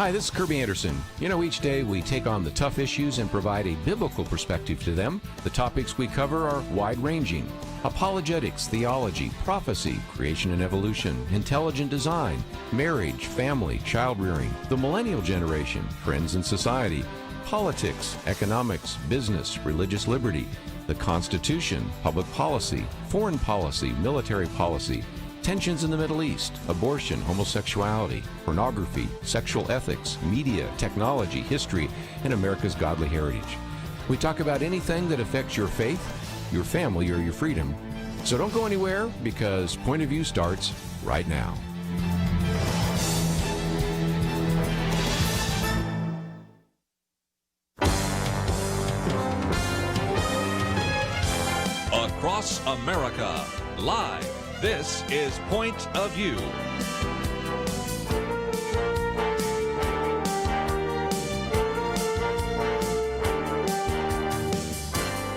Hi, this is Kerby Anderson. You know, each day we take on the tough issues and provide a biblical perspective to them. The topics we cover are wide-ranging. Apologetics, theology, prophecy, creation and evolution, intelligent design, marriage, family, child-rearing, the millennial generation, friends and society, politics, economics, business, religious liberty, the Constitution, public policy, foreign policy, military policy, tensions in the Middle East, abortion, homosexuality, pornography, sexual ethics, media, technology, history, and America's godly heritage. We talk about anything that affects your faith, your family, or your freedom. So don't go anywhere, because Point of View starts right now. Across America, live. This is Point of View.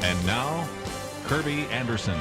And now, Kerby Anderson.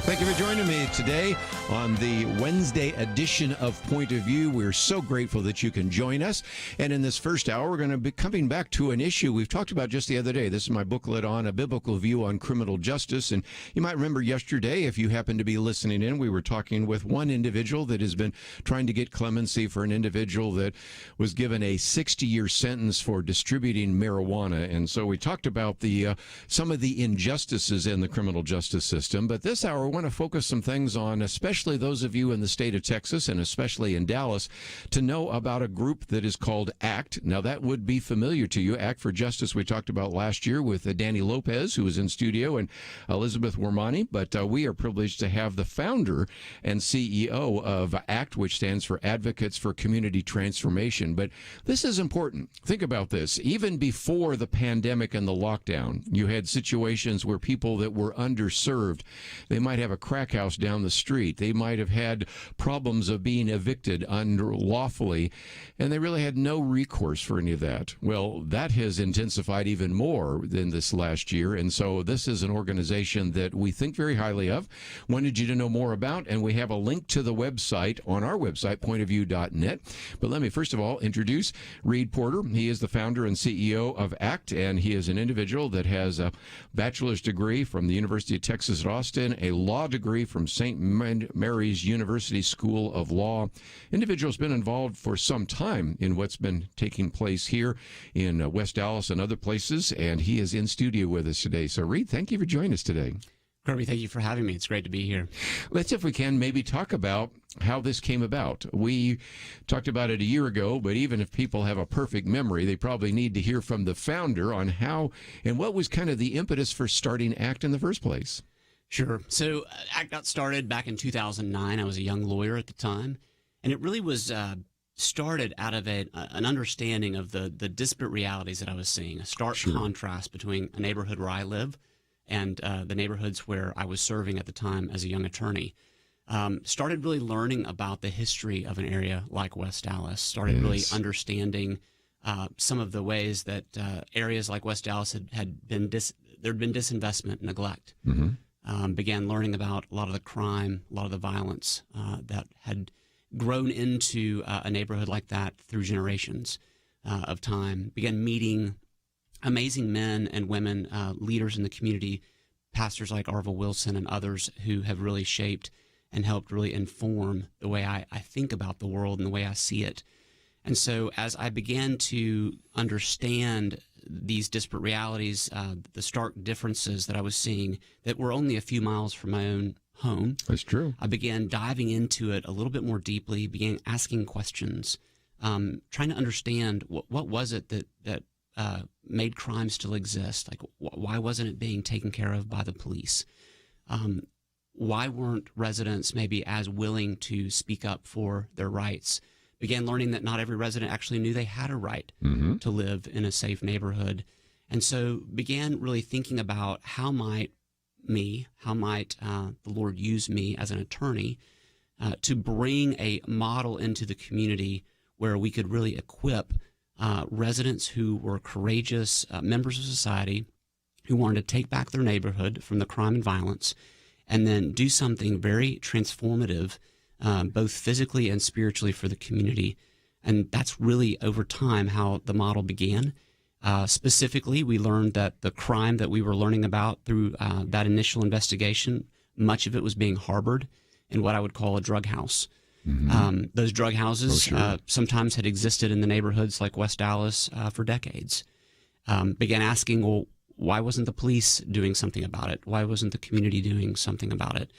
Thank you for joining me today on the Wednesday edition of Point of View. We're so grateful that you can join us. And in this first hour, we're going to be coming back to an issue we've talked about just the other day. This is my booklet on a biblical view on criminal justice. And you might remember yesterday, if you happen to be listening in, we were talking with one individual that has been trying to get clemency for an individual that was given a 60-year sentence for distributing marijuana. And so we talked about the some of the injustices in the criminal justice system. But this hour, I want to focus some things on, especially those of you in the state of Texas and especially in Dallas, to know about a group that is called ACT. Now, that would be familiar to you. ACT for Justice we talked about last year with Danny Lopez, who was in studio, and Elizabeth Wormani. But we are privileged to have the founder and CEO of ACT, which stands for Advocates for Community Transformation. But this is important. Think about this. Even before the pandemic and the lockdown, you had situations where people that were underserved, they might have a crack house down the street. They might have had problems of being evicted unlawfully, and they really had no recourse for any of that. Well, that has intensified even more than this last year, and so this is an organization that we think very highly of, wanted you to know more about, and we have a link to the website on our website, pointofview.net. But let me first of all introduce Reid Porter. He is the founder and CEO of ACT, and he is an individual that has a bachelor's degree from the University of Texas at Austin, a law degree from St. Mary's University School of Law. Individual's been involved for some time in what's been taking place here in West Dallas and other places, and he is in studio with us today. So, Reid, thank you for joining us today. Kerby, thank you for having me. It's great to be here. Let's, if we can, maybe talk about how this came about. We talked about it a year ago, but even if people have a perfect memory, they probably need to hear from the founder on how and what was kind of the impetus for starting ACT in the first place. Sure. So ACT got started back in 2009. I was a young lawyer at the time, and it really was started out of an understanding of the disparate realities that I was seeing, a stark contrast between a neighborhood where I live and the neighborhoods where I was serving at the time as a young attorney. Started really learning about the history of an area like West Dallas, started really understanding some of the ways that areas like West Dallas had been there'd been disinvestment, neglect. Began learning about a lot of the crime, a lot of the violence that had grown into a neighborhood like that through generations of time. Began meeting amazing men and women, leaders in the community, pastors like Arville Wilson and others who have really shaped and helped really inform the way I think about the world and the way I see it. And so as I began to understand these disparate realities, the stark differences that I was seeing that were only a few miles from my own home. That's true. I began diving into it a little bit more deeply, began asking questions, trying to understand what was it that made crime still exist? Like, why wasn't it being taken care of by the police? Why weren't residents maybe as willing to speak up for their rights? Began learning that not every resident actually knew they had a right to live in a safe neighborhood. And so began really thinking about how might the Lord use me as an attorney to bring a model into the community where we could really equip residents who were courageous members of society who wanted to take back their neighborhood from the crime and violence and then do something very transformative both physically and spiritually for the community. And that's really over time how the model began. Specifically, we learned that the crime that we were learning about through that initial investigation, much of it was being harbored in what I would call a drug house. Those drug houses sometimes had existed in the neighborhoods like West Dallas for decades. Began asking, well, why wasn't the police doing something about it? Why wasn't the community doing something about it?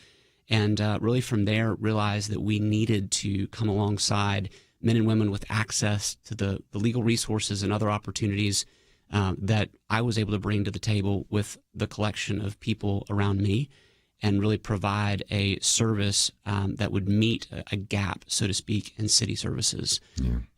And really from there realized that we needed to come alongside men and women with access to the legal resources and other opportunities that I was able to bring to the table with the collection of people around me, and really provide a service that would meet a gap, so to speak, in city services.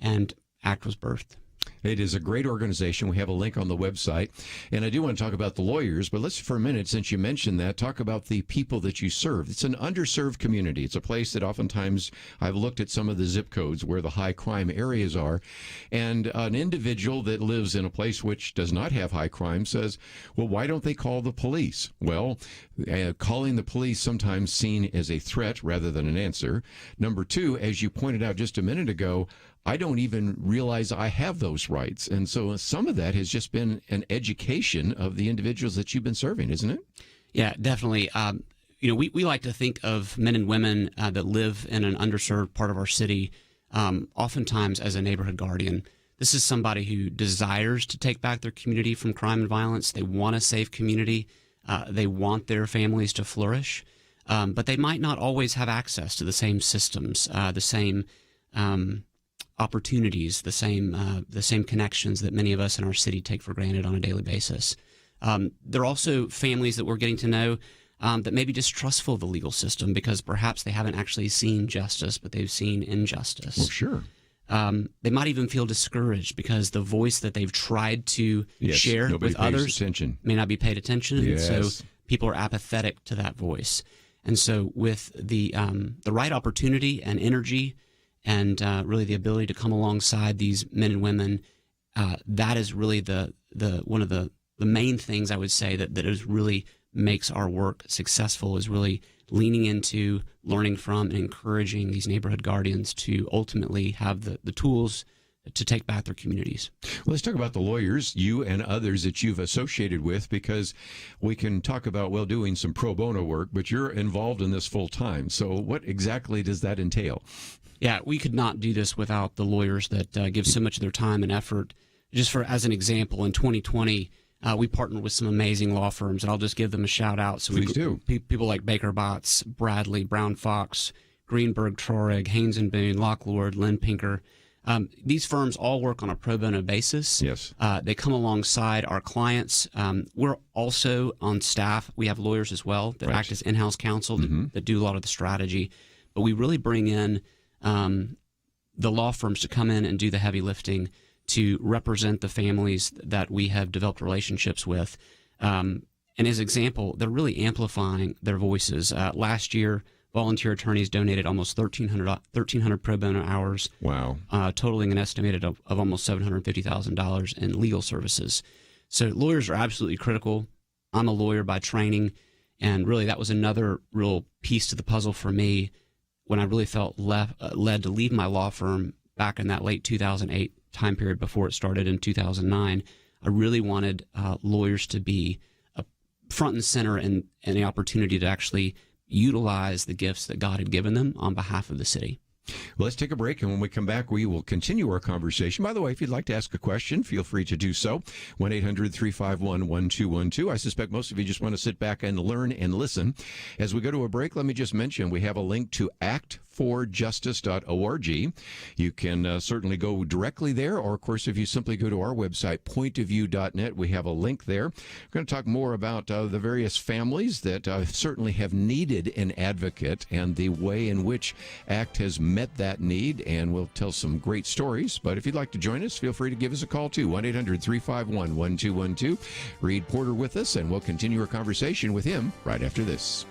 And ACT was birthed. It is a great organization. We have a link on the website. And I do want to talk about the lawyers, but let's, for a minute, since you mentioned that, talk about the people that you serve. It's an underserved community. It's a place that oftentimes I've looked at some of the zip codes where the high crime areas are, and an individual that lives in a place which does not have high crime says, well, why don't they call the police? Well, calling the police sometimes seen as a threat rather than an answer. Number two, as you pointed out just a minute ago, I don't even realize I have those rights. And so some of that has just been an education of the individuals that you've been serving, isn't it? Yeah, definitely. We like to think of men and women that live in an underserved part of our city, oftentimes as a neighborhood guardian. This is somebody who desires to take back their community from crime and violence. They want a safe community. They want their families to flourish. But they might not always have access to the same systems, the same opportunities, the same connections that many of us in our city take for granted on a daily basis. There are also families that we're getting to know that may be distrustful of the legal system because perhaps they haven't actually seen justice, but they've seen injustice. Well, sure. They might even feel discouraged because the voice that they've tried to share with others may not be paid attention, and so people are apathetic to that voice. And so with the right opportunity and energy and really the ability to come alongside these men and women, that is really the one of the main things I would say that is really makes our work successful, is really leaning into, learning from, and encouraging these neighborhood guardians to ultimately have the tools to take back their communities. Well, let's talk about the lawyers, you and others that you've associated with, because we can talk about, well, doing some pro bono work, but you're involved in this full time. So what exactly does that entail? Yeah, we could not do this without the lawyers that give so much of their time and effort. Just as an example, in 2020, we partnered with some amazing law firms, and I'll just give them a shout out. So Please do. People like Baker Botts, Bradley, Brown Fox, Greenberg, Traurig, Haynes and Boone, Locklord, Lynn Pinker. These firms all work on a pro bono basis. Yes. They come alongside our clients. We're also on staff. We have lawyers as well that act as in-house counsel that do a lot of the strategy. But we really bring in the law firms to come in and do the heavy lifting to represent the families that we have developed relationships with. And as example, they're really amplifying their voices. Last year, volunteer attorneys donated almost 1,300 pro bono hours. Wow. Totaling an estimated of almost $750,000 in legal services. So lawyers are absolutely critical. I'm a lawyer by training, and really that was another real piece to the puzzle for me when I really felt led to leave my law firm back in that late 2008 time period before it started in 2009. I really wanted lawyers to be front and center in the opportunity to actually utilize the gifts that God had given them on behalf of the city. Well, let's take a break, and when we come back, we will continue our conversation. By the way, if you'd like to ask a question, feel free to do so. 1-800-351-1212. I suspect most of you just want to sit back and learn and listen. As we go to a break, let me just mention we have a link to actforjustice.org. You can certainly go directly there, or, of course, if you simply go to our website, pointofview.net, we have a link there. We're going to talk more about the various families that certainly have needed an advocate and the way in which ACT has met that need, and we'll tell some great stories. But if you'd like to join us, feel free to give us a call too, 1-800-351-1212. Reid Porter with us, and we'll continue our conversation with him right after this.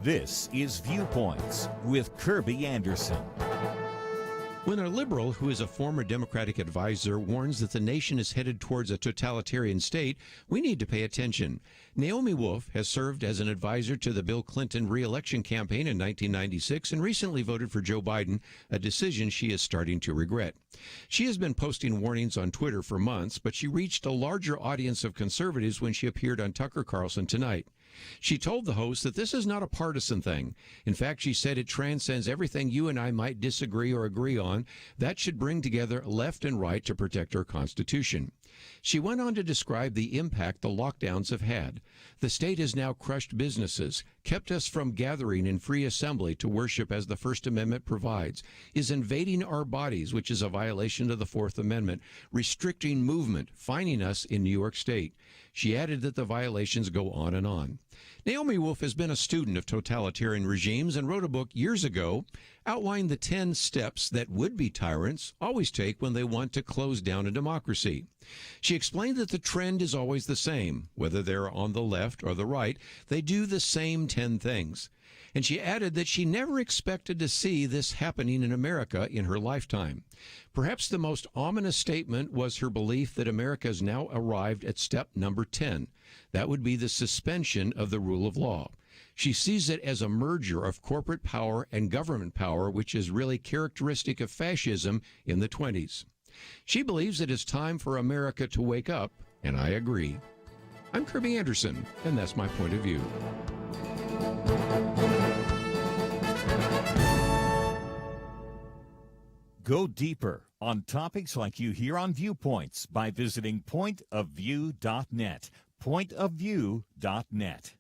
This is Viewpoints with Kerby Anderson. When a liberal who is a former Democratic advisor warns that the nation is headed towards a totalitarian state, we need to pay attention. Naomi Wolf has served as an advisor to the Bill Clinton re-election campaign in 1996 and recently voted for Joe Biden, a decision she is starting to regret. She has been posting warnings on Twitter for months, but she reached a larger audience of conservatives when she appeared on Tucker Carlson tonight. She told the host that this is not a partisan thing. In fact, she said it transcends everything you and I might disagree or agree on. That should bring together left and right to protect our Constitution. She went on to describe the impact the lockdowns have had. The state has now crushed businesses, kept us from gathering in free assembly to worship as the First Amendment provides, is invading our bodies, which is a violation of the Fourth Amendment, restricting movement, fining us in New York State. She added that the violations go on and on. Naomi Wolf has been a student of totalitarian regimes and wrote a book years ago outlining the 10 steps that would-be tyrants always take when they want to close down a democracy. She explained that the trend is always the same. Whether they're on the left or the right, they do the same 10 things. And she added that she never expected to see this happening in America in her lifetime. Perhaps the most ominous statement was her belief that America has now arrived at step number 10. That would be the suspension of the rule of law. She sees it as a merger of corporate power and government power, which is really characteristic of fascism in the 20s. She believes it is time for America to wake up, and I agree. I'm Kerby Anderson, and that's my point of view. Go deeper on topics like you hear on Viewpoints by visiting pointofview.net. Pointofview.net.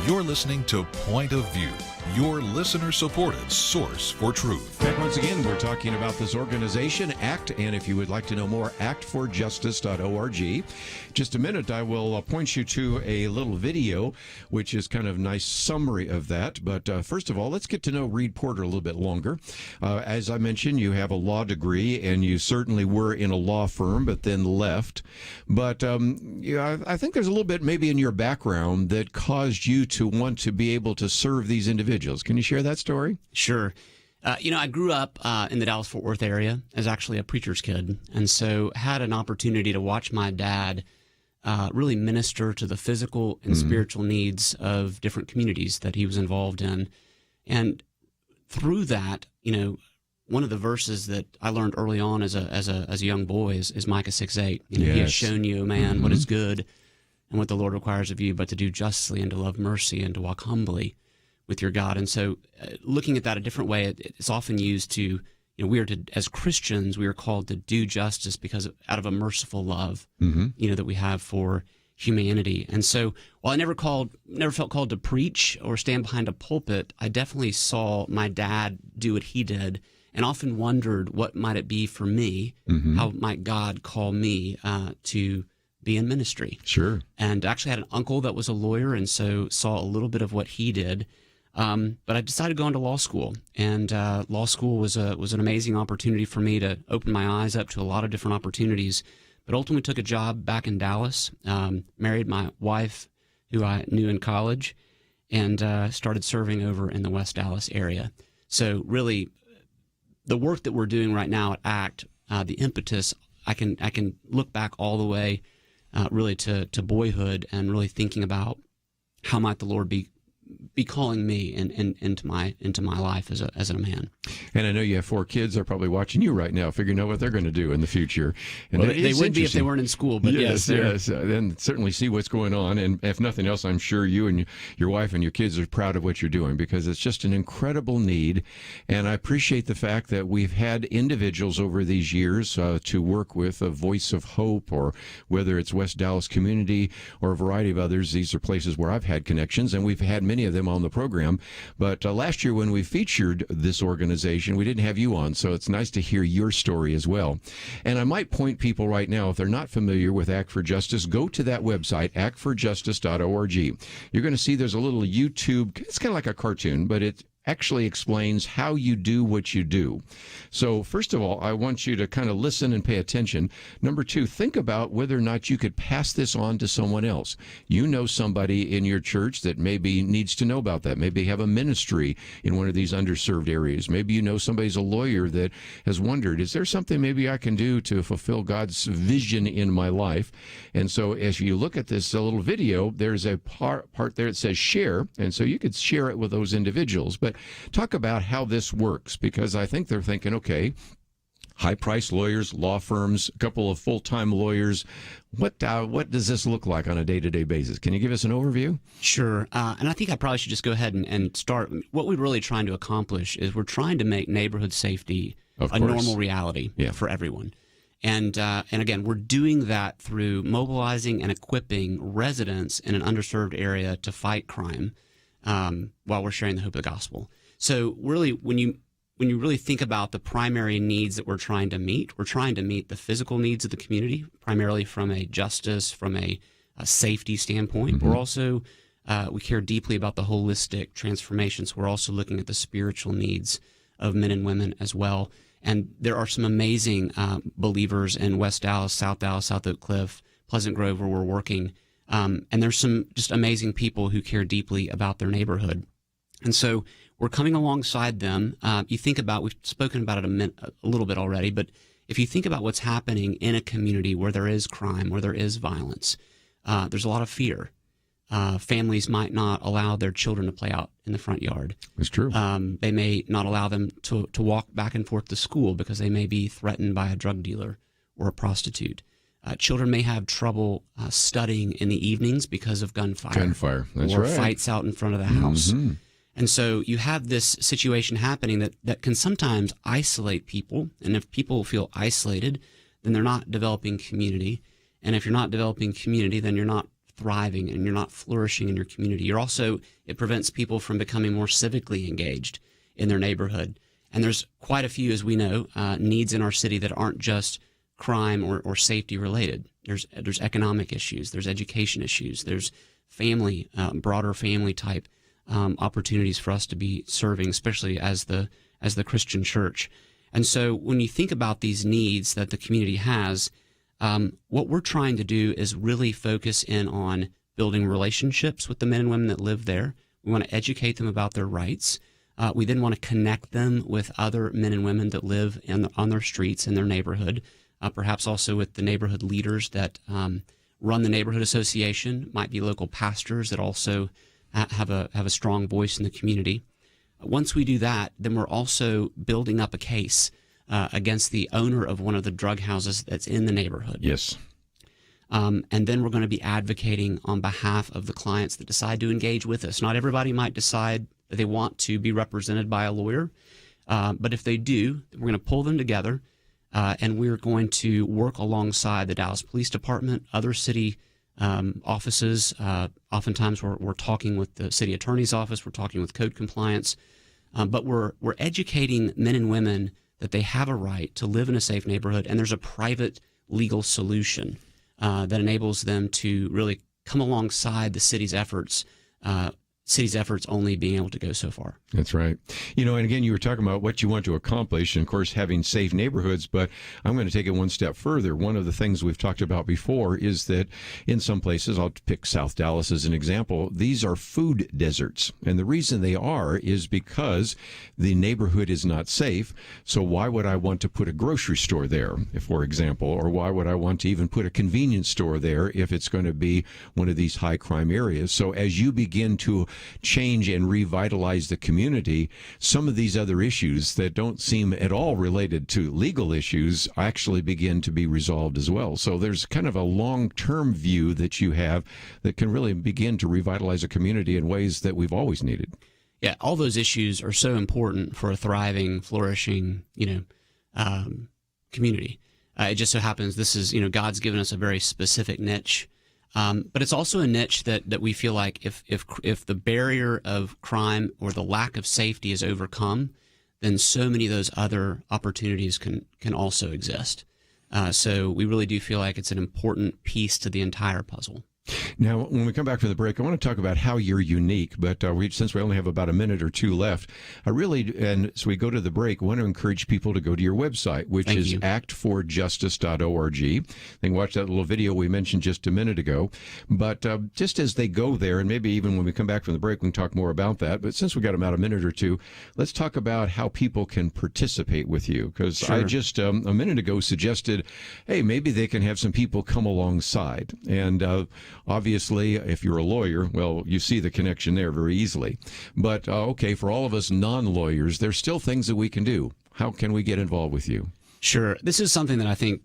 You're listening to Point of View, your listener-supported source for truth. Back once again, we're talking about this organization, ACT, and if you would like to know more, actforjustice.org. Just a minute, I will point you to a little video, which is kind of a nice summary of that. But first of all, let's get to know Reid Porter a little bit longer. As I mentioned, you have a law degree, and you certainly were in a law firm, but then left. But I think there's a little bit maybe in your background that caused you to want to be able to serve these individuals. Can you share that story? Sure. I grew up in the Dallas-Fort Worth area as actually a preacher's kid, and so had an opportunity to watch my dad really minister to the physical and spiritual needs of different communities that he was involved in. And through that, one of the verses that I learned early on as a young boy is Micah 6:8. He has shown you, O man, what is good and what the Lord requires of you, but to do justly and to love mercy and to walk humbly with your God. And so looking at that a different way, it's often used to, as Christians, we are called to do justice because out of a merciful love, that we have for humanity. And so while I never felt called to preach or stand behind a pulpit, I definitely saw my dad do what he did and often wondered what might it be for me, how might God call me to be in ministry. Sure. And actually had an uncle that was a lawyer, and so saw a little bit of what he did. But I decided to go into law school, and law school was an amazing opportunity for me to open my eyes up to a lot of different opportunities. But ultimately took a job back in Dallas, married my wife, who I knew in college, and started serving over in the West Dallas area. So really, the work that we're doing right now at ACT, the impetus, I can look back all the way really to boyhood and really thinking about how might the Lord be be calling me into my life as a man. And I know you have 4 kids. They're probably watching you right now, figuring out what they're going to do in the future. And Well, they would be if they weren't in school, but yes. Then certainly see what's going on. And if nothing else, I'm sure you and your wife and your kids are proud of what you're doing, because it's just an incredible need. And I appreciate the fact that we've had individuals over these years to work with, a Voice of Hope, or whether it's West Dallas Community or a variety of others. These are places where I've had connections, and we've had many of them on the program. But last year when we featured this organization, we didn't have you on, so it's nice to hear your story as well. And I might point people right now, if they're not familiar with Act for Justice, go to that website, actforjustice.org. You're going to see there's a little YouTube, it's kind of like a cartoon, but it actually explains how you do what you do. So first of all, I want you to kind of listen and pay attention. Number 2, think about whether or not you could pass this on to someone else. You know somebody in your church that maybe needs to know about that. Maybe have a ministry in one of these underserved areas. Maybe you know somebody's a lawyer that has wondered, is there something maybe I can do to fulfill God's vision in my life? And so as you look at this little video, there's a part there that says share, and so you could share it with those individuals. But talk about how this works, because I think they're thinking, okay, high-priced lawyers, law firms, a couple of full-time lawyers. What does this look like on a day-to-day basis? Can you give us an overview? Sure. And I think I probably should just go ahead and start. What we're really trying to accomplish is we're trying to make neighborhood safety a normal reality for everyone. And again, we're doing that through mobilizing and equipping residents in an underserved area to fight crime while we're sharing the hope of the gospel. So really, when you really think about the primary needs that we're trying to meet the physical needs of the community, primarily from a justice, from a safety standpoint. Mm-hmm. We're also, we care deeply about the holistic transformation. So we're also looking at the spiritual needs of men and women as well. And there are some amazing believers in West Dallas, South Oak Cliff, Pleasant Grove, where we're working. And there's some just amazing people who care deeply about their neighborhood. And so we're coming alongside them. You think about, we've spoken about it a little bit already, but if you think about what's happening in a community where there is crime, where there is violence, there's a lot of fear. Families might not allow their children to play out in the front yard. It's true. They may not allow them to walk back and forth to school because they may be threatened by a drug dealer or a prostitute. Children may have trouble studying in the evenings because of gunfire. That's or right. Fights out in front of the house. Mm-hmm. And so you have this situation happening that can sometimes isolate people. And if people feel isolated, then they're not developing community. And if you're not developing community, then you're not thriving and you're not flourishing in your community. It prevents people from becoming more civically engaged in their neighborhood. And there's quite a few, as we know, needs in our city that aren't just crime or safety related. There's economic issues, there's education issues, there's family, broader family type opportunities for us to be serving, especially as the Christian church. And so when you think about these needs that the community has, what we're trying to do is really focus in on building relationships with the men and women that live there. We want to educate them about their rights. We then want to connect them with other men and women that live on their streets in their neighborhood, perhaps also with the neighborhood leaders that run the neighborhood association, might be local pastors that also have a strong voice in the community. Once we do that, then we're also building up a case against the owner of one of the drug houses that's in the neighborhood. Yes. And then we're going to be advocating on behalf of the clients that decide to engage with us. Not everybody might decide that they want to be represented by a lawyer, but if they do, we're going to pull them together, and we're going to work alongside the Dallas Police Department, other city offices. Oftentimes we're talking with the city attorney's office, we're talking with code compliance, but we're educating men and women that they have a right to live in a safe neighborhood, and there's a private legal solution that enables them to really come alongside the city's efforts only being able to go so far. That's right. And again, you were talking about what you want to accomplish, and of course, having safe neighborhoods, but I'm going to take it one step further. One of the things we've talked about before is that in some places, I'll pick South Dallas as an example, these are food deserts. And the reason they are is because the neighborhood is not safe. So why would I want to put a grocery store there, for example, or why would I want to even put a convenience store there if it's going to be one of these high crime areas? So as you begin to change and revitalize the community, some of these other issues that don't seem at all related to legal issues actually begin to be resolved as well. So there's kind of a long-term view that you have that can really begin to revitalize a community in ways that we've always needed. Yeah, all those issues are so important for a thriving, flourishing, community. It just so happens this is, God's given us a very specific niche, but it's also a niche that we feel like if the barrier of crime or the lack of safety is overcome, then so many of those other opportunities can also exist. So we really do feel like it's an important piece to the entire puzzle. Now, when we come back from the break, I want to talk about how you're unique, but since we only have about a minute or two left, and so we go to the break, I want to encourage people to go to your website, which is actforjustice.org. They can watch that little video we mentioned just a minute ago, but just as they go there, and maybe even when we come back from the break, we can talk more about that, but since we got about a minute or two, let's talk about how people can participate with you, because Sure. I just a minute ago suggested, hey, maybe they can have some people come alongside, and obviously, if you're a lawyer, well, you see the connection there very easily. But, okay, for all of us non-lawyers, there's still things that we can do. How can we get involved with you? Sure. This is something that I think,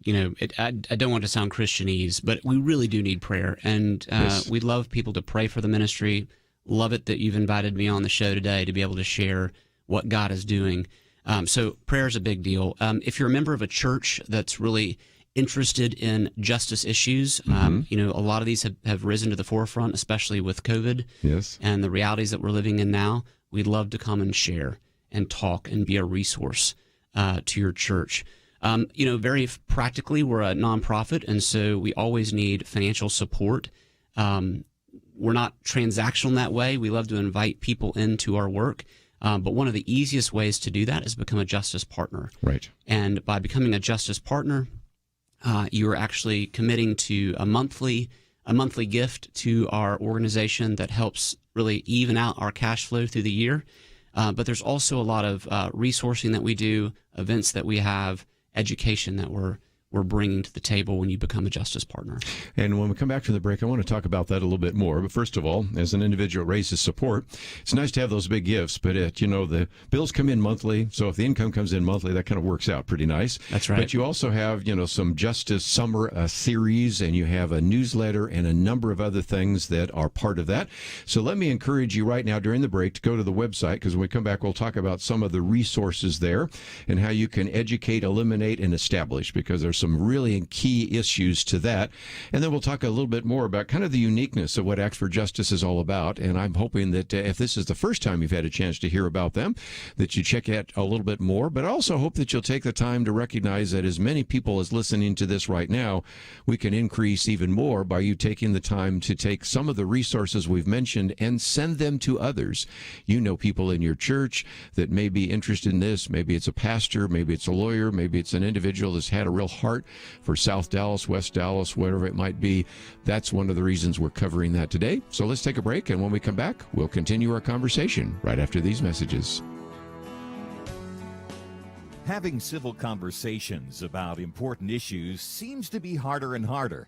I don't want to sound Christianese, but we really do need prayer. And Yes. we'd love people to pray for the ministry. Love it that you've invited me on the show today to be able to share what God is doing. So prayer is a big deal. If you're a member of a church that's really interested in justice issues, a lot of these have risen to the forefront, especially with COVID Yes. and the realities that we're living in now. We'd love to come and share and talk and be a resource to your church. Very practically, we're a nonprofit, and so we always need financial support. We're not transactional in that way. We love to invite people into our work. But one of the easiest ways to do that is become a justice partner. Right. And by becoming a justice partner, you're actually committing to a monthly gift to our organization that helps really even out our cash flow through the year. But there's also a lot of resourcing that we do, events that we have, education that we're bringing to the table when you become a justice partner. And when we come back from the break, I want to talk about that a little bit more. But first of all, as an individual raises support, it's nice to have those big gifts, but the bills come in monthly. So if the income comes in monthly, that kind of works out pretty nice. That's right. But you also have, some Justice Summer series, and you have a newsletter and a number of other things that are part of that. So let me encourage you right now during the break to go to the website, because when we come back, we'll talk about some of the resources there and how you can educate, eliminate, and establish, because there's some really key issues to that. And then we'll talk a little bit more about kind of the uniqueness of what Act for Justice is all about. And I'm hoping that if this is the first time you've had a chance to hear about them, that you check out a little bit more. But I also hope that you'll take the time to recognize that as many people as listening to this right now, we can increase even more by you taking the time to take some of the resources we've mentioned and send them to others. You know people in your church that may be interested in this. Maybe it's a pastor, maybe it's a lawyer, maybe it's an individual that's had a real heart for South Dallas, West Dallas, whatever it might be. That's one of the reasons we're covering that today. So let's take a break, and when we come back, we'll continue our conversation right after these messages. Having civil conversations about important issues seems to be harder and harder.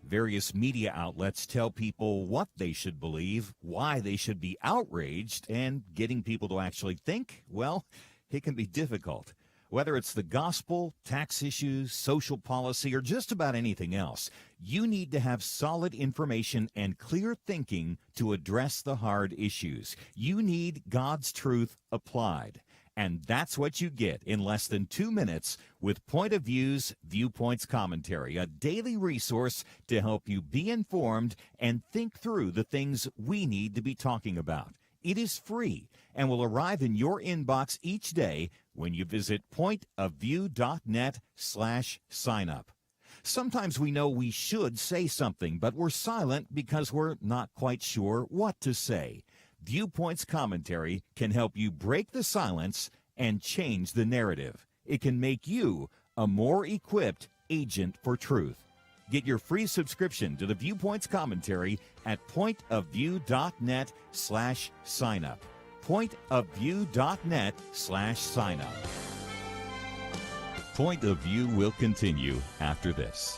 Various media outlets tell people what they should believe, why they should be outraged, and getting people to actually think, well, it can be difficult. Whether it's the gospel, tax issues, social policy, or just about anything else, you need to have solid information and clear thinking to address the hard issues. You need God's truth applied. And that's what you get in less than 2 minutes with Point of View's Viewpoints Commentary, a daily resource to help you be informed and think through the things we need to be talking about. It is free and will arrive in your inbox each day when you visit pointofview.net/signup. Sometimes we know we should say something, but we're silent because we're not quite sure what to say. Viewpoints Commentary can help you break the silence and change the narrative. It can make you a more equipped agent for truth. Get your free subscription to the Viewpoints Commentary at pointofview.net/signup. pointofview.net/signup. Point of View will continue after this.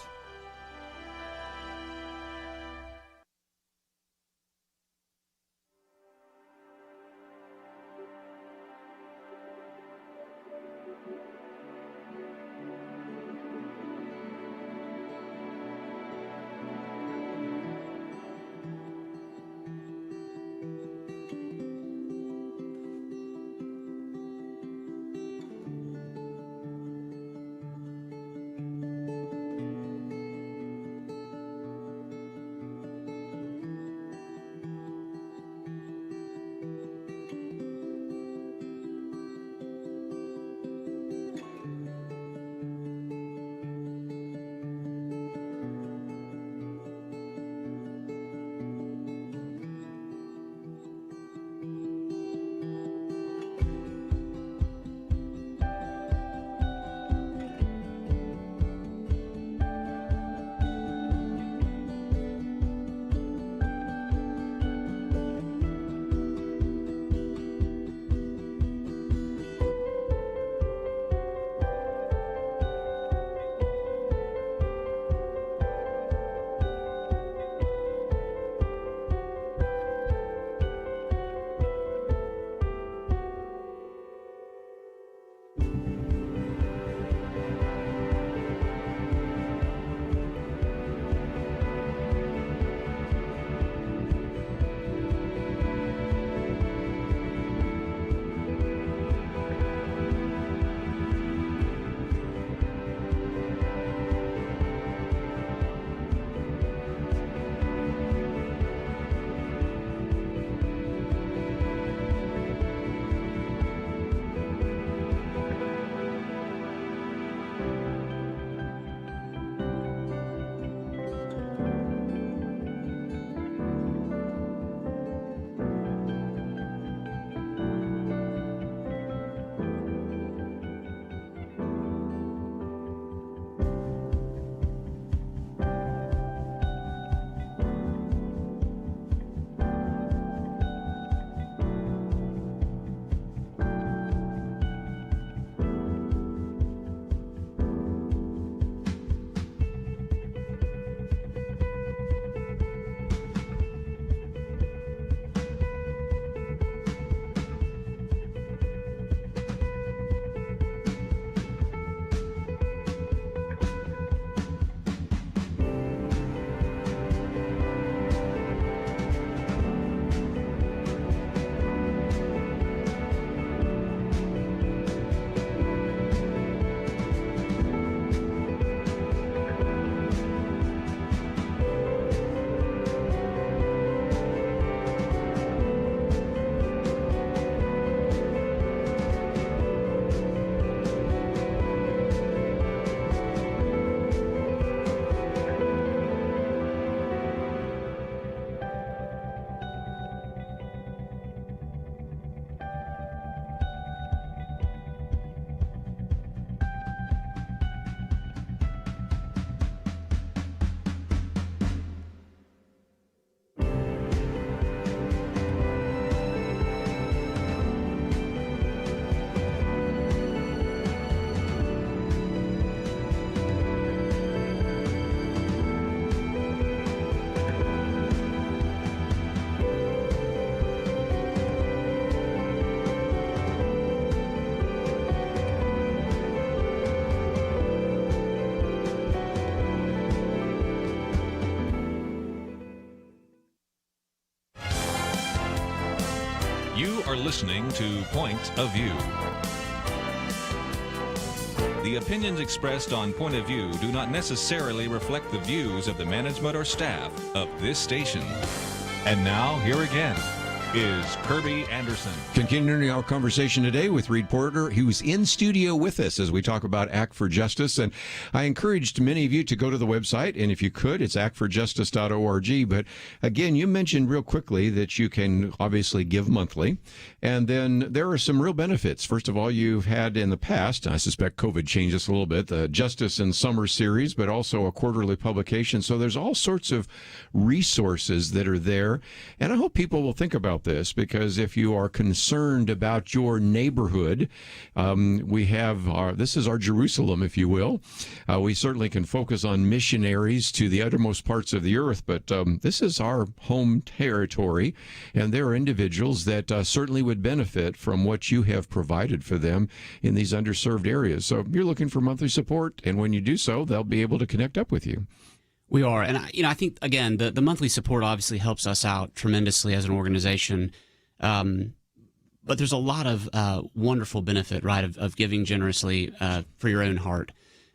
You are listening to Point of View. The opinions expressed on Point of View do not necessarily reflect the views of the management or staff of this station. And now, here again is Kerby Anderson. Continuing our conversation today with Reid Porter, he was in studio with us as we talk about Act for Justice. And I encouraged many of you to go to the website, and if you could, it's actforjustice.org. But again, you mentioned real quickly that you can obviously give monthly, and then there are some real benefits. First of all, you've had in the past, I suspect COVID changed this a little bit, the Justice in Summer series, but also a quarterly publication. So there's all sorts of resources that are there, and I hope people will think about this, because if you are concerned about your neighborhood, we have this is our Jerusalem, if you will. We certainly can focus on missionaries to the uttermost parts of the earth, but this is our home territory, and there are individuals that certainly would benefit from what you have provided for them in these underserved areas. So you're looking for monthly support, and when you do so, they'll be able to connect up with you. We are. And, I think, again, the monthly support obviously helps us out tremendously as an organization. But there's a lot of wonderful benefit, right, of giving generously for your own heart,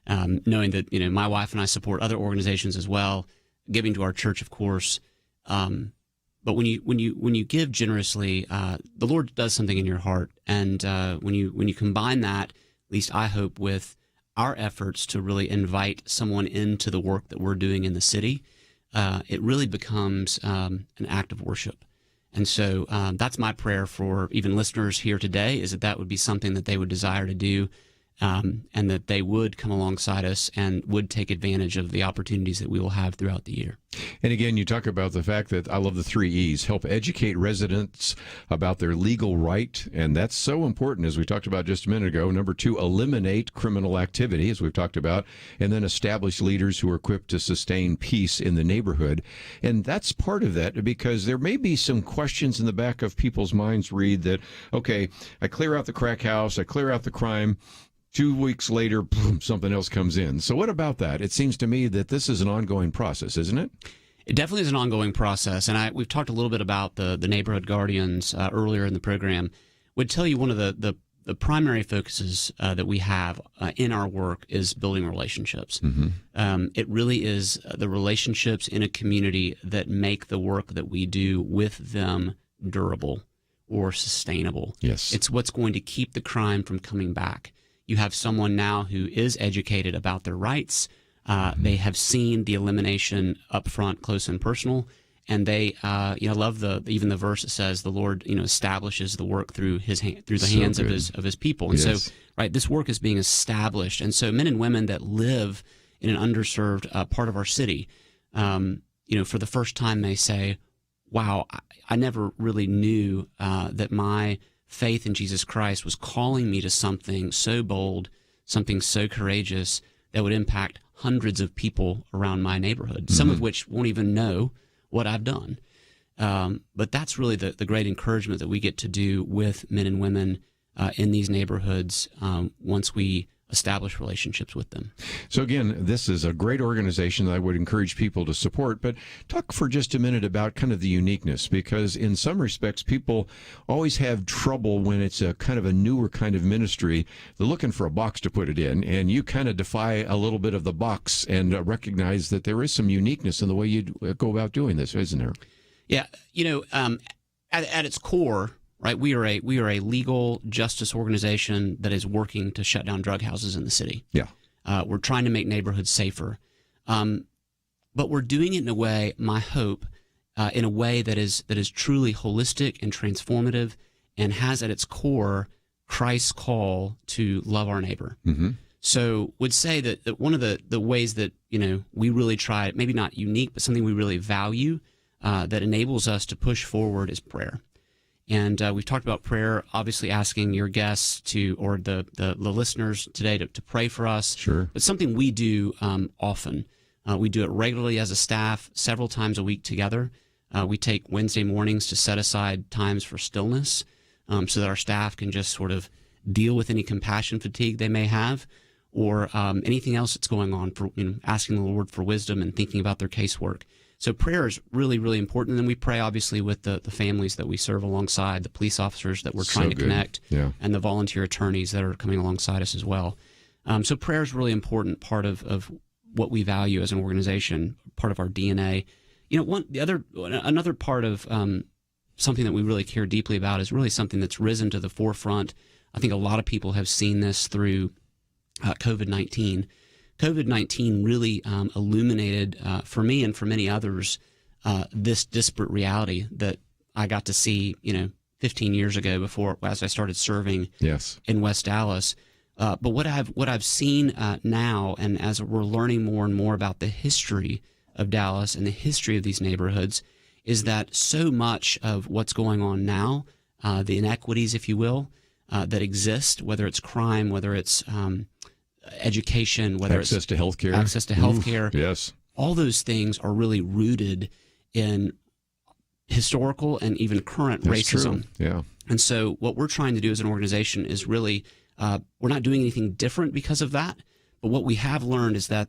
knowing that, my wife and I support other organizations as well, giving to our church, of course. But when you give generously, the Lord does something in your heart. And when you combine that, at least I hope, with our efforts to really invite someone into the work that we're doing in the city, it really becomes an act of worship. And so that's my prayer for even listeners here today, is that would be something that they would desire to do, and that they would come alongside us and would take advantage of the opportunities that we will have throughout the year. And again, you talk about the fact that I love the 3 E's: help educate residents about their legal right, and that's so important, as we talked about just a minute ago. Number 2, eliminate criminal activity, as we've talked about, and then establish leaders who are equipped to sustain peace in the neighborhood. And that's part of that, because there may be some questions in the back of people's minds, Reid, that, okay, I clear out the crack house, I clear out the crime, 2 weeks later, boom, something else comes in. So what about that? It seems to me that this is an ongoing process, isn't it? It definitely is an ongoing process. And we've talked a little bit about the neighborhood guardians earlier in the program. Would tell you one of the primary focuses that we have in our work is building relationships. Mm-hmm. It really is the relationships in a community that make the work that we do with them durable or sustainable. Yes. It's what's going to keep the crime from coming back. You have someone now who is educated about their rights. They have seen the elimination up front, close and personal, and they, love even the verse that says the Lord, establishes the work through the hands of his people. And yes. So, right, this work is being established, and so men and women that live in an underserved part of our city, for the first time may say, "Wow, I never really knew that my faith in Jesus Christ was calling me to something so bold, something so courageous that would impact hundreds of people around my neighborhood, mm-hmm. some of which won't even know what I've done." But that's really the great encouragement that we get to do with men and women in these neighborhoods once we establish relationships with them. So again, this is a great organization that I would encourage people to support, but talk for just a minute about kind of the uniqueness, because in some respects, people always have trouble when it's a kind of a newer kind of ministry. They're looking for a box to put it in, and you kind of defy a little bit of the box and recognize that there is some uniqueness in the way you go about doing this, isn't there? Yeah, at its core, right, we are a legal justice organization that is working to shut down drug houses in the city. Yeah, we're trying to make neighborhoods safer, but we're doing it in a way, my hope, in a way that is truly holistic and transformative, and has at its core Christ's call to love our neighbor. Mm-hmm. So, would say that one of the ways that we really try, maybe not unique, but something we really value that enables us to push forward is prayer. And we've talked about prayer, obviously asking your guests or the listeners today to pray for us. Sure. But something we do often. We do it regularly as a staff, several times a week together. We take Wednesday mornings to set aside times for stillness so that our staff can just sort of deal with any compassion fatigue they may have, or anything else that's going on, for asking the Lord for wisdom and thinking about their casework. So prayer is really, really important. And then we pray, obviously, with the families that we serve alongside, the police officers that we're trying to connect, and the volunteer attorneys that are coming alongside us as well. So prayer is really important part of what we value as an organization, part of our DNA. Another part of something that we really care deeply about is really something that's risen to the forefront. I think a lot of people have seen this through COVID-19. COVID-19 really illuminated for me and for many others this disparate reality that I got to see, 15 years ago as I started serving in West Dallas. But what I've seen now, and as we're learning more and more about the history of Dallas and the history of these neighborhoods, is that so much of what's going on now, the inequities, if you will, that exist, whether it's crime, whether it's education, whether access to healthcare, yes, all those things are really rooted in historical and even current racism. True. Yeah. And so what we're trying to do as an organization is really, we're not doing anything different because of that. But what we have learned is that,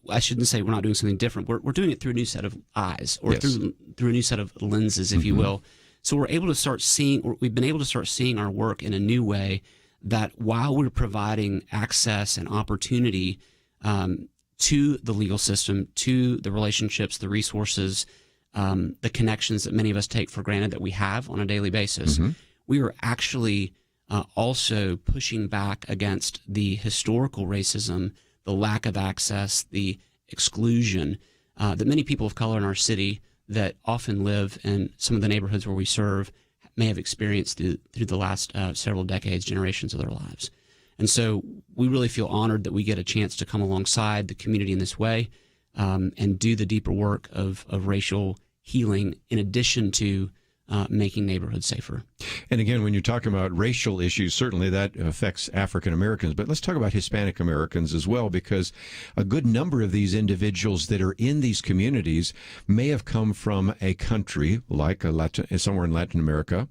I shouldn't say we're not doing something different. We're doing it through a new set of eyes, or through a new set of lenses, if you will. So we're able to start seeing, or we've been able to start seeing our work in a new way, that while we're providing access and opportunity to the legal system, to the relationships, the resources, the connections that many of us take for granted that we have on a daily basis, we are actually also pushing back against the historical racism, the lack of access, the exclusion that many people of color in our city that often live in some of the neighborhoods where we serve may have experienced through the last several decades, generations of their lives. And so we really feel honored that we get a chance to come alongside the community in this way and do the deeper work of racial healing in addition to making neighborhoods safer. And again, when you're talking about racial issues, certainly that affects African Americans, but let's talk about Hispanic Americans as well, because a good number of these individuals that are in these communities may have come from a country like somewhere in Latin America,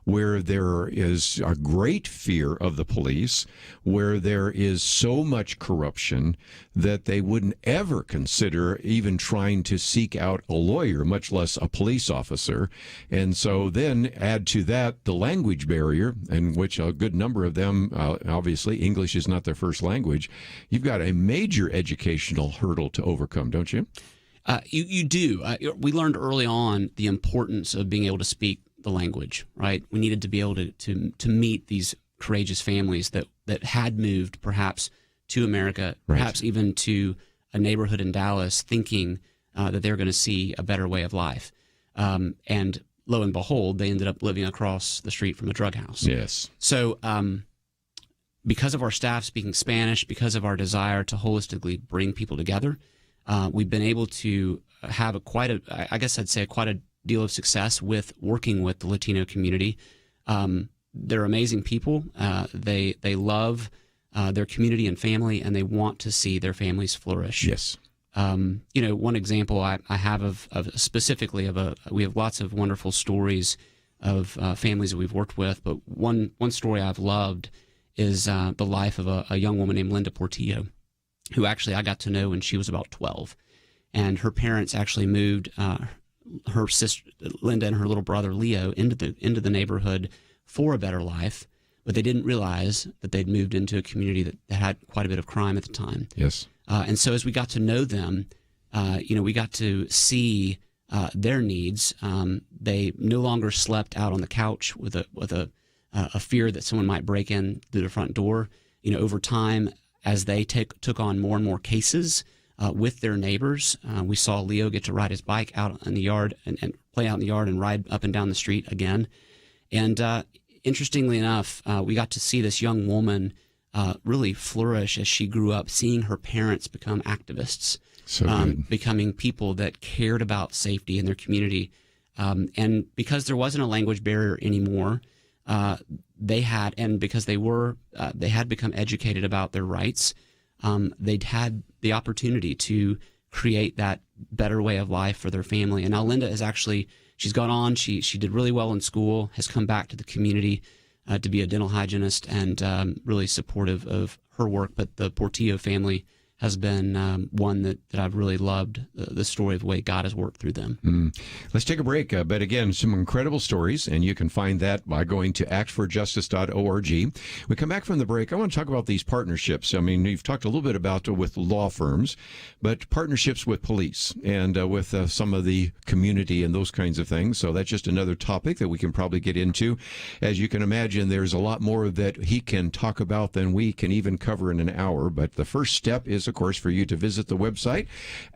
where there is a great fear of the police, where there is so much corruption that they wouldn't ever consider even trying to seek out a lawyer, much less a police officer. And so then add to that the language barrier, in which a good number of them, obviously, English is not their first language. You've got a major educational hurdle to overcome, don't you? You do. We learned early on the importance of being able to speak the language, right? We needed to be able to meet these courageous families that had moved perhaps to America, perhaps even to a neighborhood in Dallas, thinking that they're going to see a better way of life. And lo and behold, they ended up living across the street from a drug house. Yes. So because of our staff speaking Spanish, because of our desire to holistically bring people together, we've been able to have quite a deal of success with working with the Latino community. They're amazing people. They love their community and family, and they want to see their families flourish. Yes. One example I have of specifically we have lots of wonderful stories of families that we've worked with, but one story I've loved is the life of a young woman named Linda Portillo, who actually I got to know when she was about 12, and her parents actually moved her sister Linda and her little brother Leo into the neighborhood for a better life, but they didn't realize that they'd moved into a community that had quite a bit of crime at the time. Yes. And so as we got to know them, we got to see their needs. They no longer slept out on the couch with a fear that someone might break in through the front door. Over time, as they took on more and more cases with their neighbors, we saw Leo get to ride his bike out in the yard and play out in the yard and ride up and down the street again. And interestingly enough, we got to see this young woman really flourish as she grew up, seeing her parents become activists, becoming people that cared about safety in their community. And because there wasn't a language barrier anymore, because they had become educated about their rights, they'd had the opportunity to create that better way of life for their family. And now Linda she's gone on, she did really well in school, has come back to the community to be a dental hygienist, and really supportive of her work. But the Portillo family has been one that I've really loved, the story of the way God has worked through them. Let's take a break. But again, some incredible stories, and you can find that by going to actsforjustice.org. We come back from the break. I want to talk about these partnerships. I mean, you've talked a little bit about with law firms, but partnerships with police and with some of the community and those kinds of things. So that's just another topic that we can probably get into. As you can imagine, there's a lot more that he can talk about than we can even cover in an hour. But the first step is, of course, for you to visit the website,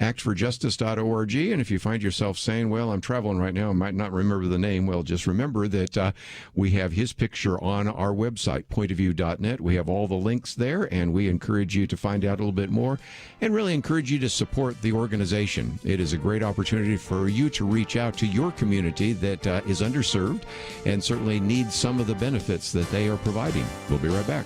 actsforjustice.org. And if you find yourself saying, well, I'm traveling right now, I might not remember the name, well, just remember that we have his picture on our website, pointofview.net. We have all the links there, and we encourage you to find out a little bit more and really encourage you to support the organization. It is a great opportunity for you to reach out to your community that is underserved and certainly needs some of the benefits that they are providing. We'll be right back.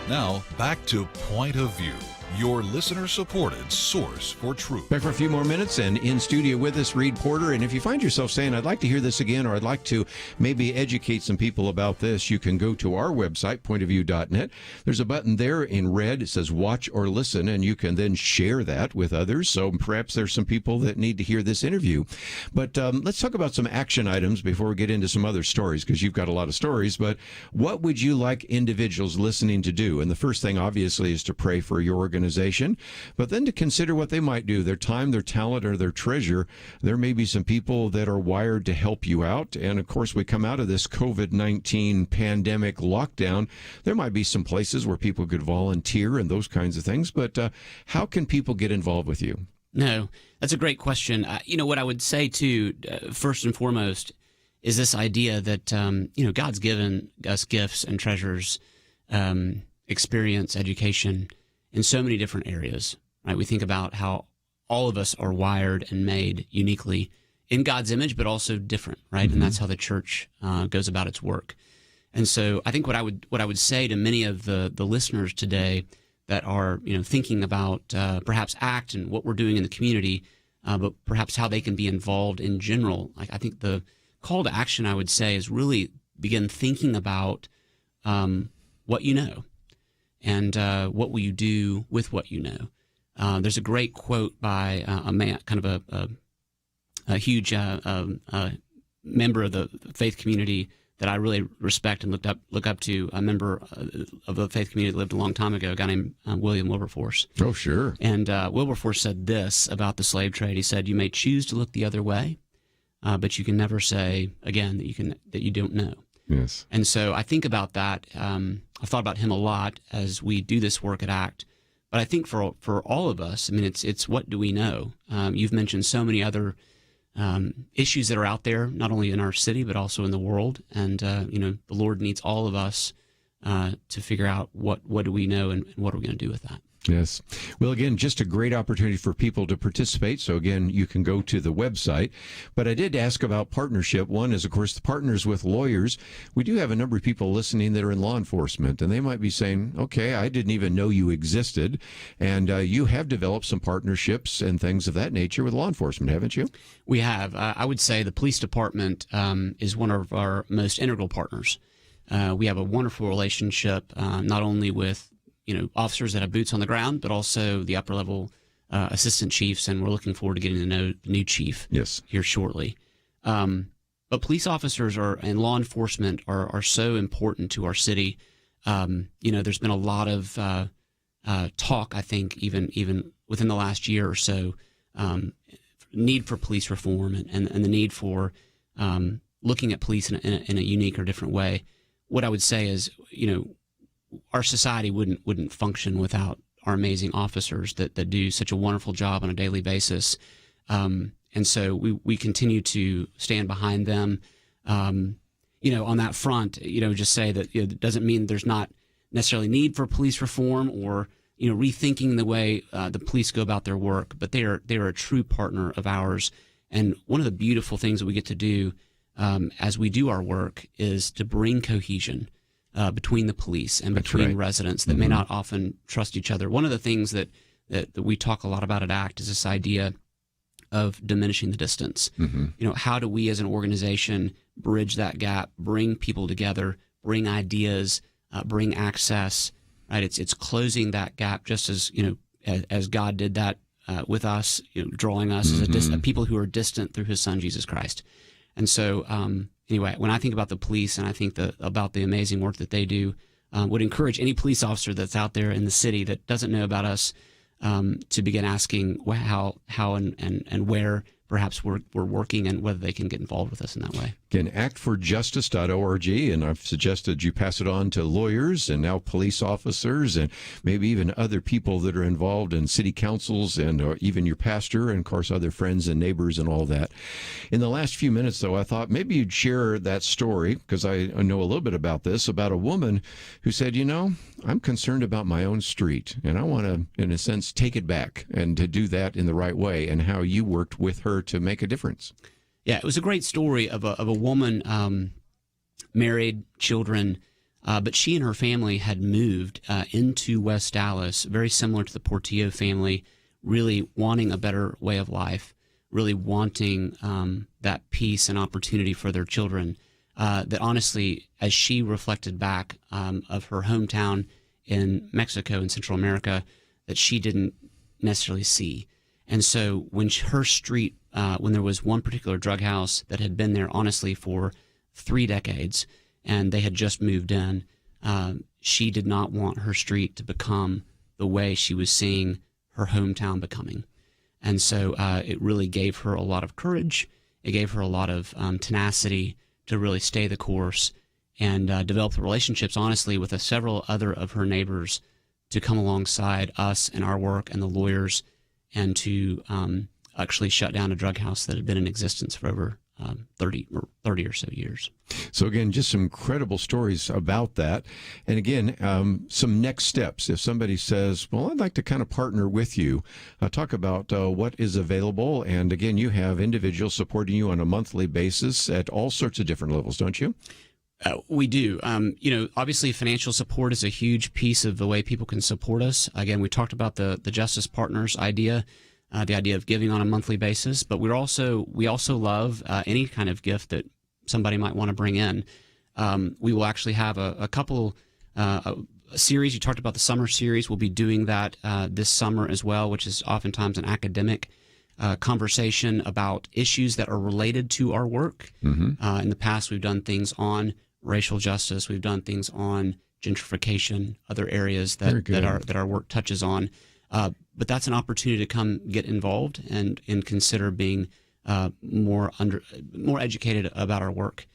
Now, back to Point of View, your listener-supported source for truth. Back for a few more minutes, and in studio with us, Reid Porter. And if you find yourself saying, I'd like to hear this again, or I'd like to maybe educate some people about this, you can go to our website, pointofview.net. There's a button there in red. It says watch or listen, and you can then share that with others. So perhaps there's some people that need to hear this interview. But let's talk about some action items before we get into some other stories, because you've got a lot of stories. But what would you like individuals listening to do? And the first thing, obviously, is to pray for your organization, but then to consider what they might do, their time, their talent, or their treasure. There may be some people that are wired to help you out. And of course, we come out of this COVID-19 pandemic lockdown. There might be some places where people could volunteer and those kinds of things. But how can people get involved with you? No, that's a great question. What I would say too, first and foremost, is this idea that God's given us gifts and treasures, experience, education in so many different areas. Right? We think about how all of us are wired and made uniquely in God's image, but also different, right? Mm-hmm. And that's how the church goes about its work. And so I think what I would say to many of the listeners today that are thinking about perhaps ACT and what we're doing in the community, but perhaps how they can be involved in general. Like, I think the call to action, I would say, is really begin thinking about what you know and what will you do with what you know. There's a great quote by a man, kind of a huge member of the faith community that I really respect and look up to, a member of the faith community that lived a long time ago, a guy named William Wilberforce. Oh, sure. And Wilberforce said this about the slave trade. He said, "You may choose to look the other way, but you can never say again that you don't know." Yes. And so I think about that. I've thought about him a lot as we do this work at ACT. But I think for all of us, I mean, it's what do we know? You've mentioned so many other issues that are out there, not only in our city, but also in the world. And, the Lord needs all of us to figure out what do we know and what are we going to do with that. Yes. Well, again, just a great opportunity for people to participate. So, again, you can go to the website. But I did ask about partnership. One is, of course, the Partners with Lawyers. We do have a number of people listening that are in law enforcement, and they might be saying, okay, I didn't even know you existed. And you have developed some partnerships and things of that nature with law enforcement, haven't you? We have. I would say the police department is one of our most integral partners. We have a wonderful relationship, not only with officers that have boots on the ground, but also the upper level assistant chiefs, and we're looking forward to getting to know the new chief here shortly. But police officers and law enforcement are so important to our city. There's been a lot of talk, I think, even within the last year or so, need for police reform and the need for looking at police in a unique or different way. What I would say is, our society wouldn't function without our amazing officers that do such a wonderful job on a daily basis. And so we continue to stand behind them. On that front, just say that it doesn't mean there's not necessarily need for police reform or, rethinking the way the police go about their work, but they are a true partner of ours. And one of the beautiful things that we get to do as we do our work is to bring cohesion between the police and between residents that may not often trust each other. One of the things that we talk a lot about at ACT is this idea of diminishing the distance. How do we as an organization bridge that gap, bring people together, bring ideas, bring access, right? It's closing that gap just as God did that with us, drawing us as people who are distant through his son, Jesus Christ. And so, anyway, when I think about the police and I think about the amazing work that they do, would encourage any police officer that's out there in the city that doesn't know about us to begin asking how and where perhaps we're working and whether they can get involved with us in that way. Again, actforjustice.org, and I've suggested you pass it on to lawyers and now police officers and maybe even other people that are involved in city councils and or even your pastor and, of course, other friends and neighbors and all that. In the last few minutes, though, I thought maybe you'd share that story, because I know a little bit about this, about a woman who said, I'm concerned about my own street, and I want to, in a sense, take it back and to do that in the right way, and how you worked with her to make a difference. Yeah, it was a great story of a woman, married, children, but she and her family had moved into West Dallas, very similar to the Portillo family, really wanting a better way of life, really wanting that peace and opportunity for their children. That honestly, as she reflected back of her hometown in Mexico and Central America, that she didn't necessarily see. And so when her street, when there was one particular drug house that had been there honestly for 3 decades and they had just moved in, she did not want her street to become the way she was seeing her hometown becoming. And so it really gave her a lot of courage. It gave her a lot of tenacity to really stay the course and develop the relationships, honestly, with several other of her neighbors to come alongside us and our work and the lawyers and to actually shut down a drug house that had been in existence for over 30 or so years. So again, just some incredible stories about that. And again, some next steps. If somebody says, well, I'd like to kind of partner with you, talk about what is available. And again, you have individuals supporting you on a monthly basis at all sorts of different levels, don't you? We do. Obviously financial support is a huge piece of the way people can support us. Again, we talked about the Justice Partners idea. The idea of giving on a monthly basis, but we also love any kind of gift that somebody might want to bring in. We will actually have a couple a series. You talked about the summer series. We'll be doing that this summer as well, which is oftentimes an academic conversation about issues that are related to our work. Mm-hmm. In the past, we've done things on racial justice. We've done things on gentrification, other areas that our work touches on. But that's an opportunity to come get involved and consider being more educated about our work.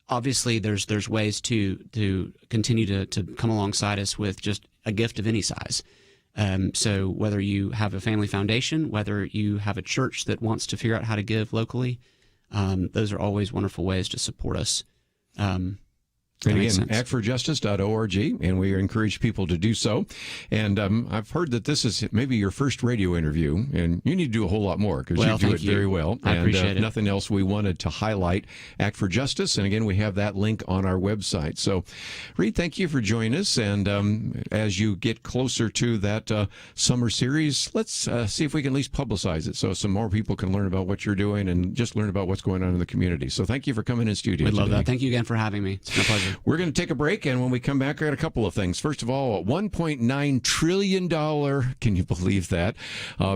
Obviously there's ways to continue to come alongside us with just a gift of any size. So whether you have a family foundation, whether you have a church that wants to figure out how to give locally, those are always wonderful ways to support us. And again, actforjustice.org, and we encourage people to do so. And I've heard that this is maybe your first radio interview, and you need to do a whole lot more because you do it very well. I appreciate it. Nothing else, we wanted to highlight Act for Justice, and again, we have that link on our website. So, Reid, thank you for joining us, and as you get closer to that summer series, let's see if we can at least publicize it so some more people can learn about what you're doing and just learn about what's going on in the community. So thank you for coming in studio We'd love today. that. Thank you again for having me. It's been a pleasure. We're going to take a break, and when we come back, I got a couple of things. First of all, a $1.9 trillion, can you believe that,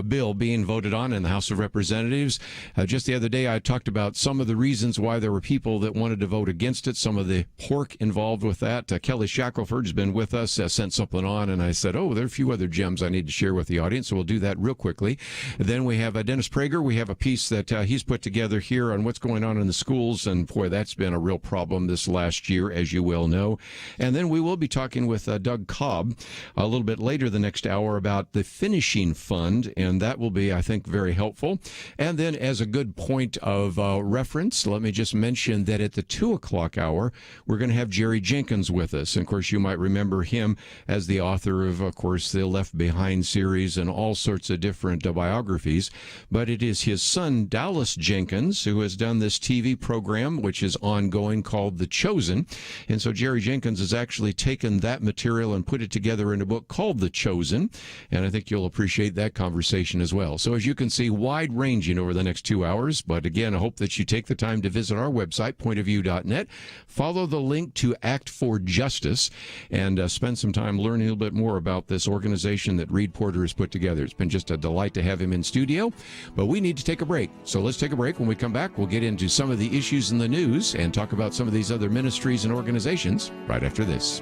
bill being voted on in the House of Representatives. Just the other day, I talked about some of the reasons why there were people that wanted to vote against it, some of the pork involved with that. Kelly Shackelford's been with us, sent something on, and I said, there are a few other gems I need to share with the audience, so we'll do that real quickly. Then we have Dennis Prager. We have a piece that he's put together here on what's going on in the schools, and boy, that's been a real problem this last year, as you will know. And then we will be talking with Doug Cobb a little bit later the next hour about the finishing fund, and that will be, I think, very helpful. And then as a good point of reference, let me just mention that at the 2 o'clock hour, we're going to have Jerry Jenkins with us. And of course, you might remember him as the author of course, the Left Behind series and all sorts of different biographies. But it is his son, Dallas Jenkins, who has done this TV program, which is ongoing, called The Chosen. And so Jerry Jenkins has actually taken that material and put it together in a book called The Chosen, and I think you'll appreciate that conversation as well. So as you can see, wide-ranging over the next 2 hours, but again, I hope that you take the time to visit our website, pointofview.net, follow the link to Act for Justice, and spend some time learning a little bit more about this organization that Reid Porter has put together. It's been just a delight to have him in studio, but we need to take a break. So let's take a break. When we come back, we'll get into some of the issues in the news and talk about some of these other ministries and organizations right after this.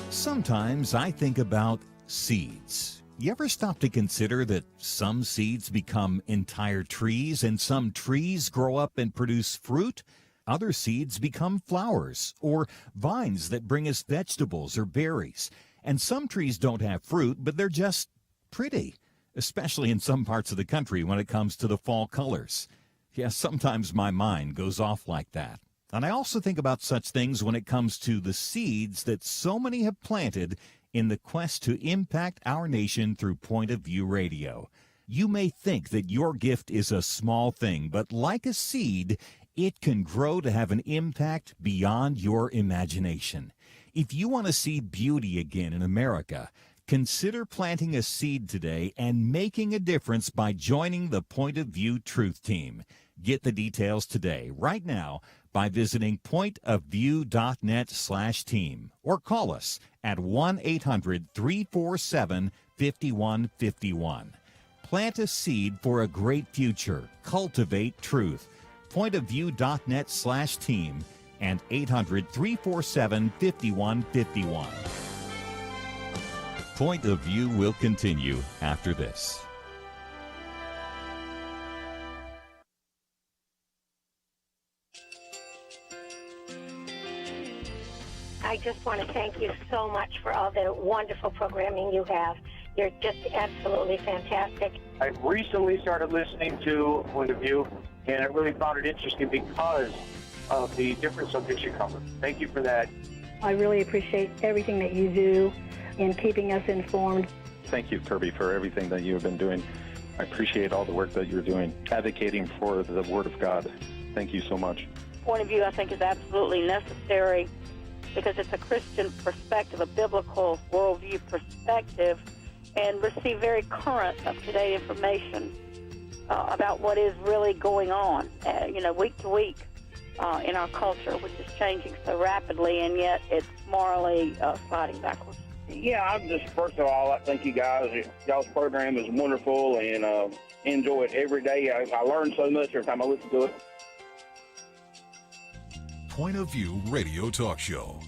Sometimes I think about seeds. You ever stop to consider that some seeds become entire trees and some trees grow up and produce fruit? Other seeds become flowers or vines that bring us vegetables or berries. And some trees don't have fruit, but they're just pretty, especially in some parts of the country when it comes to the fall colors. Yes, sometimes my mind goes off like that. And I also think about such things when it comes to the seeds that so many have planted in the quest to impact our nation through Point of View Radio. You may think that your gift is a small thing, but like a seed, it can grow to have an impact beyond your imagination. If you want to see beauty again in America, consider planting a seed today and making a difference by joining the Point of View Truth Team. Get the details today, right now, by visiting pointofview.net/team or call us at 1-800-347-5151. Plant a seed for a great future. Cultivate truth. Pointofview.net/team and 800-347-5151. Point of View will continue after this. I just want to thank you so much for all the wonderful programming you have. You're just absolutely fantastic. I recently started listening to Point of View, and I really found it interesting because of the different subjects you cover. Thank you for that. I really appreciate everything that you do in keeping us informed. Thank you, Kerby, for everything that you have been doing. I appreciate all the work that you're doing, advocating for the Word of God. Thank you so much. Point of View, I think, is absolutely necessary because it's a Christian perspective, a biblical worldview perspective, and receive very current, up-to-date information about what is really going on, week to week in our culture, which is changing so rapidly, and yet it's morally sliding backwards. Yeah, I'm just, first of all, I thank you guys. Y'all's program is wonderful, and enjoy it every day. I learn so much every time I listen to it. Point of View Radio Talk Show.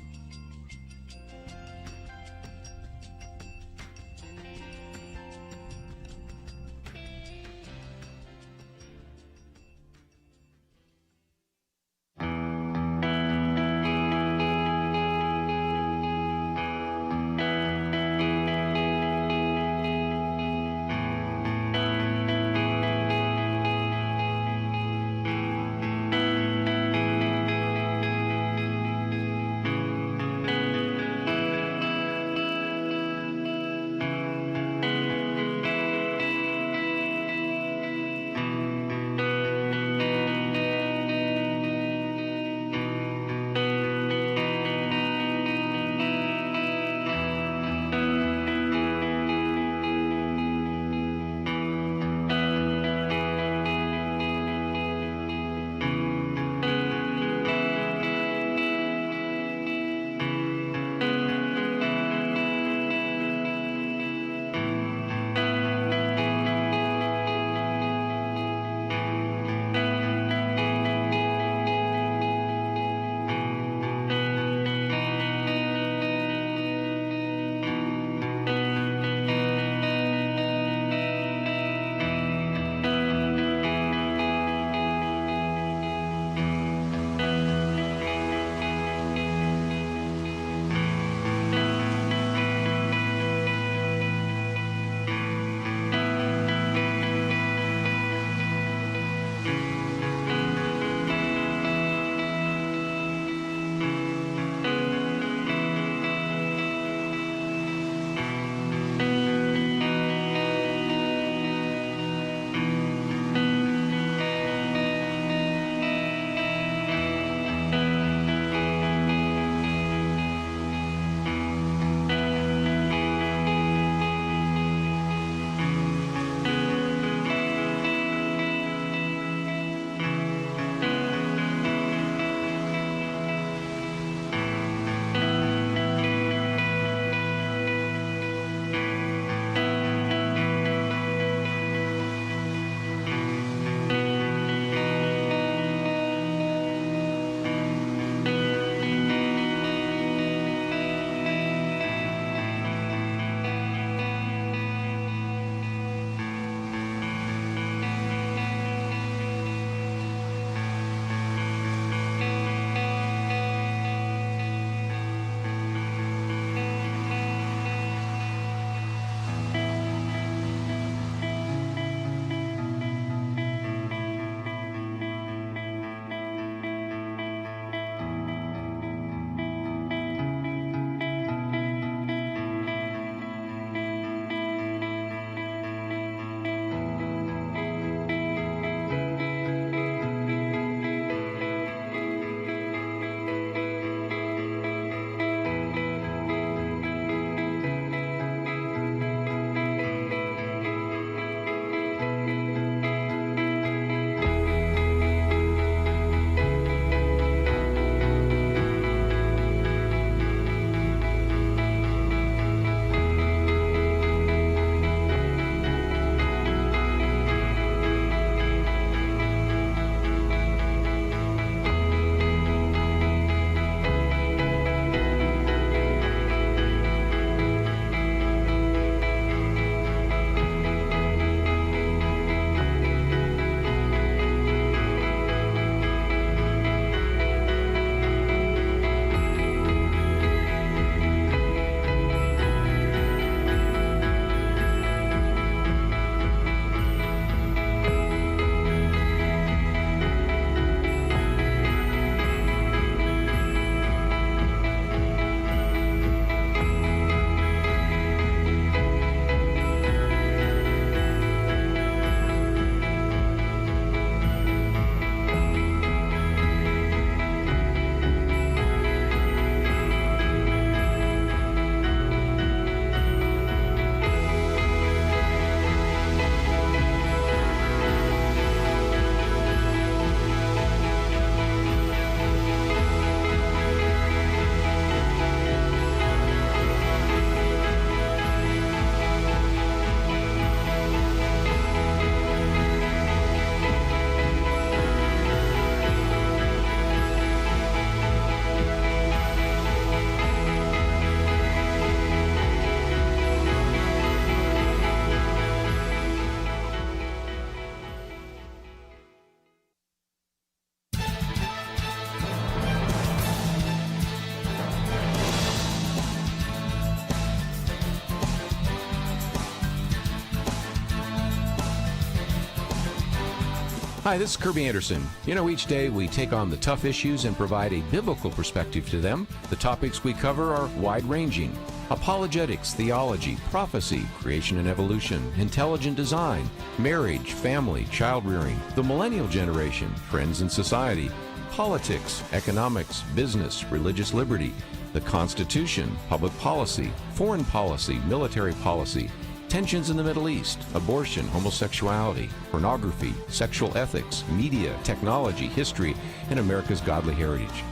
Hi, this is Kerby Anderson. You know, each day we take on the tough issues and provide a biblical perspective to them. The topics we cover are wide-ranging. Apologetics, theology, prophecy, creation and evolution, intelligent design, marriage, family, child-rearing, the millennial generation, trends in society, politics, economics, business, religious liberty, the Constitution, public policy, foreign policy, military policy, tensions in the Middle East, abortion, homosexuality, pornography, sexual ethics, media, technology, history, and America's godly heritage.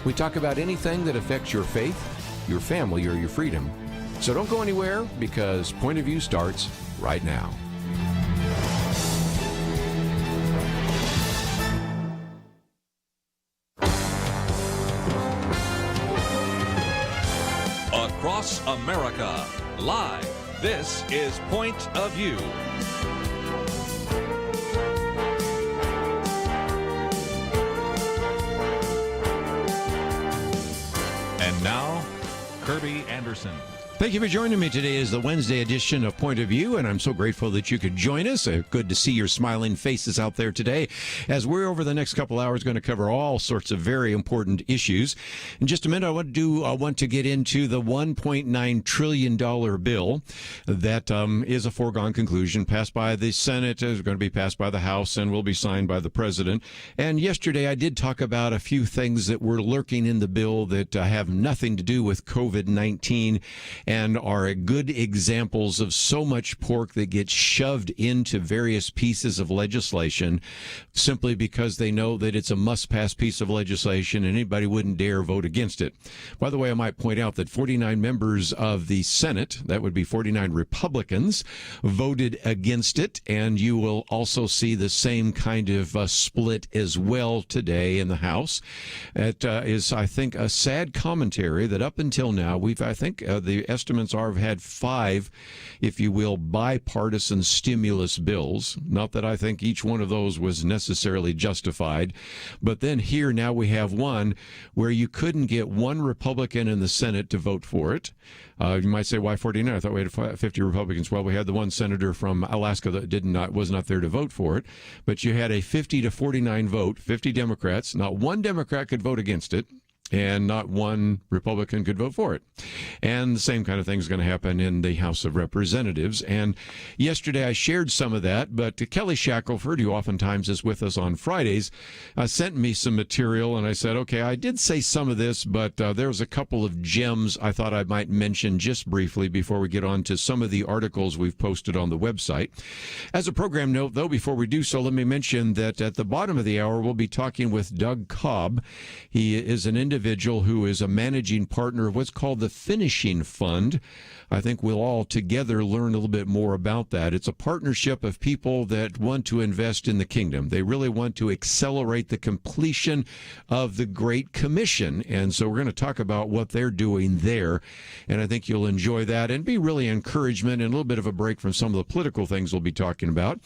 We talk about anything that affects your faith, your family, or your freedom. So don't go anywhere, because Point of View starts right now. Across America, live. This is Point of View. And now, Kerby Anderson. Thank you for joining me today as the Wednesday edition of Point of View, and I'm so grateful that you could join us. Good to see your smiling faces out there today, as we're over the next couple hours going to cover all sorts of very important issues. In just a minute, I want to get into the $1.9 trillion bill that is a foregone conclusion, passed by the Senate, is going to be passed by the House, and will be signed by the President. And yesterday, I did talk about a few things that were lurking in the bill that have nothing to do with COVID-19, and are good examples of so much pork that gets shoved into various pieces of legislation simply because they know that it's a must-pass piece of legislation and anybody wouldn't dare vote against it. By the way, I might point out that 49 members of the Senate, that would be 49 Republicans, voted against it, and you will also see the same kind of split as well today in the House. It is, I think, a sad commentary that up until now, the estimates are have had 5, if you will, bipartisan stimulus bills. Not that I think each one of those was necessarily justified, but then here now we have one where you couldn't get one Republican in the Senate to vote for it. You might say, why 49? I thought we had 50 Republicans. Well, we had the one senator from Alaska that was not there to vote for it, but you had a 50-49 vote, 50 Democrats. Not one Democrat could vote against it, and not one Republican could vote for it. And the same kind of thing is going to happen in the House of Representatives. And yesterday I shared some of that, but Kelly Shackelford, who oftentimes is with us on Fridays, sent me some material, and I said, okay, I did say some of this, but there's a couple of gems I thought I might mention just briefly before we get on to some of the articles we've posted on the website. As a program note, though, before we do so, let me mention that at the bottom of the hour, we'll be talking with Doug Cobb. He is an individual who is a managing partner of what's called the Finishing Fund. I think we'll all together learn a little bit more about that. It's a partnership of people that want to invest in the kingdom. They really want to accelerate the completion of the Great Commission. And so we're going to talk about what they're doing there. And I think you'll enjoy that and be really encouragement and a little bit of a break from some of the political things we'll be talking about.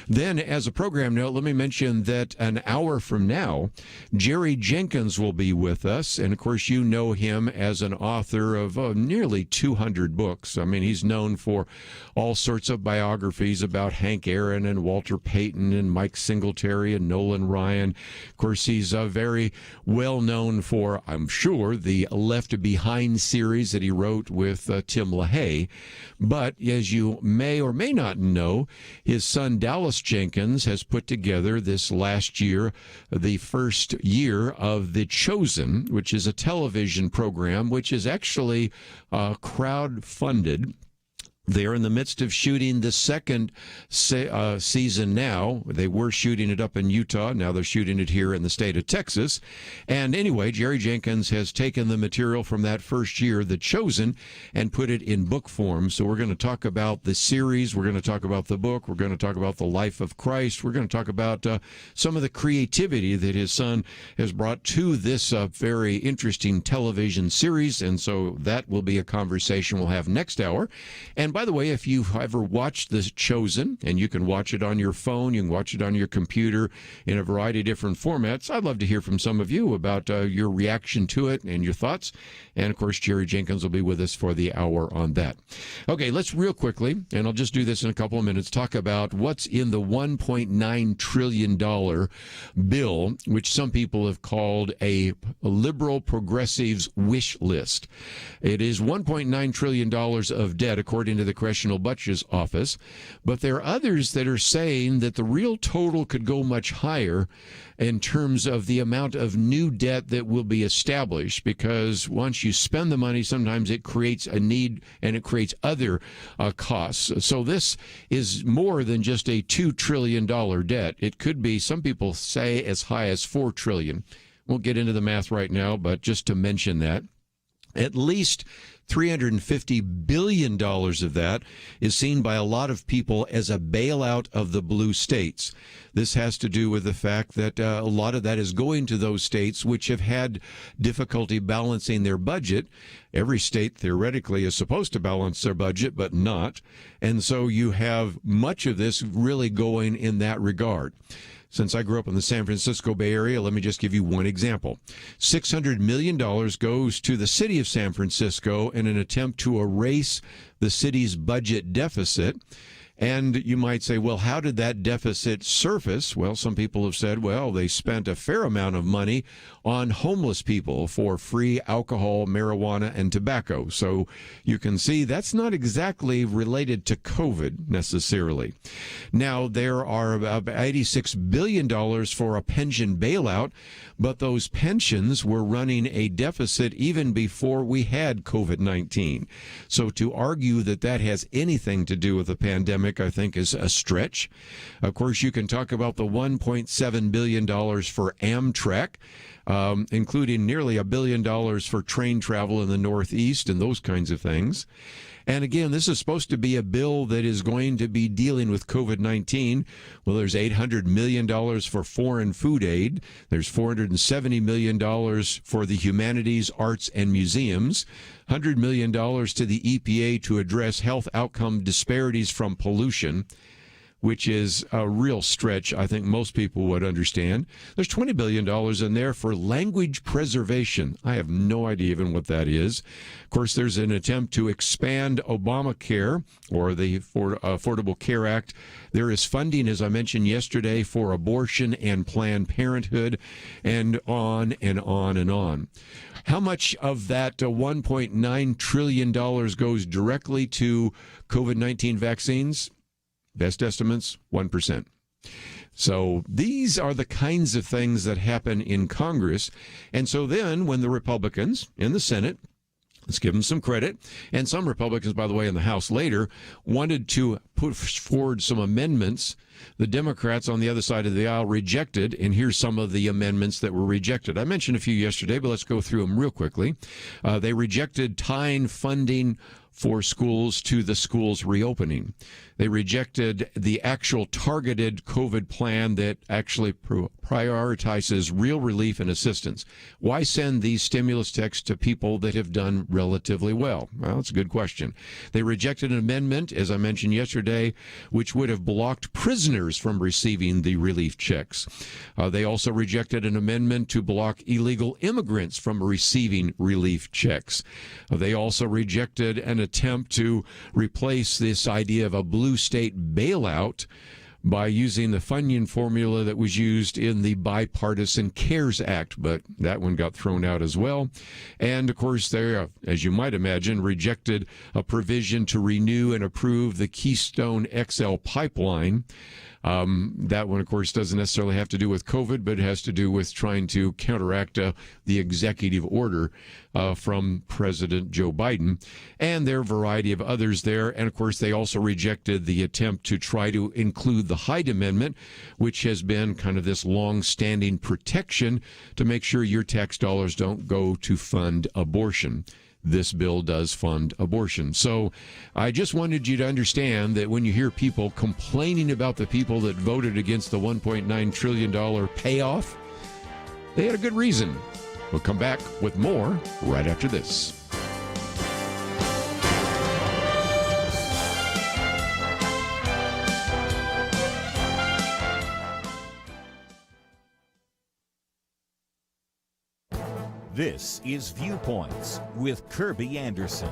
Then, as a program note, let me mention that an hour from now, Jerry Jenkins will be with us. And of course, you know him as an author of nearly 200 books. I mean, he's known for all sorts of biographies about Hank Aaron and Walter Payton and Mike Singletary and Nolan Ryan. Of course, he's very well known for, I'm sure, the Left Behind series that he wrote with Tim LaHaye. But as you may or may not know, his son Dallas Jenkins has put together this last year the first year of The Chosen, which is a television program which is actually crowd-funded. They're in the midst of shooting the second season now. They were shooting it up in Utah. Now they're shooting it here in the state of Texas. And anyway, Jerry Jenkins has taken the material from that first year, The Chosen, and put it in book form. So we're going to talk about the series. We're going to talk about the book. We're going to talk about the life of Christ. We're going to talk about some of the creativity that his son has brought to this very interesting television series. And so that will be a conversation we'll have next hour. And by the way, if you've ever watched The Chosen, and you can watch it on your phone, you can watch it on your computer in a variety of different formats, I'd love to hear from some of you about your reaction to it and your thoughts. And, of course, Jerry Jenkins will be with us for the hour on that. Okay, let's real quickly, and I'll just do this in a couple of minutes, talk about what's in the $1.9 trillion bill, which some people have called a liberal progressives wish list. It is $1.9 trillion of debt, according to the Congressional Budget Office, but there are others that are saying that the real total could go much higher in terms of the amount of new debt that will be established, because once you spend the money, sometimes it creates a need and it creates other costs. So this is more than just a $2 trillion debt. It could be, some people say, as high as $4 trillion. Won't get into the math right now, but just to mention that. At least $350 billion of that is seen by a lot of people as a bailout of the blue states. This has to do with the fact that a lot of that is going to those states which have had difficulty balancing their budget. Every state theoretically is supposed to balance their budget, but not. And so you have much of this really going in that regard. Since I grew up in the San Francisco Bay Area, let me just give you one example. $600 million goes to the city of San Francisco in an attempt to erase the city's budget deficit. And you might say, well, how did that deficit surface? Well, some people have said, well, they spent a fair amount of money on homeless people for free alcohol, marijuana, and tobacco. So you can see that's not exactly related to COVID necessarily. Now, there are about $86 billion for a pension bailout, but those pensions were running a deficit even before we had COVID-19. So to argue that that has anything to do with the pandemic, I think, is a stretch. Of course, you can talk about the $1.7 billion for Amtrak, including nearly $1 billion for train travel in the Northeast and those kinds of things. And again, this is supposed to be a bill that is going to be dealing with COVID-19. Well, there's $800 million for foreign food aid. There's $470 million for the humanities, arts, and museums. $100 million to the EPA to address health outcome disparities from pollution, which is a real stretch, I think most people would understand. There's $20 billion in there for language preservation. I have no idea even what that is. Of course, there's an attempt to expand Obamacare, or the Affordable Care Act. There is funding, as I mentioned yesterday, for abortion and Planned Parenthood, and on and on and on. How much of that $1.9 trillion goes directly to COVID-19 vaccines? Best estimates, 1%. So these are the kinds of things that happen in Congress. And so then when the Republicans in the Senate, let's give them some credit, and some Republicans, by the way, in the House later, wanted to put forward some amendments, the Democrats on the other side of the aisle rejected, and here's some of the amendments that were rejected. I mentioned a few yesterday, but let's go through them real quickly. They rejected tying funding for schools to the schools reopening. They rejected the actual targeted COVID plan that actually prioritizes real relief and assistance. Why send these stimulus checks to people that have done relatively well? Well, that's a good question. They rejected an amendment, as I mentioned yesterday, which would have blocked prisoners from receiving the relief checks. They also rejected an amendment to block illegal immigrants from receiving relief checks. They also rejected an attempt to replace this idea of a blue state bailout by using the funding formula that was used in the Bipartisan CARES Act, but that one got thrown out as well. And, of course, they, as you might imagine, rejected a provision to renew and approve the Keystone XL pipeline. That one, of course, doesn't necessarily have to do with COVID, but it has to do with trying to counteract the executive order from President Joe Biden. And there are a variety of others there. And, of course, they also rejected the attempt to try to include the Hyde Amendment, which has been kind of this long-standing protection to make sure your tax dollars don't go to fund abortion. This bill does fund abortion. So I just wanted you to understand that when you hear people complaining about the people that voted against the $1.9 trillion payoff, they had a good reason. We'll come back with more right after this. This is Viewpoints with Kerby Anderson.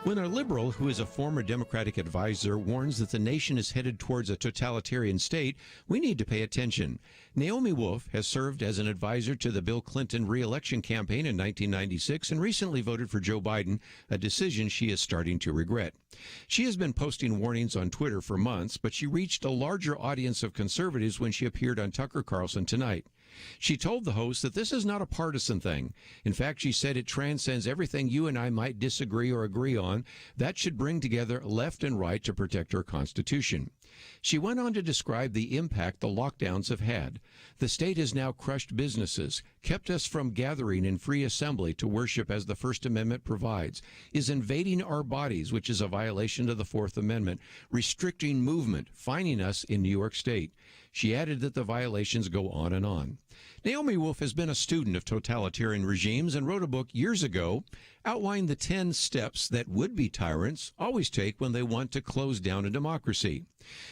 When a liberal who is a former Democratic advisor warns that the nation is headed towards a totalitarian state, we need to pay attention. Naomi Wolf has served as an advisor to the Bill Clinton re-election campaign in 1996 and recently voted for Joe Biden, a decision she is starting to regret. She has been posting warnings on Twitter for months, but she reached a larger audience of conservatives when she appeared on Tucker Carlson tonight. She told the host that this is not a partisan thing. In fact, she said it transcends everything you and I might disagree or agree on. That should bring together left and right to protect our Constitution. She went on to describe the impact the lockdowns have had. The state has now crushed businesses, kept us from gathering in free assembly to worship as the First Amendment provides, is invading our bodies, which is a violation of the Fourth Amendment, restricting movement, fining us in New York State. She added that the violations go on and on. Naomi Wolf has been a student of totalitarian regimes and wrote a book years ago outlining the 10 steps that would-be tyrants always take when they want to close down a democracy.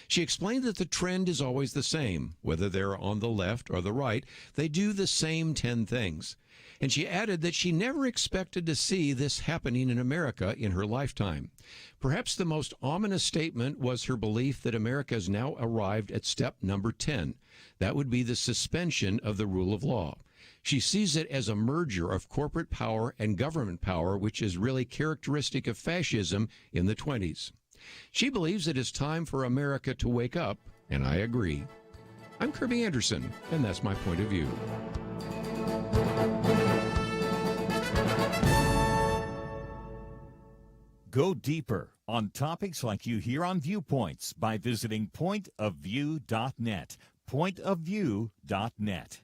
She explained that the trend is always the same. Whether they're on the left or the right, they do the same 10 things. And she added that she never expected to see this happening in America in her lifetime. Perhaps the most ominous statement was her belief that America has now arrived at step number 10. That would be the suspension of the rule of law. She sees it as a merger of corporate power and government power, which is really characteristic of fascism in the 20s. She believes it is time for America to wake up, and I agree. I'm Kerby Anderson, and that's my point of view. Go deeper on topics like you hear on Viewpoints by visiting pointofview.net. Pointofview.net.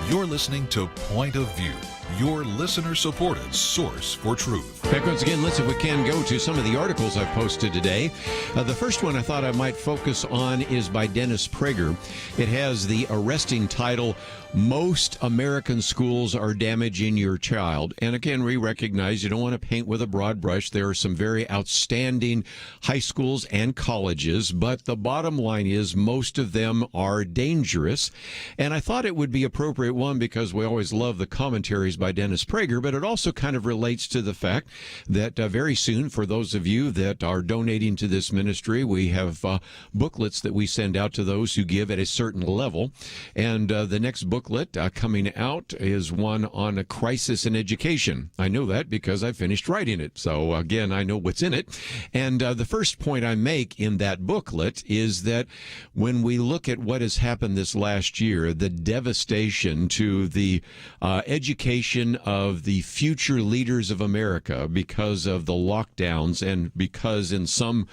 You're listening to Point of View, your listener-supported source for truth. Back once again, let's, if we can, go to some of the articles I've posted today. The first one I thought I might focus on is by Dennis Prager. It has the arresting title, "Most American Schools Are Damaging Your Child." And again, we recognize you don't want to paint with a broad brush. There are some very outstanding high schools and colleges, but the bottom line is most of them are dangerous. And I thought it would be appropriate, one, because we always love the commentaries by Dennis Prager, but it also kind of relates to the fact that very soon, for those of you that are donating to this ministry, we have booklets that we send out to those who give at a certain level. And the next booklet coming out is one on a crisis in education. I know that because I finished writing it. So again, I know what's in it. And the first point I make in that booklet is that when we look at what has happened this last year, the devastation to the education of the future leaders of America because of the lockdowns and because in some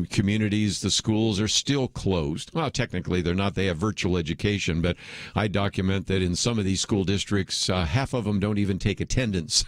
communities the schools are still closed. Well, technically they're not. They have virtual education, but I document that in some of these school districts, half of them don't even take attendance.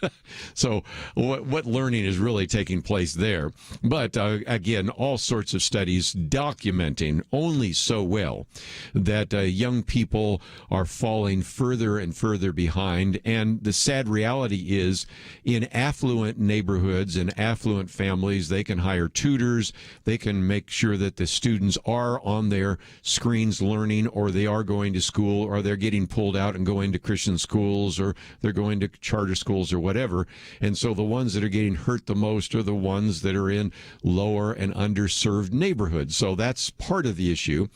So what learning is really taking place there? But again, all sorts of studies documenting only so well that young people are falling further and further behind. And the sad reality is in affluent neighborhoods and affluent families, they can hire tutors. They can make sure that the students are on their screens learning, or they are going to school, or they're getting pulled out and going to Christian schools, or they're going to charter schools or whatever. And so the ones that are getting hurt the most are the ones that are in lower and underserved neighborhoods. So that's part of the issue.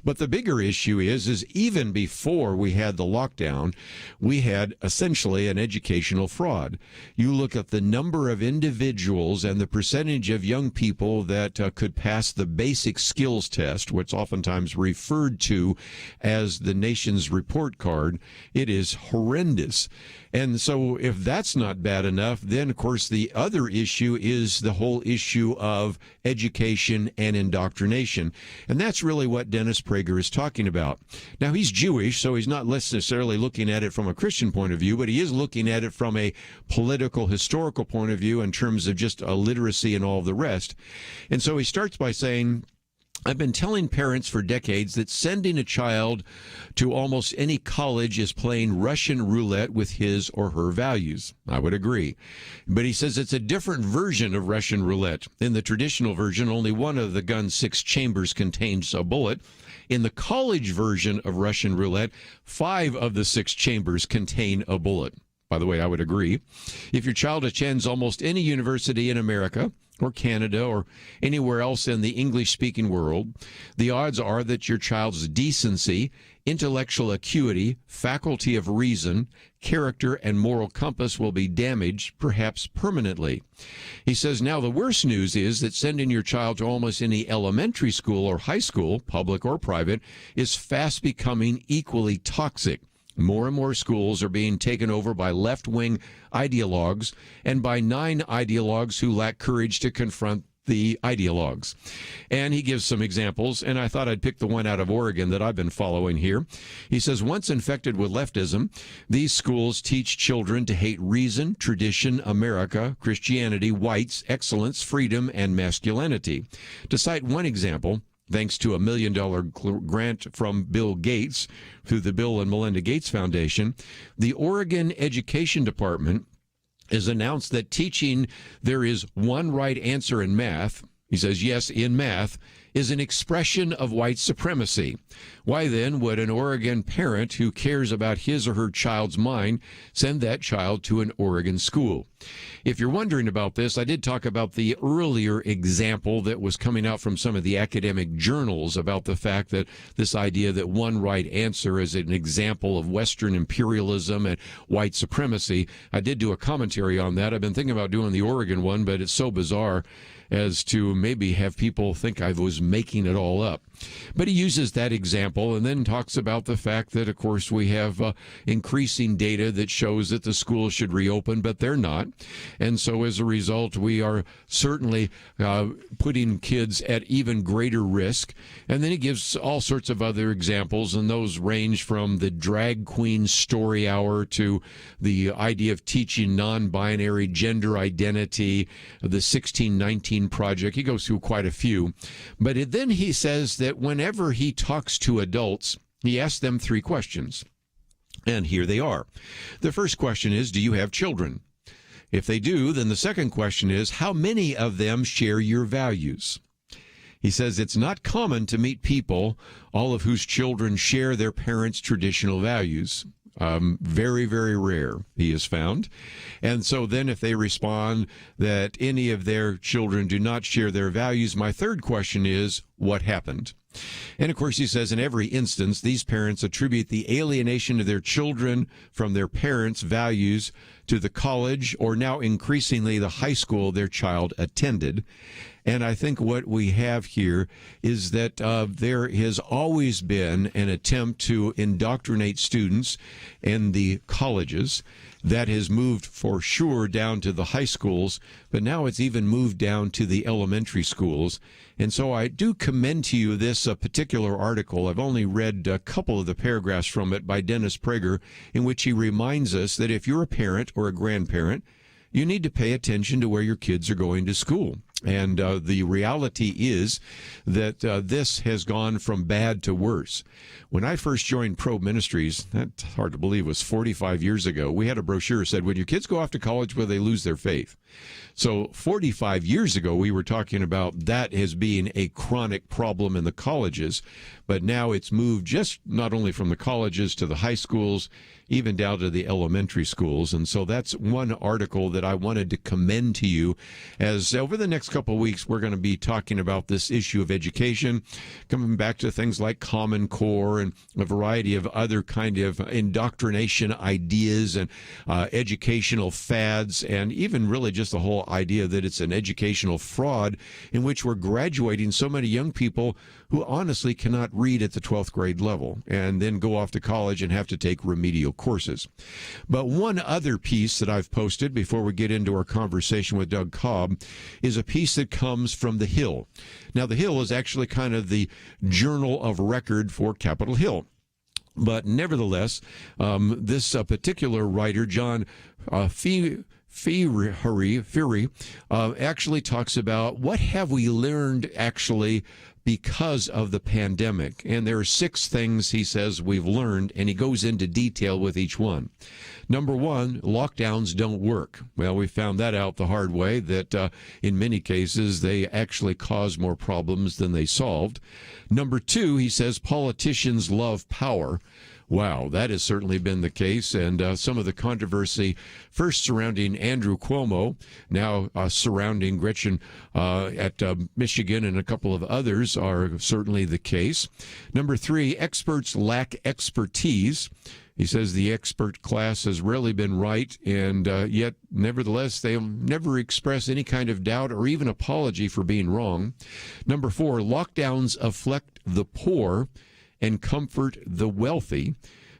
But the bigger issue is even before we had the lockdown, we had essentially an educational fraud. You look at the number of individuals and the percentage of young people that could pass the basic skills test, what's oftentimes referred to as the nation's report card. It is horrendous. And so if that's not bad enough, then, of course, the other issue is the whole issue of education and indoctrination. And that's really what Dennis Prager is talking about. Now, he's Jewish, so he's not necessarily looking at it from a Christian point of view, but he is looking at it from a political, historical point of view in terms of just literacy and all the rest. And so he starts by saying, I've been telling parents for decades that sending a child to almost any college is playing Russian roulette with his or her values. I would agree. But he says it's a different version of Russian roulette. In the traditional version, only one of the gun's 6 chambers contains a bullet. In the college version of Russian roulette, 5 of the 6 chambers contain a bullet. By the way, I would agree. If your child attends almost any university in America or Canada or anywhere else in the English-speaking world, the odds are that your child's decency, intellectual acuity, faculty of reason, character, and moral compass will be damaged, perhaps permanently. He says, now the worst news is that sending your child to almost any elementary school or high school, public or private, is fast becoming equally toxic. More and more schools are being taken over by left-wing ideologues and by 9 ideologues who lack courage to confront the ideologues. And he gives some examples, and I thought I'd pick the one out of Oregon that I've been following here. He says, once infected with leftism, these schools teach children to hate reason, tradition, America, Christianity, whites, excellence, freedom, and masculinity. To cite one example, thanks to a $1 million grant from Bill Gates through the Bill and Melinda Gates Foundation, the Oregon Education Department has announced that teaching there is one right answer in math, he says, yes, in math, is an expression of white supremacy. Why then would an Oregon parent who cares about his or her child's mind send that child to an Oregon school? If you're wondering about this, I did talk about the earlier example that was coming out from some of the academic journals about the fact that this idea that one right answer is an example of Western imperialism and white supremacy. I did do a commentary on that. I've been thinking about doing the Oregon one, but it's so bizarre as to maybe have people think I was making it all up. But he uses that example and then talks about the fact that, of course, we have increasing data that shows that the schools should reopen, but they're not. And so as a result, we are certainly putting kids at even greater risk. And then he gives all sorts of other examples, and those range from the drag queen story hour to the idea of teaching non-binary gender identity, the 1619 Project. He goes through quite a few. But then he says that whenever he talks to adults, he asks them 3 questions. And here they are. The first question is, do you have children? If they do, then the second question is, how many of them share your values? He says it's not common to meet people, all of whose children share their parents' traditional values. Very, very rare, he has found. And so then if they respond that any of their children do not share their values, my third question is, what happened? And of course, he says in every instance, these parents attribute the alienation of their children from their parents' values to the college or now increasingly the high school their child attended. And I think what we have here is that there has always been an attempt to indoctrinate students in the colleges. That has moved for sure down to the high schools, but now it's even moved down to the elementary schools. And so I do commend to you this particular article. I've only read a couple of the paragraphs from it by Dennis Prager, in which he reminds us that if you're a parent or a grandparent, you need to pay attention to where your kids are going to school. And the reality is that this has gone from bad to worse. When I first joined Probe Ministries, that's hard to believe, was 45 years ago, we had a brochure that said, when your kids go off to college, will they lose their faith? So 45 years ago, we were talking about that as being a chronic problem in the colleges. But now it's moved just not only from the colleges to the high schools, even down to the elementary schools. And so that's one article that I wanted to commend to you, as over the next couple of weeks, we're going to be talking about this issue of education, coming back to things like Common Core and a variety of other kind of indoctrination ideas and educational fads, and even really just the whole idea that it's an educational fraud in which we're graduating so many young people who honestly cannot read at the 12th grade level and then go off to college and have to take remedial courses. But one other piece that I've posted before we get into our conversation with Doug Cobb is a piece that comes from The Hill. Now, The Hill is actually kind of the journal of record for Capitol Hill. But nevertheless, this particular writer, John Fury, actually talks about what have we learned actually because of the pandemic. And there are 6 things he says we've learned, and he goes into detail with each one. Number 1, lockdowns don't work. Well, we found that out the hard way, that in many cases they actually cause more problems than they solved. Number 2, he says politicians love power. Wow, that has certainly been the case, and some of the controversy first surrounding Andrew Cuomo, now surrounding Gretchen at Michigan and a couple of others are certainly the case. Number 3, experts lack expertise. He says the expert class has rarely been right, and yet, nevertheless, they'll never express any kind of doubt or even apology for being wrong. Number 4, lockdowns afflict the poor and comfort the wealthy,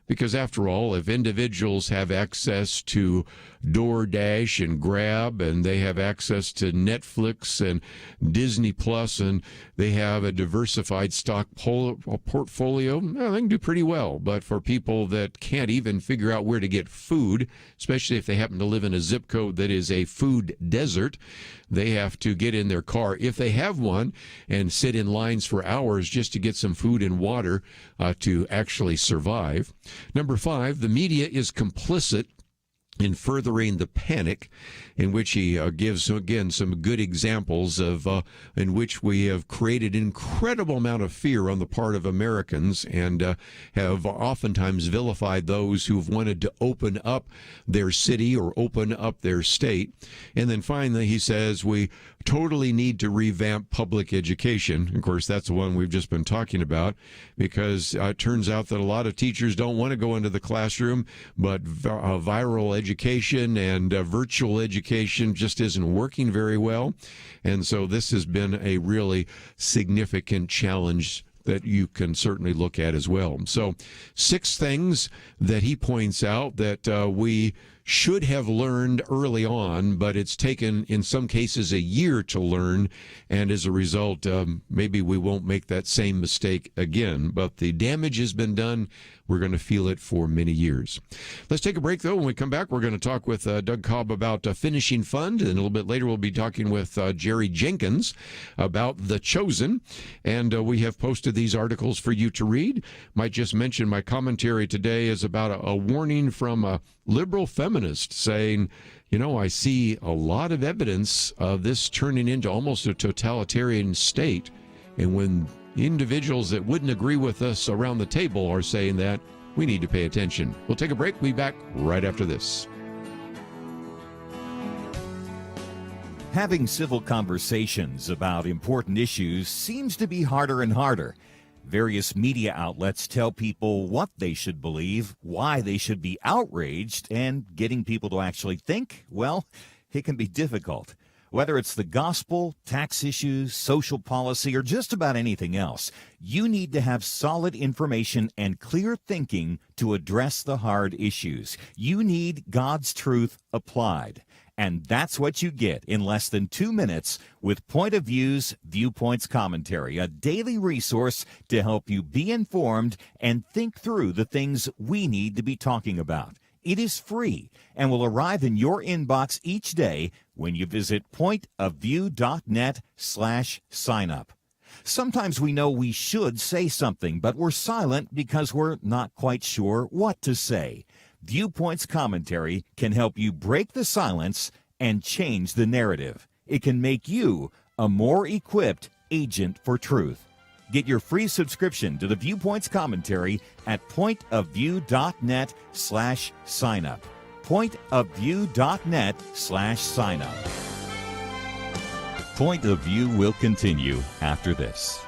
because after all, if individuals have access to DoorDash and Grab, and they have access to Netflix and Disney Plus, and they have a diversified stock portfolio, well, they can do pretty well. But for people that can't even figure out where to get food, especially if they happen to live in a zip code that is a food desert, they have to get in their car, if they have one, and sit in lines for hours just to get some food and water to actually survive. Number 5, the media is complicit in furthering the panic, in which he gives, again, some good examples of in which we have created an incredible amount of fear on the part of Americans, and have oftentimes vilified those who've wanted to open up their city or open up their state. And then finally, he says we totally need to revamp public education. Of course, that's the one we've just been talking about, because it turns out that a lot of teachers don't want to go into the classroom, but viral education and virtual education just isn't working very well. And so this has been a really significant challenge that you can certainly look at as well. So 6 things that he points out that we should have learned early on, but it's taken, in some cases, a year to learn, and as a result, maybe we won't make that same mistake again. But the damage has been done. We're going to feel it for many years. Let's take a break, though. When we come back, we're going to talk with Doug Cobb about Finishing Fund, and a little bit later we'll be talking with Jerry Jenkins about The Chosen, and we have posted these articles for you to read. Might just mention my commentary today is about a warning from a liberal feminist saying, you know, I see a lot of evidence of this turning into almost a totalitarian state, and when individuals that wouldn't agree with us around the table are saying that, we need to pay attention. We'll take a break. We'll be back right after this. Having civil conversations about important issues seems to be harder and harder. Various media outlets tell people what they should believe, why they should be outraged, and getting people to actually think, well, it can be difficult. Whether it's the gospel, tax issues, social policy, or just about anything else, you need to have solid information and clear thinking to address the hard issues. You need God's truth applied. And that's what you get in less than 2 minutes with Point of View's Viewpoints Commentary, a daily resource to help you be informed and think through the things we need to be talking about. It is free and will arrive in your inbox each day when you visit pointofview.net/signup. Sometimes we know we should say something, but we're silent because we're not quite sure what to say. Viewpoints Commentary can help you break the silence and change the narrative. It can make you a more equipped agent for truth. Get your free subscription to the Viewpoints Commentary at pointofview.net/signup. pointofview.net/signup. Point of View will continue after this.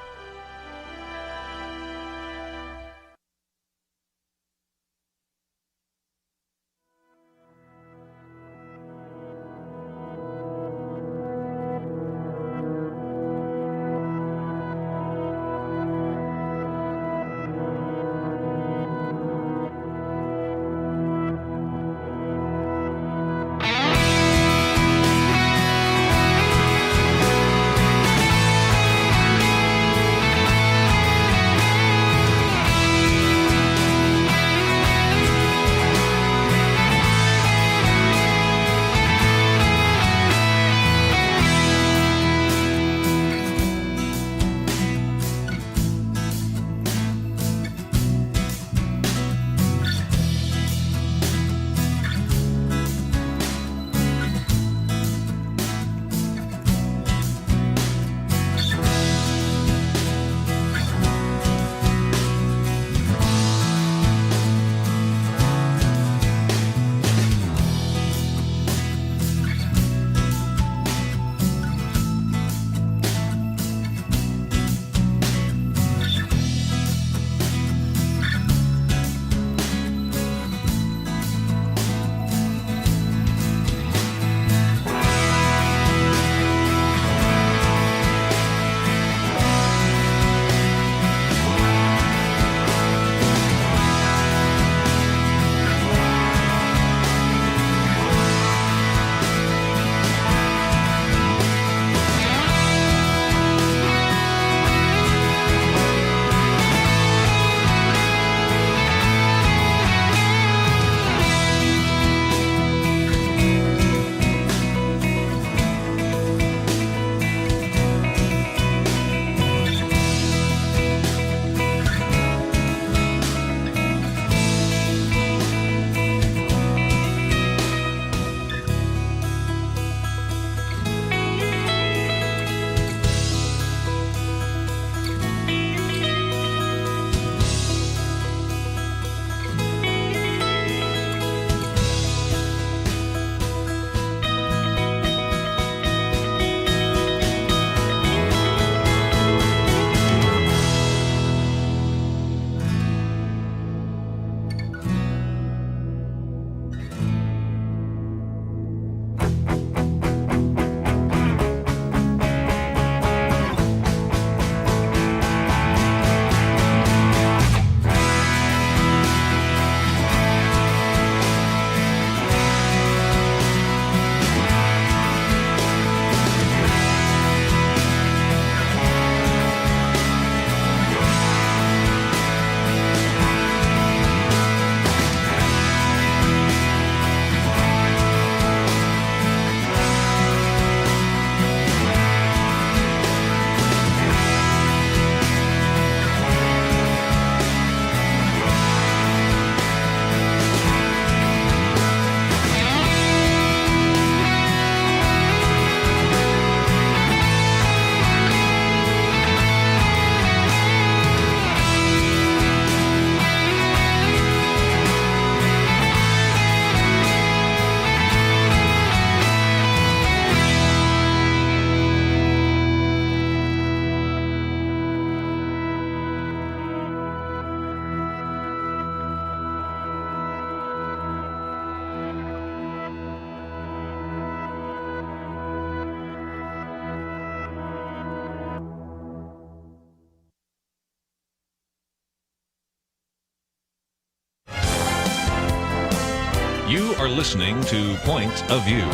You are listening to Point of View.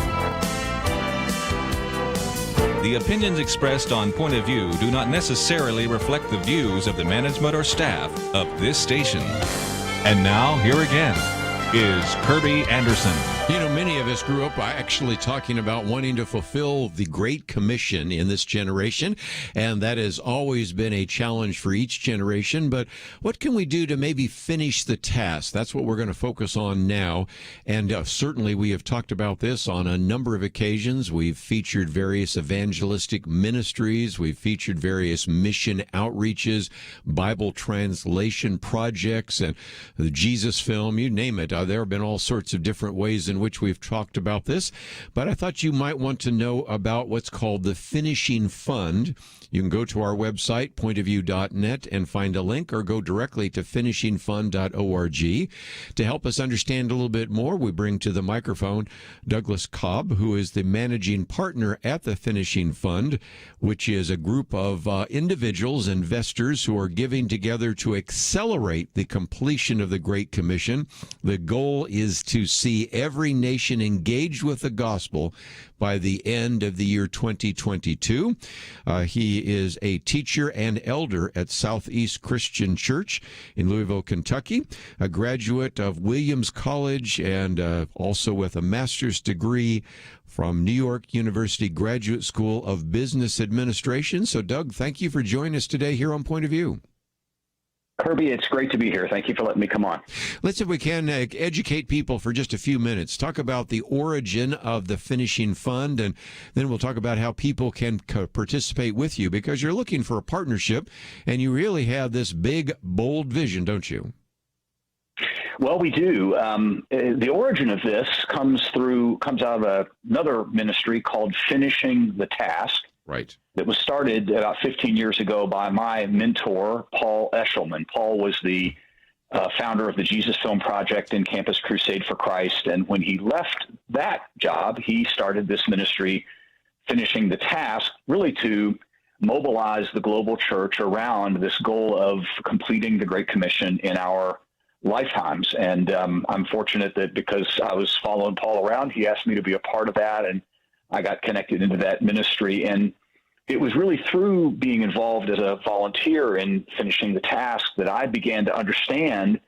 The opinions expressed on Point of View do not necessarily reflect the views of the management or staff of this station. And now, here again, is Kerby Anderson. You know, many of us grew up actually talking about wanting to fulfill the Great Commission in this generation, and that has always been a challenge for each generation. But what can we do to maybe finish the task? That's what we're going to focus on now. And certainly we have talked about this on a number of occasions. We've featured various evangelistic ministries. We've featured various mission outreaches, Bible translation projects, and the Jesus film, you name it. There have been all sorts of different ways in which we've talked about this, but I thought you might want to know about what's called the Finishing Fund. You can go to our website, pointofview.net, and find a link, or go directly to finishingfund.org. To help us understand a little bit more, we bring to the microphone Doug Cobb, who is the managing partner at the Finishing Fund, which is a group of individuals, investors who are giving together to accelerate the completion of the Great Commission. The goal is to see every nation engaged with the gospel by the end of the year 2022. He is a teacher and elder at Southeast Christian Church in Louisville, Kentucky, a graduate of Williams College, and also with a master's degree from New York University Graduate School of Business Administration. So, Doug, thank you for joining us today here on Point of View. Kerby, it's great to be here. Thank you for letting me come on. Let's, if we can, educate people for just a few minutes. Talk about the origin of the Finishing Fund, and then we'll talk about how people can participate with you, because you're looking for a partnership, and you really have this big, bold vision, don't you? Well, we do. The origin of this comes out of another ministry called Finishing the Task. Right. It was started about 15 years ago by my mentor, Paul Eshelman. Paul was the founder of the Jesus Film Project and Campus Crusade for Christ. And when he left that job, he started this ministry, Finishing the Task, really to mobilize the global church around this goal of completing the Great Commission in our lifetimes. And I'm fortunate that because I was following Paul around, he asked me to be a part of that, and I got connected into that ministry. And it was really through being involved as a volunteer in Finishing the Task that I began to understand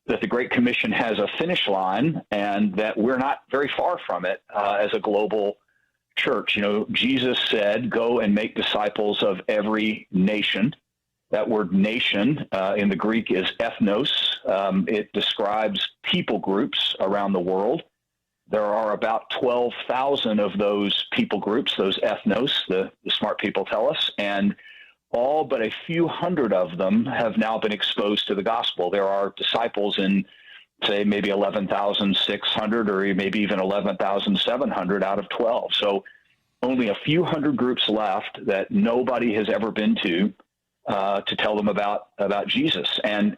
that the Great Commission has a finish line, and that we're not very far from it as a global church. You know, Jesus said, "Go and make disciples of every nation." That word nation in the Greek is ethnos. It describes people groups around the world. There are about 12,000 of those people groups, those ethnos, the smart people tell us, and all but a few hundred of them have now been exposed to the gospel. There are disciples in, say, maybe 11,600 or maybe even 11,700 out of 12. So only a few hundred groups left that nobody has ever been to tell them about Jesus. And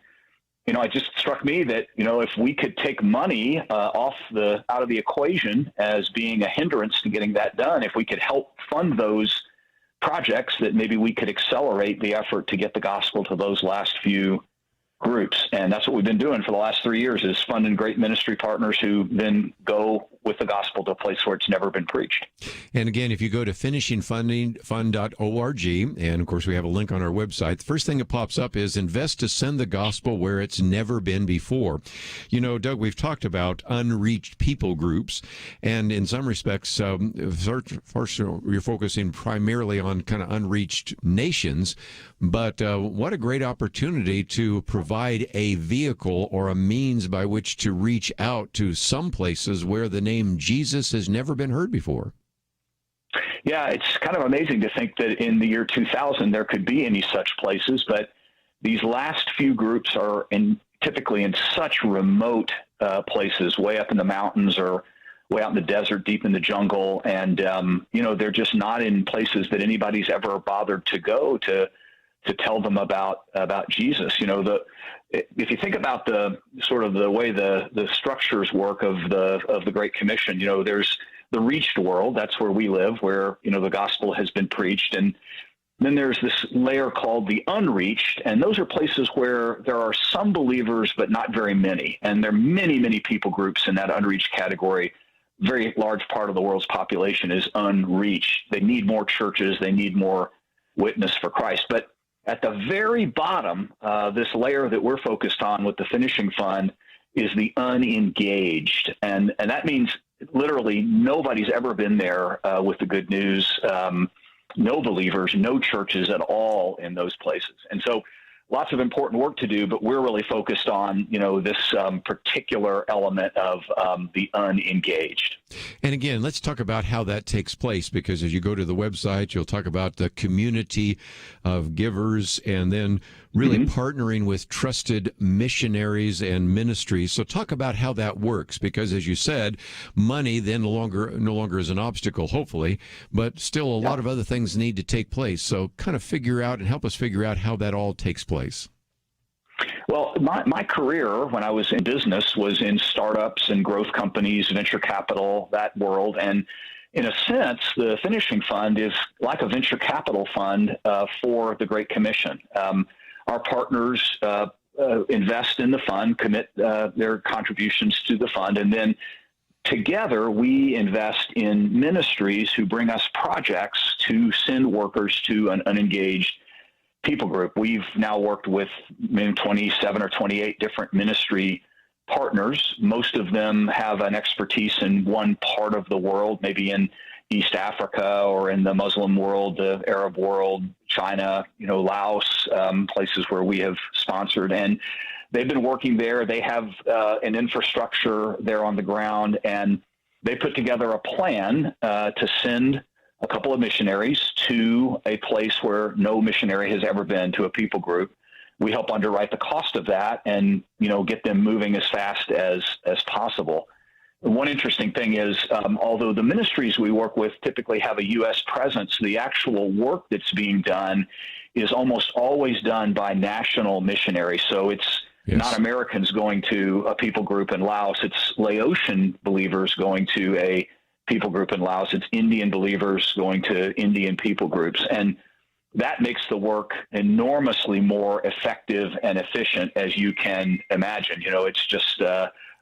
you know, it just struck me that, you know, if we could take money out of the equation as being a hindrance to getting that done, if we could help fund those projects, that maybe we could accelerate the effort to get the gospel to those last few groups. And that's what we've been doing for the last 3 years, is funding great ministry partners who then go with the gospel to a place where it's never been preached. And again, if you go to finishingfund.org, and of course we have a link on our website, the first thing that pops up is invest to send the gospel where it's never been before. You know, Doug, we've talked about unreached people groups, and in some respects, first you're focusing primarily on kind of unreached nations, but what a great opportunity to provide a vehicle or a means by which to reach out to some places where the name Jesus has never been heard before. Yeah, it's kind of amazing to think that in the year 2000 there could be any such places, but these last few groups are typically in such remote places, way up in the mountains or way out in the desert, deep in the jungle, and you know, they're just not in places that anybody's ever bothered to go to tell them about Jesus. You know, if you think about the sort of the way the structures work of the Great Commission, you know, there's the reached world. That's where we live, where, you know, the gospel has been preached. And then there's this layer called the unreached. And those are places where there are some believers, but not very many. And there are many, many people groups in that unreached category. Very large part of the world's population is unreached. They need more churches. They need more witness for Christ. But at the very bottom, this layer that we're focused on with the Finishing Fund is the unengaged. And that means literally nobody's ever been there with the good news. No believers, no churches at all in those places. And so lots of important work to do, but we're really focused on, this particular element of the unengaged. And again, let's talk about how that takes place, because as you go to the website, you'll talk about the community of givers and then really partnering with trusted missionaries and ministries. So talk about how that works, because as you said, money then no longer is an obstacle, hopefully, but still a lot of other things need to take place. So kind of figure out and help us figure out how that all takes place. Well, my career when I was in business was in startups and growth companies, venture capital, that world. And in a sense, the finishing fund is like a venture capital fund for the Great Commission. Our partners invest in the fund, commit their contributions to the fund, and then together we invest in ministries who bring us projects to send workers to an unengaged people group. We've now worked with maybe 27 or 28 different ministry partners. Most of them have an expertise in one part of the world, maybe in East Africa or in the Muslim world, the Arab world, China, Laos, places where we have sponsored. And they've been working there. They have an infrastructure there on the ground, and they put together a plan to send a couple of missionaries to a place where no missionary has ever been, to a people group. We help underwrite the cost of that and, get them moving as fast as possible. One interesting thing is, although the ministries we work with typically have a U.S. presence, the actual work that's being done is almost always done by national missionaries. So it's not Americans going to a people group in Laos. It's Laotian believers going to a people group in Laos. It's Indian believers going to Indian people groups. And that makes the work enormously more effective and efficient, as you can imagine. It's just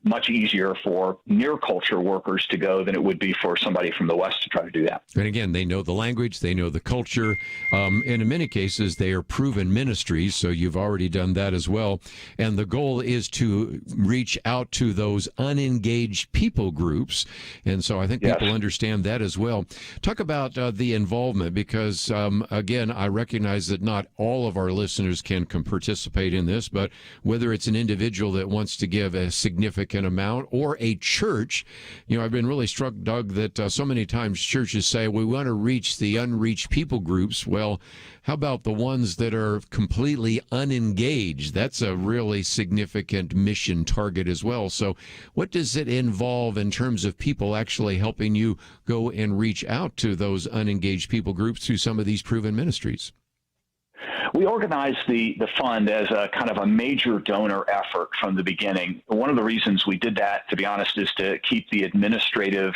much easier for near culture workers to go than it would be for somebody from the West to try to do that. And again, they know the language, they know the culture, and in many cases, they are proven ministries, so you've already done that as well. And the goal is to reach out to those unengaged people groups, and so I think people understand that as well. Talk about the involvement, because, again, I recognize that not all of our listeners can participate in this, but whether it's an individual that wants to give a significant amount or a church, I've been really struck, Doug, that so many times churches say we want to reach the unreached people groups. Well, how about the ones that are completely unengaged? That's a really significant mission target as well. So what does it involve in terms of people actually helping you go and reach out to those unengaged people groups through some of these proven ministries? We organized the fund as a kind of a major donor effort from the beginning. One of the reasons we did that, to be honest, is to keep the administrative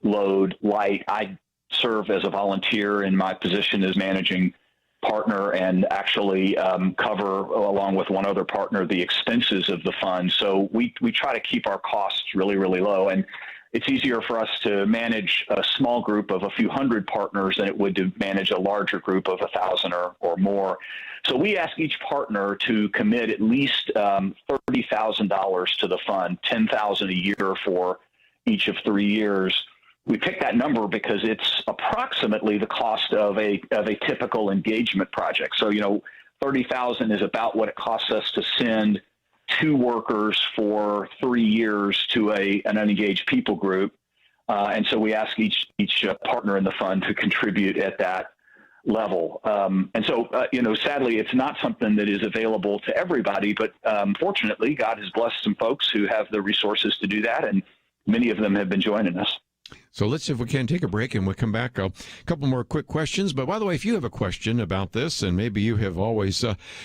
load light. I serve as a volunteer in my position as managing partner and actually cover, along with one other partner, the expenses of the fund. So we try to keep our costs really, really low. And it's easier for us to manage a small group of a few hundred partners than it would to manage a larger group of 1,000 or more. So we ask each partner to commit at least $30,000 to the fund, $10,000 a year for each of 3 years. We picked that number because it's approximately the cost of a typical engagement project. So, $30,000 is about what it costs us to send 2 workers for 3 years to an unengaged people group. And so we ask each partner in the fund to contribute at that level. And so, sadly, it's not something that is available to everybody, but fortunately, God has blessed some folks who have the resources to do that, and many of them have been joining us. So let's see if we can take a break, and we'll come back. A couple more quick questions. But by the way, if you have a question about this, and maybe you have always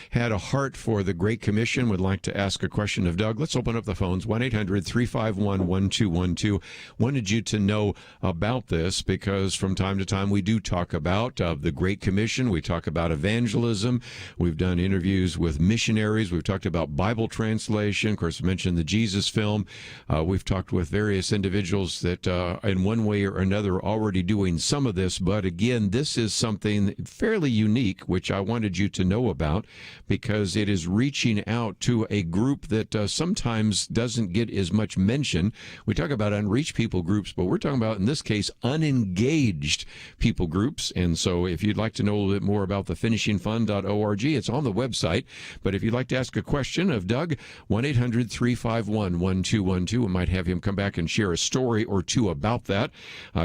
had a heart for the Great Commission, would like to ask a question of Doug, let's open up the phones, 1-800-351-1212. Wanted you to know about this because from time to time we do talk about the Great Commission. We talk about evangelism. We've done interviews with missionaries. We've talked about Bible translation. Of course, I mentioned the Jesus film. We've talked with various individuals that in one one way or another already doing some of this, but again, this is something fairly unique, which I wanted you to know about, because it is reaching out to a group that sometimes doesn't get as much mention. We talk about unreached people groups, but we're talking about, in this case, unengaged people groups. And so if you'd like to know a little bit more about the finishingfund.org, it's on the website. But if you'd like to ask a question of Doug, 1-800-351-1212. We might have him come back and share a story or two about that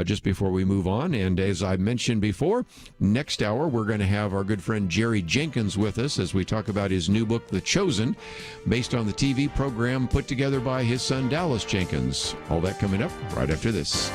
just before we move on. And as I mentioned before, next hour we're going to have our good friend Jerry Jenkins with us as we talk about his new book, The Chosen, based on the TV program put together by his son Dallas Jenkins. All that coming up right after this.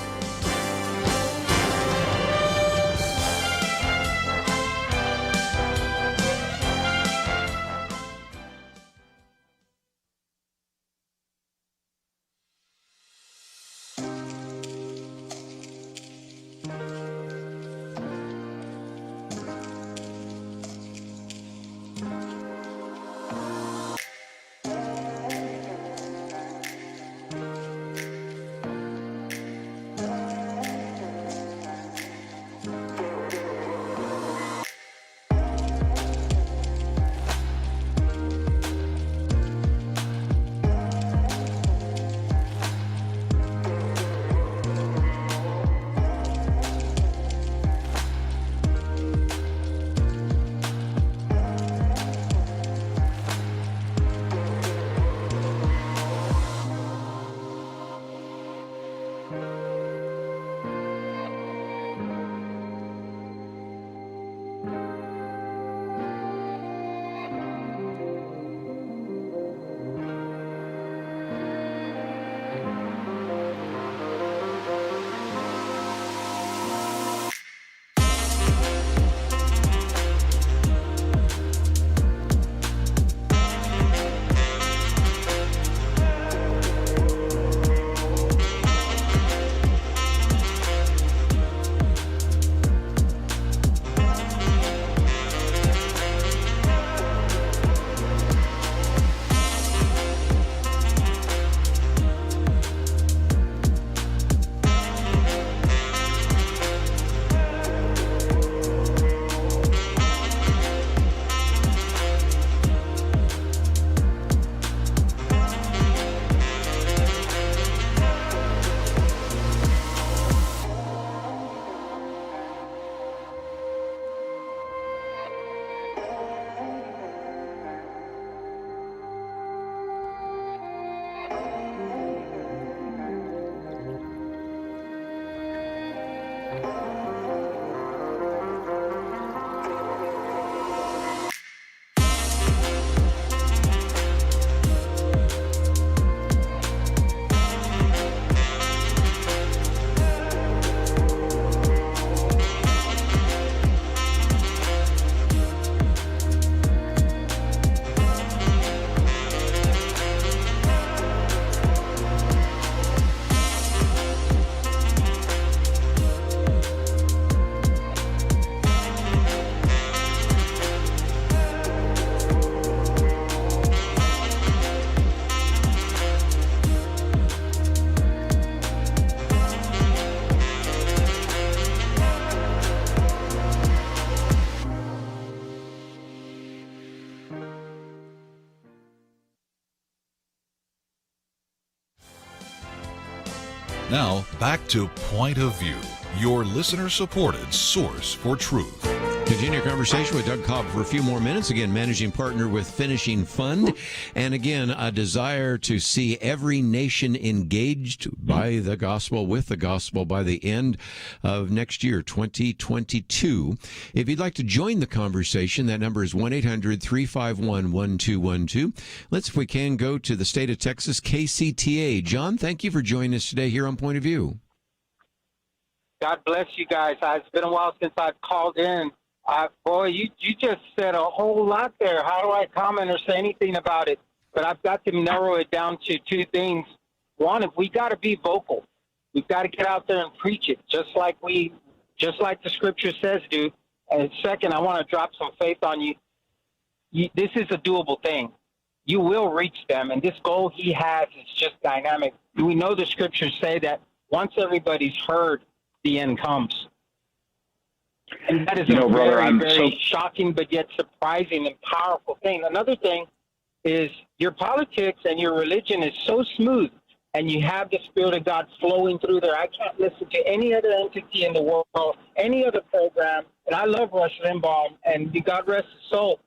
Now, back to Point of View, your listener-supported source for truth. Continue our conversation with Doug Cobb for a few more minutes. Again, managing partner with Finishing Fund. And again, a desire to see every nation engaged by the gospel, with the gospel, by the end of next year, 2022. If you'd like to join the conversation, that number is 1-800-351-1212. Let's, if we can, go to the state of Texas, KCTA. John, thank you for joining us today here on Point of View. God bless you guys. It's been a while since I've called in. Boy, you just said a whole lot there. How do I comment or say anything about it? But I've got to narrow it down to two things. One, if we got to be vocal. We've got to get out there and preach it, just like the Scripture says, do. And second, I want to drop some faith on you. This is a doable thing. You will reach them, and this goal he has is just dynamic. We know the Scriptures say that once everybody's heard, the end comes. And that is You know, a brother, very, I'm very shocking but yet surprising and powerful thing. Another thing is your politics and your religion is so smooth, and you have the Spirit of God flowing through there. I can't listen to any other entity in the world, any other program. And I love Rush Limbaugh, and God rest his soul,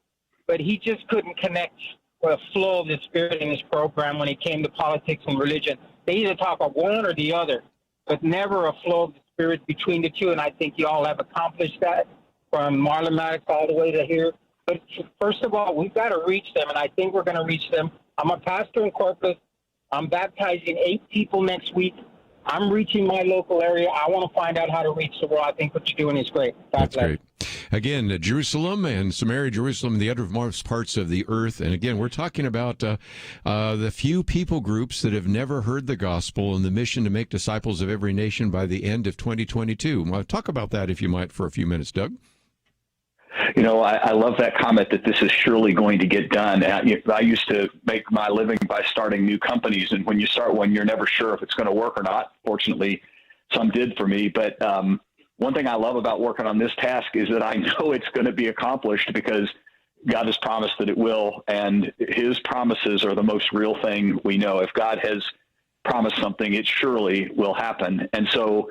but he just couldn't connect with a flow of the Spirit in his program when it came to politics and religion. They either talk about one or the other, but never a flow of the Spirit between the two. And I think you all have accomplished that, from Marlon Maddox all the way to here. But first of all, we've got to reach them, and I think we're going to reach them. I'm a pastor in Corpus. I'm baptizing 8 people next week. I'm reaching my local area. I want to find out how to reach the world. I think what you're doing is great. That's great. Again, Jerusalem and Samaria, Jerusalem, the uttermost parts of the earth. And again, we're talking about the few people groups that have never heard the gospel and the mission to make disciples of every nation by the end of 2022. Talk about that, if you might, for a few minutes, Doug. You know, I love that comment that this is surely going to get done. I used to make my living by starting new companies, and when you start one, you're never sure if it's going to work or not. Fortunately, some did for me. But one thing I love about working on this task is that I know it's going to be accomplished because God has promised that it will, and his promises are the most real thing we know. If God has promised something, it surely will happen. And so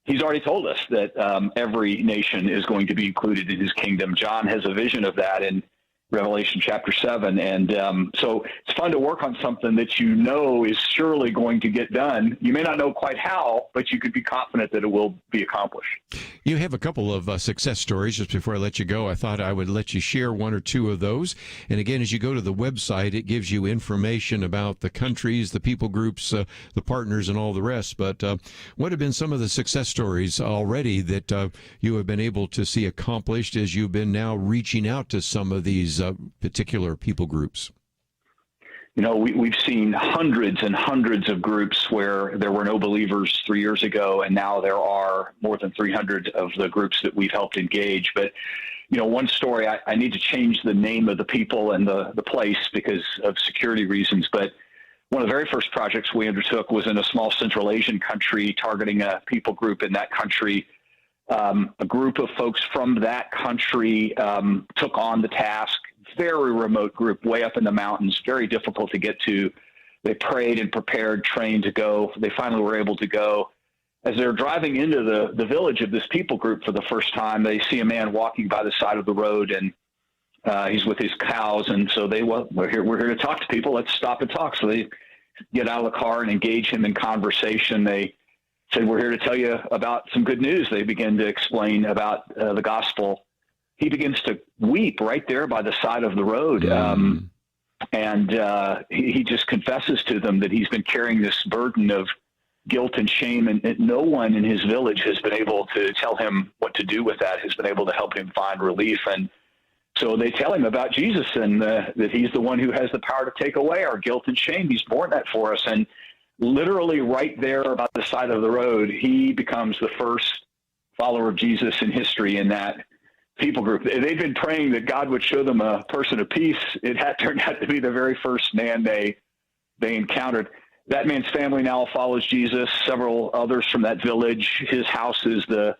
he's already told us that every nation is going to be included in his kingdom. John has a vision of that in Revelation chapter 7. And so it's fun to work on something that you know is surely going to get done. You may not know quite how, but you could be confident that it will be accomplished. You have a couple of success stories. Just before I let you go, I thought I would let you share one or two of those. And again, as you go to the website, it gives you information about the countries, the people groups, the partners, and all the rest. But what have been some of the success stories already that you have been able to see accomplished as you've been now reaching out to some of these particular people groups? You know, we've seen hundreds and hundreds of groups where there were no believers 3 years ago, and now there are more than 300 of the groups that we've helped engage. But, you know, one story, I need to change the name of the people and the place because of security reasons, but one of the very first projects we undertook was in a small Central Asian country targeting a people group in that country. A group of folks from that country took on the task. Very remote group, way up in the mountains, very difficult to get to. They prayed and prepared, trained to go. They finally were able to go. As they're driving into the village of this people group for the first time, they see a man walking by the side of the road, and he's with his cows. And so we're here to talk to people. Let's stop and talk. So they get out of the car and engage him in conversation. They said, "We're here to tell you about some good news." They begin to explain about the gospel. He begins to weep right there by the side of the road. And he just confesses to them that he's been carrying this burden of guilt and shame, and no one in his village has been able to tell him what to do with that, has been able to help him find relief. And so they tell him about Jesus and that he's the one who has the power to take away our guilt and shame. He's borne that for us. And literally right there by the side of the road, he becomes the first follower of Jesus in history in that people group. They've been praying that God would show them a person of peace. It had turned out to be the very first man they encountered. That man's family now follows Jesus, several others from that village. His house is the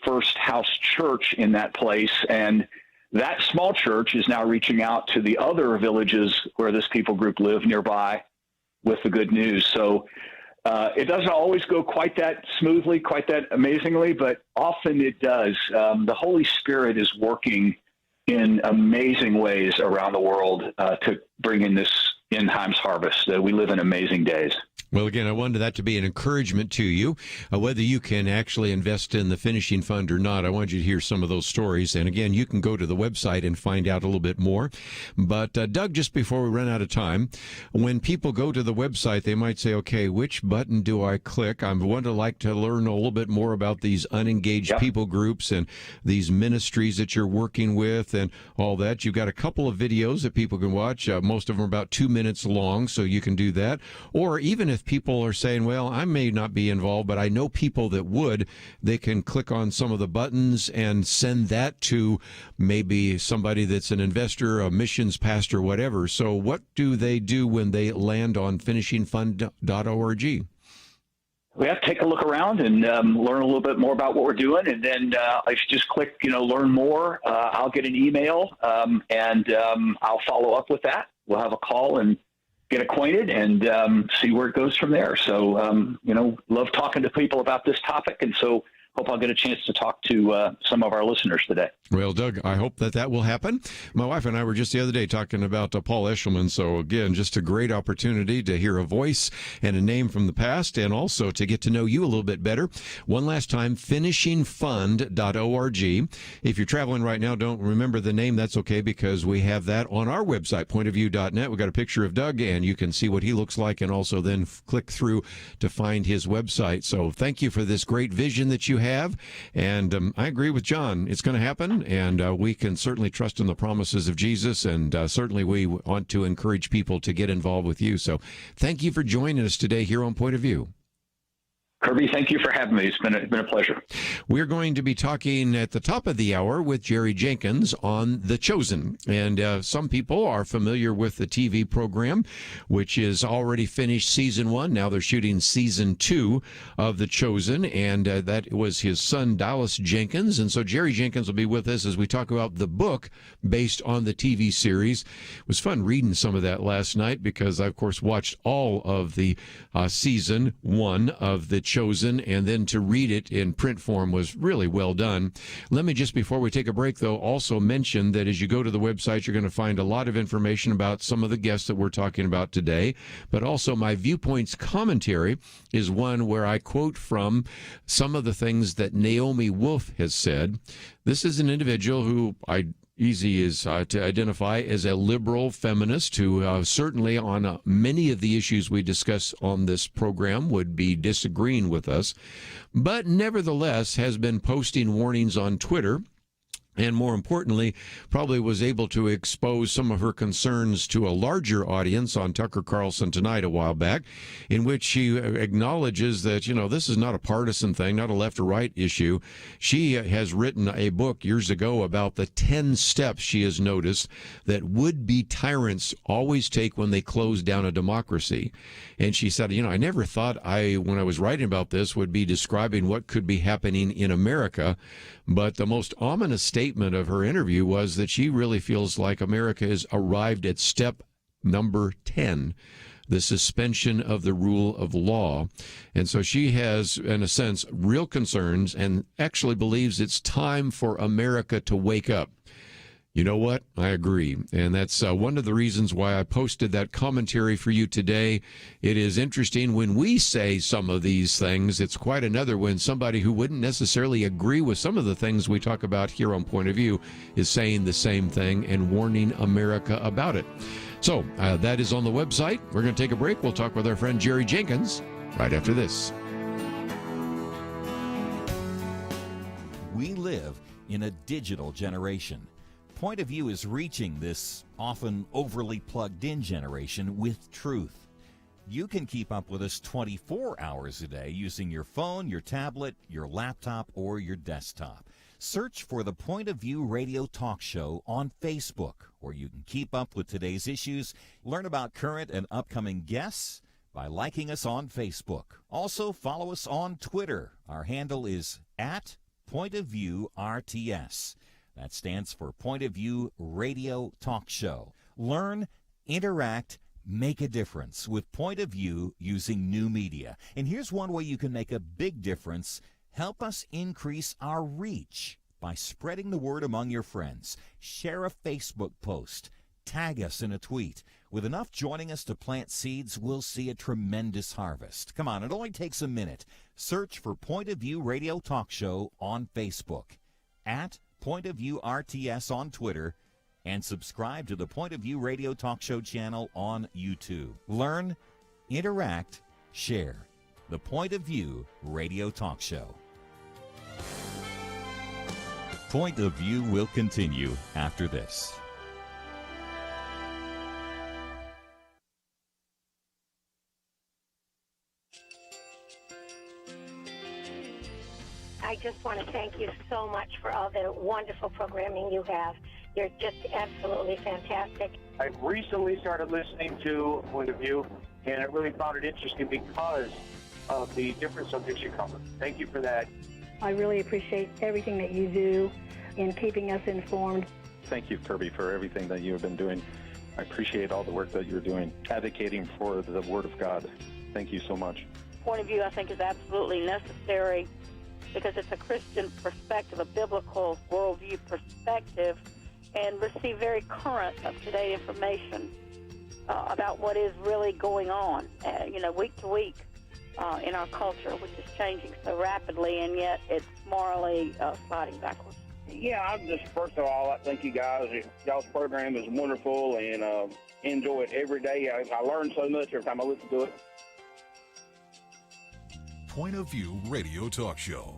first house church in that place. And that small church is now reaching out to the other villages where this people group live nearby with the good news. So it doesn't always go quite that smoothly, quite that amazingly, but often it does. The Holy Spirit is working in amazing ways around the world to bring in this end times harvest. We live in amazing days. Well, again, I wanted that to be an encouragement to you, whether you can actually invest in the finishing fund or not. I wanted you to hear some of those stories. And again, you can go to the website and find out a little bit more. But Doug, just before we run out of time, when people go to the website, they might say, okay, which button do I click? I want to like to learn a little bit more about these unengaged people groups and these ministries that you're working with and all that. You've got a couple of videos that people can watch. Most of them are about 2 minutes long, so you can do that. Or even if people are saying, well, I may not be involved, but I know people that would, they can click on some of the buttons and send that to maybe somebody that's an investor, a missions pastor, whatever. So what do they do when they land on finishingfund.org? we have to take a look around and learn a little bit more about what we're doing. And then if you just click, learn more, I'll get an email and I'll follow up with that. We'll have a call and get acquainted and see where it goes from there. So, love talking to people about this topic. And so hope I'll get a chance to talk to some of our listeners today. Well, Doug, I hope that will happen. My wife and I were just the other day talking about Paul Eshelman. So, again, just a great opportunity to hear a voice and a name from the past and also to get to know you a little bit better. One last time, finishingfund.org. If you're traveling right now, don't remember the name. That's okay because we have that on our website, pointofview.net. We've got a picture of Doug, and you can see what he looks like and also then click through to find his website. So thank you for this great vision that you have. And I agree with John. It's going to happen. And we can certainly trust in the promises of Jesus, and certainly we want to encourage people to get involved with you. So thank you for joining us today here on Point of View. Kerby, thank you for having me. It's been a pleasure. We're going to be talking at the top of the hour with Jerry Jenkins on The Chosen. And some people are familiar with the TV program, which is already finished season 1. Now they're shooting season 2 of The Chosen. And that was his son, Dallas Jenkins. And so Jerry Jenkins will be with us as we talk about the book based on the TV series. It was fun reading some of that last night because I, of course, watched all of the season 1 of The Chosen, and then to read it in print form was really well done. Let me just, before we take a break, though, also mention that as you go to the website, you're going to find a lot of information about some of the guests that we're talking about today, but also my Viewpoints commentary is one where I quote from some of the things that Naomi Wolf has said. This is an individual who easy is to identify as a liberal feminist who certainly on many of the issues we discuss on this program would be disagreeing with us, but nevertheless has been posting warnings on Twitter. And more importantly, probably was able to expose some of her concerns to a larger audience on Tucker Carlson Tonight a while back, in which she acknowledges that, this is not a partisan thing, not a left or right issue. She has written a book years ago about the 10 steps she has noticed that would-be tyrants always take when they close down a democracy. And she said, I never thought when I was writing about this, would be describing what could be happening in America. But the most ominous statement of her interview was that she really feels like America has arrived at step number 10, the suspension of the rule of law. And so she has, in a sense, real concerns and actually believes it's time for America to wake up. You know what? I agree. And that's one of the reasons why I posted that commentary for you today. It is interesting when we say some of these things. It's quite another when somebody who wouldn't necessarily agree with some of the things we talk about here on Point of View is saying the same thing and warning America about it. So that is on the website. We're going to take a break. We'll talk with our friend Jerry Jenkins right after this. We live in a digital generation. Point of View is reaching this often overly plugged-in generation with truth. You can keep up with us 24 hours a day using your phone, your tablet, your laptop, or your desktop. Search for the Point of View Radio Talk Show on Facebook, where you can keep up with today's issues, learn about current and upcoming guests by liking us on Facebook. Also, follow us on Twitter. Our handle is @PointOfViewRTS. That stands for Point of View Radio Talk Show. Learn, interact, make a difference with Point of View using new media. And here's one way you can make a big difference. Help us increase our reach by spreading the word among your friends. Share a Facebook post. Tag us in a tweet. With enough joining us to plant seeds, we'll see a tremendous harvest. Come on, it only takes a minute. Search for Point of View Radio Talk Show on Facebook. Point of View RTS on Twitter, and subscribe to the Point of View Radio Talk Show channel on YouTube. Learn, interact, share. The Point of View Radio Talk Show. Point of View will continue after this. I just want to thank you so much for all the wonderful programming you have. You're just absolutely fantastic. I recently started listening to Point of View, and I really found it interesting because of the different subjects you cover. Thank you for that. I really appreciate everything that you do in keeping us informed. Thank you, Kerby, for everything that you have been doing. I appreciate all the work that you're doing, advocating for the Word of God. Thank you so much. Point of view, I think, is absolutely necessary because it's a Christian perspective, a biblical worldview perspective, and receive very current, up-to-date information about what is really going on, week to week in our culture, which is changing so rapidly, and yet it's morally sliding backwards. Yeah, I'm just, first of all, I thank you guys. Y'all's program is wonderful, and enjoy it every day. I learn so much every time I listen to it. Point of View Radio Talk Show.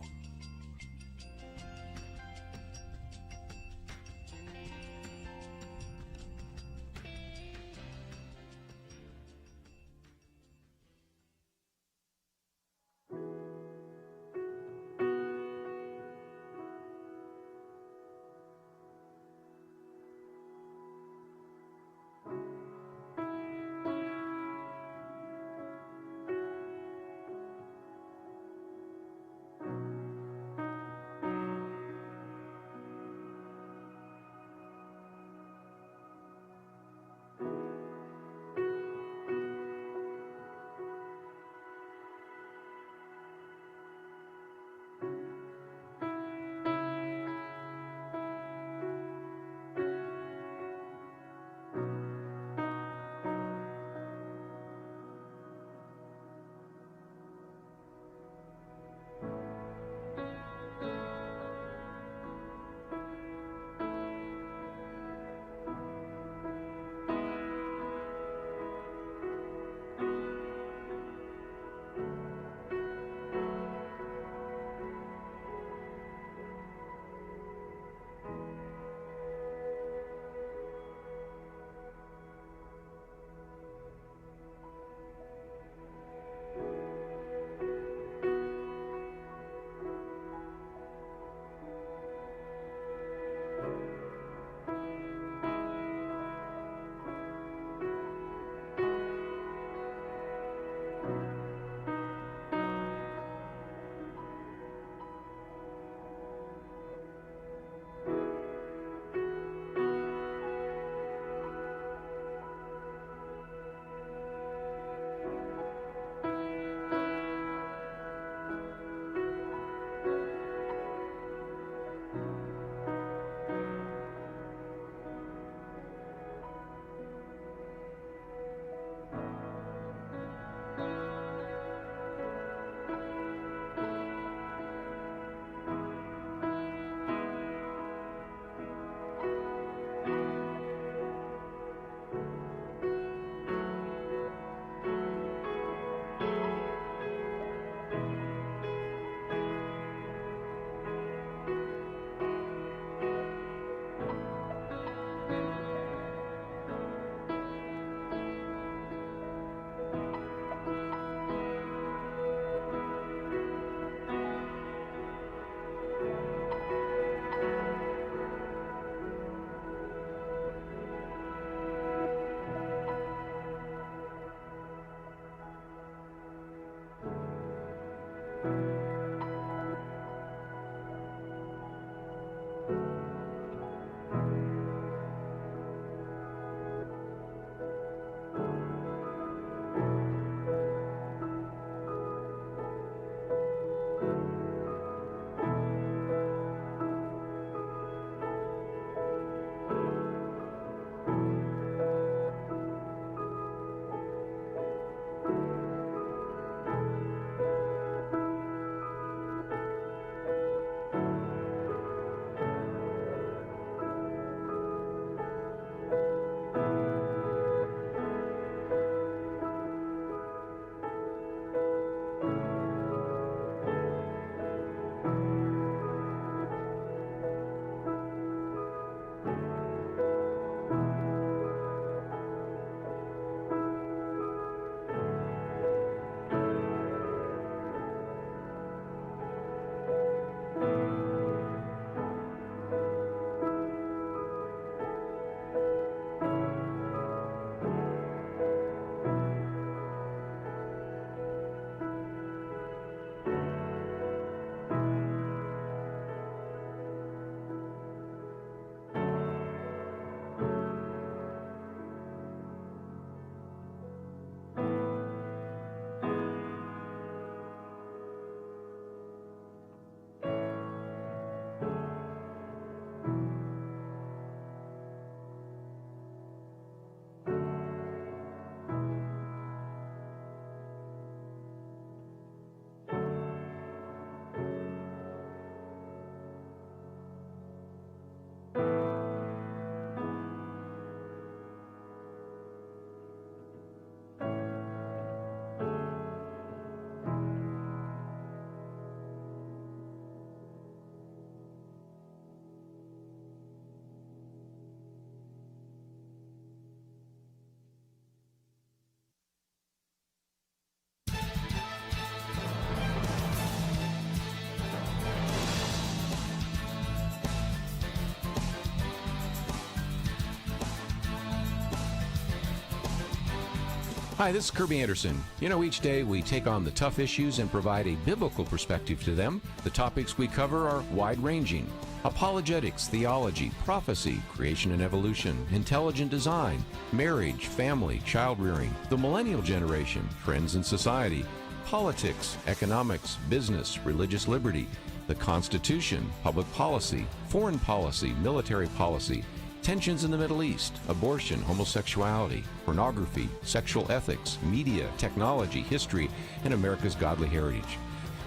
Hi, this is Kerby Anderson. You know, each day we take on the tough issues and provide a biblical perspective to them. The topics we cover are wide-ranging. Apologetics, theology, prophecy, creation and evolution, intelligent design, marriage, family, child-rearing, the millennial generation, trends in society, politics, economics, business, religious liberty, the Constitution, public policy, foreign policy, military policy, tensions in the Middle East, abortion, homosexuality, pornography, sexual ethics, media, technology, history, and America's godly heritage.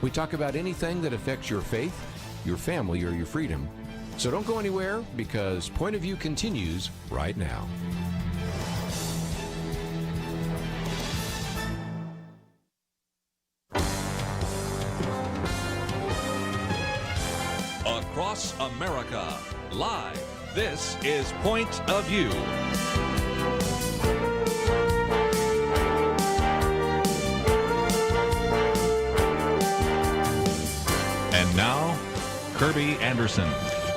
We talk about anything that affects your faith, your family, or your freedom. So don't go anywhere, because Point of View continues right now. Across America, live. This is Point of View. And now, Kerby Anderson.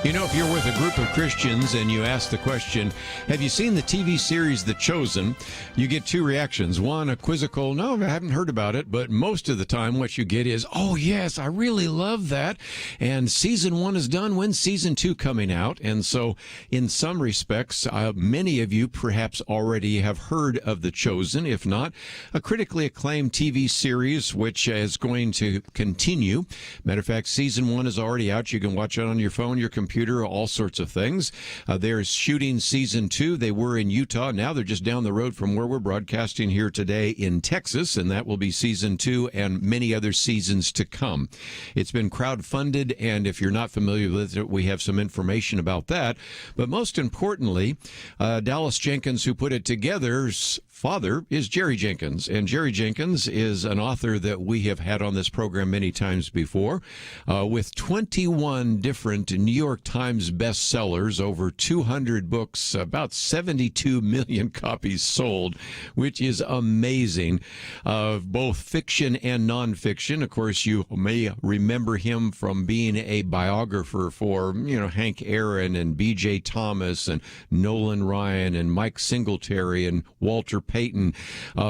You know, if you're with a group of Christians and you ask the question, have you seen the TV series The Chosen? You get two reactions. One, a quizzical, no, I haven't heard about it. But most of the time what you get is, oh, yes, I really love that. And season 1 is done. When's season 2 coming out? And so in some respects, many of you perhaps already have heard of The Chosen. If not, a critically acclaimed TV series which is going to continue. Matter of fact, season 1 is already out. You can watch it on your phone, your computer, all sorts of things. They're shooting season 2. They were in Utah. Now they're just down the road from where we're broadcasting here today in Texas, and that will be season 2 and many other seasons to come. It's been crowdfunded, and if you're not familiar with it, we have some information about that. But most importantly, Dallas Jenkins, who put it together, father is Jerry Jenkins, and Jerry Jenkins is an author that we have had on this program many times before, with 21 different New York Times bestsellers, over 200 books, about 72 million copies sold, which is amazing, both fiction and nonfiction. Of course, you may remember him from being a biographer for, Hank Aaron and B.J. Thomas and Nolan Ryan and Mike Singletary and Walter Payton,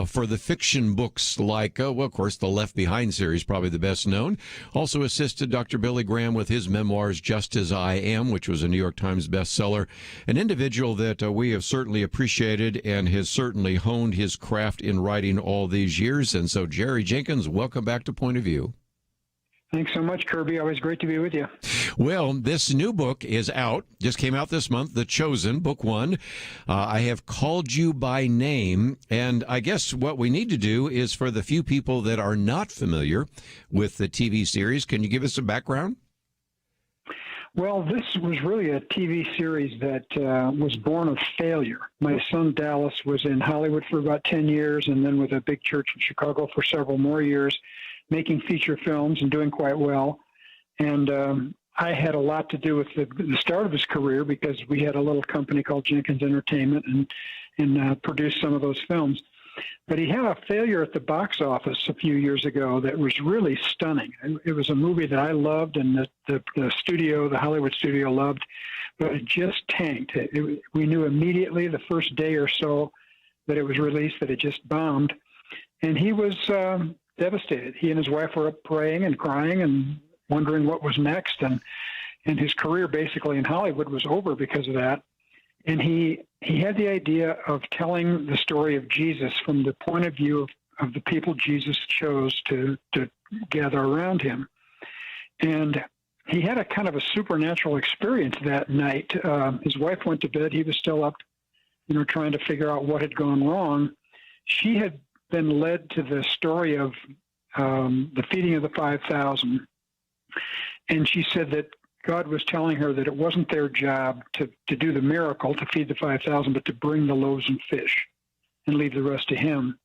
for the fiction books like, of course, the Left Behind series, probably the best known. Also assisted Dr. Billy Graham with his memoirs, Just As I Am, which was a New York Times bestseller. An individual that we have certainly appreciated and has certainly honed his craft in writing all these years. And so, Jerry Jenkins, welcome back to Point of View. Thanks so much, Kerby. Always great to be with you. Well, this new book is out. Just came out this month, The Chosen, Book 1. I have called you by name. And I guess what we need to do is, for the few people that are not familiar with the TV series, can you give us a background? Well, this was really a TV series that was born of failure. My son Dallas was in Hollywood for about 10 years and then with a big church in Chicago for several more years, making feature films and doing quite well. And I had a lot to do with the start of his career, because we had a little company called Jenkins Entertainment and produced some of those films. But he had a failure at the box office a few years ago that was really stunning. It was a movie that I loved and the studio, the Hollywood studio, loved, but it just tanked. We knew immediately the first day or so that it was released that it just bombed. And he was devastated. He and his wife were up praying and crying and wondering what was next. And his career basically in Hollywood was over because of that. And he had the idea of telling the story of Jesus from the point of view of the people Jesus chose to gather around him. And he had a kind of a supernatural experience that night. His wife went to bed. He was still up, trying to figure out what had gone wrong. She had been led to the story of the feeding of the 5,000. And she said that God was telling her that it wasn't their job to do the miracle, to feed the 5,000, but to bring the loaves and fish and leave the rest to him.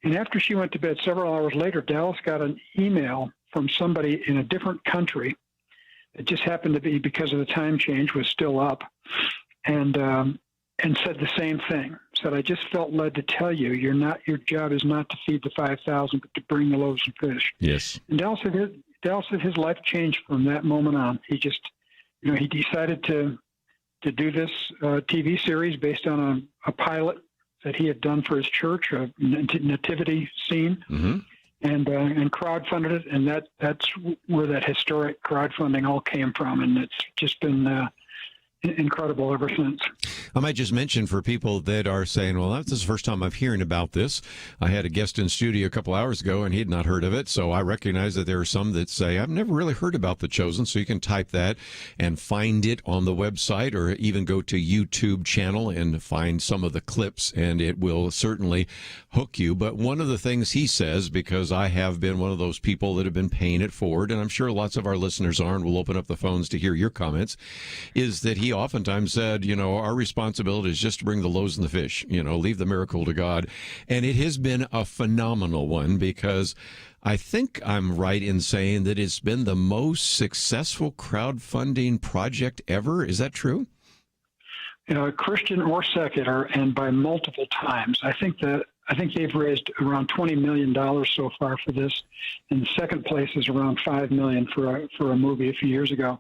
And after she went to bed, several hours later, Dallas got an email from somebody in a different country. It just happened to be, because of the time change, was still up, and said the same thing. Said, I just felt led to tell you, your job is not to feed the 5,000, but to bring the loaves and fish. Yes. And Dallas said his life changed from that moment on. He just, he decided to do this TV series based on a pilot that he had done for his church, a nativity scene, and crowdfunded it, and that's where that historic crowdfunding all came from, and it's just been incredible ever since. I might just mention for people that are saying, well, this is the first time I'm hearing about this. I had a guest in studio a couple hours ago, and he had not heard of it. So I recognize that there are some that say, I've never really heard about The Chosen. So you can type that and find it on the website, or even go to YouTube channel and find some of the clips, and it will certainly hook you. But one of the things he says, because I have been one of those people that have been paying it forward, and I'm sure lots of our listeners are, and we'll open up the phones to hear your comments, is that he oftentimes said, our responsibility is just to bring the loaves and the fish, leave the miracle to God. And it has been a phenomenal one, because I think I'm right in saying that it's been the most successful crowdfunding project ever. Is that true? Christian or secular, and by multiple times. I think they've raised around $20 million so far for this, and second place is around $5 million for a movie a few years ago.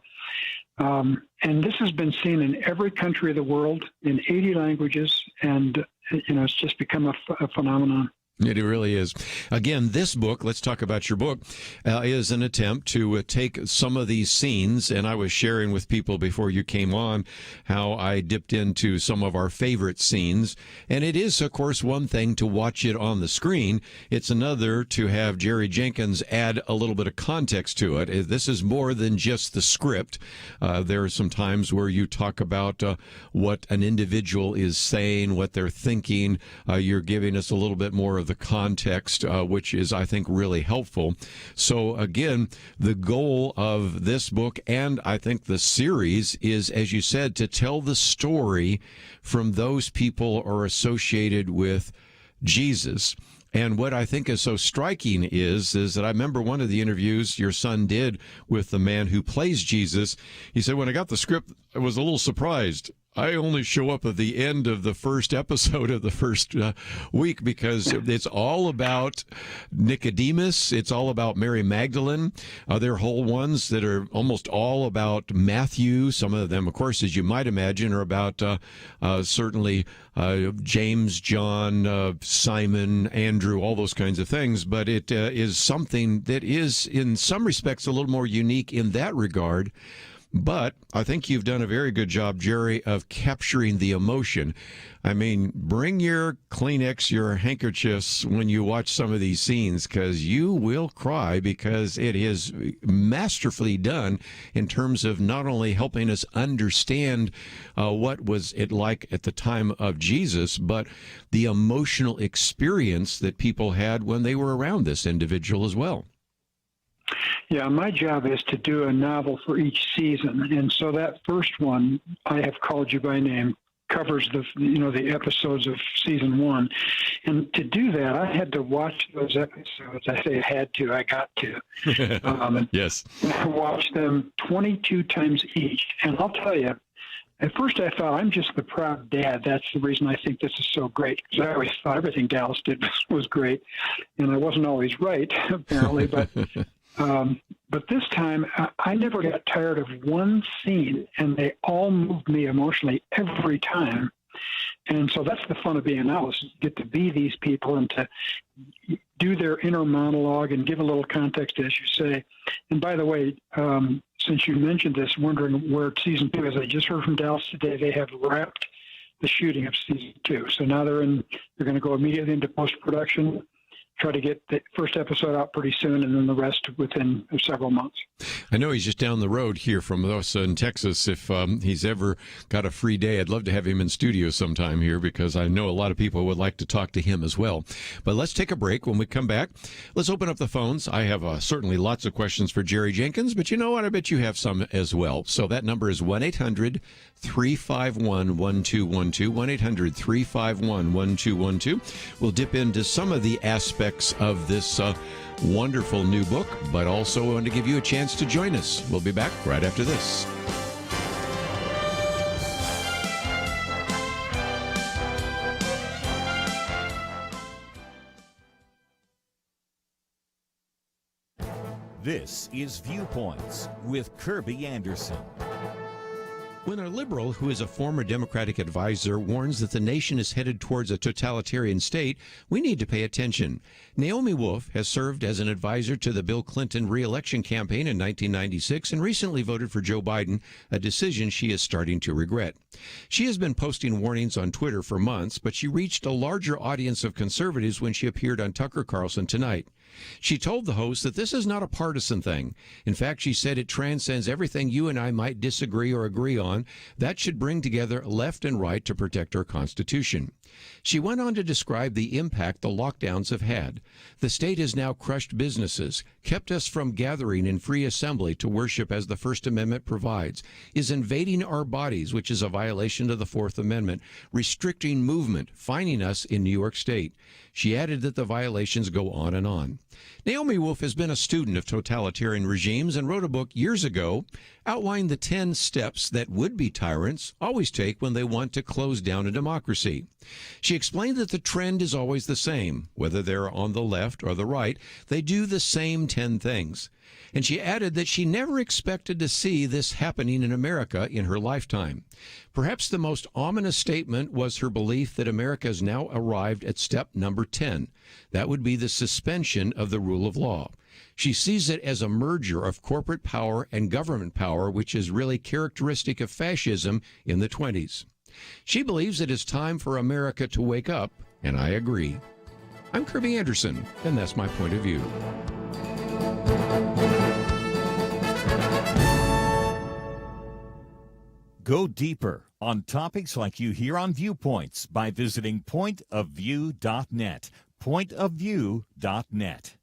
And this has been seen in every country of the world, in 80 languages, and it's just become a phenomenon. It really is. Again, this book, let's talk about your book, is an attempt to take some of these scenes, and I was sharing with people before you came on how I dipped into some of our favorite scenes. And it is, of course, one thing to watch it on the screen. It's another to have Jerry Jenkins add a little bit of context to it. This is more than just the script. There are some times where you talk about what an individual is saying, what they're thinking. You're giving us a little bit more of the context, which is, I think, really helpful. So, again, the goal of this book, and I think the series, is, as you said, to tell the story from those people who are associated with Jesus. And what I think is so striking is that I remember one of the interviews your son did with the man who plays Jesus. He said, when I got the script, I was a little surprised. I only show up at the end of the first episode of the first week, because it's all about Nicodemus. It's all about Mary Magdalene. There are whole ones that are almost all about Matthew. Some of them, of course, as you might imagine, are about certainly James, John, Simon, Andrew, all those kinds of things. But it is something that is, in some respects, a little more unique in that regard. But I think you've done a very good job, Jerry, of capturing the emotion. I mean, bring your Kleenex, your handkerchiefs when you watch some of these scenes, because you will cry, because it is masterfully done in terms of not only helping us understand what was it like at the time of Jesus, but the emotional experience that people had when they were around this individual as well. Yeah, my job is to do a novel for each season, and so that first one, I Have Called You by Name, covers the episodes of season one. And to do that, I had to watch those episodes. I say I had to, I got to. Yes. I watched them 22 times each. And I'll tell you, at first I thought, I'm just the proud dad. That's the reason I think this is so great. Because I always thought everything Dallas did was great. And I wasn't always right, apparently. But this time, I never got tired of one scene, and they all moved me emotionally every time. And so that's the fun of being an novelist, is get to be these people and to do their inner monologue and give a little context, as you say. And by the way, since you mentioned this, wondering where season 2 is, I just heard from Dallas today they have wrapped the shooting of season 2. So now they're going to go immediately into post-production, try to get the first episode out pretty soon, and then the rest within several months. I know he's just down the road here from us in Texas. If he's ever got a free day, I'd love to have him in studio sometime here, because I know a lot of people would like to talk to him as well. But let's take a break. When we come back, let's open up the phones. I have certainly lots of questions for Jerry Jenkins, but you know what? I bet you have some as well. So that number is 1-800-351-1212, 1-800-351-1212. We'll dip into some of the aspects of this wonderful new book, but also want to give you a chance to join us. We'll be back right after this. This is Viewpoints with Kerby Anderson. When a liberal who is a former Democratic advisor warns that the nation is headed towards a totalitarian state, we need to pay attention. Naomi Wolf has served as an advisor to the Bill Clinton re-election campaign in 1996 and recently voted for Joe Biden, a decision she is starting to regret. She has been posting warnings on Twitter for months, but she reached a larger audience of conservatives when she appeared on Tucker Carlson tonight. She told the host that this is not a partisan thing. In fact, she said it transcends everything you and I might disagree or agree on. That should bring together left and right to protect our Constitution. She went on to describe the impact the lockdowns have had. The state has now crushed businesses, kept us from gathering in free assembly to worship as the First Amendment provides, is invading our bodies, which is a violation of the Fourth Amendment, restricting movement, fining us in New York State. She added that the violations go on and on. Naomi Wolf has been a student of totalitarian regimes and wrote a book years ago outlining the 10 steps that would-be tyrants always take when they want to close down a democracy. She explained that the trend is always the same. Whether they're on the left or the right, they do the same 10 things. And she added that she never expected to see this happening in America in her lifetime. Perhaps the most ominous statement was her belief that America has now arrived at step number 10. That would be the suspension of the rule of law. She sees it as a merger of corporate power and government power, which is really characteristic of fascism in the 20s. She believes it is time for America to wake up, and I agree. I'm Kerby Anderson, and that's my point of view. Go deeper on topics like you hear on Viewpoints by visiting pointofview.net. Pointofview.net.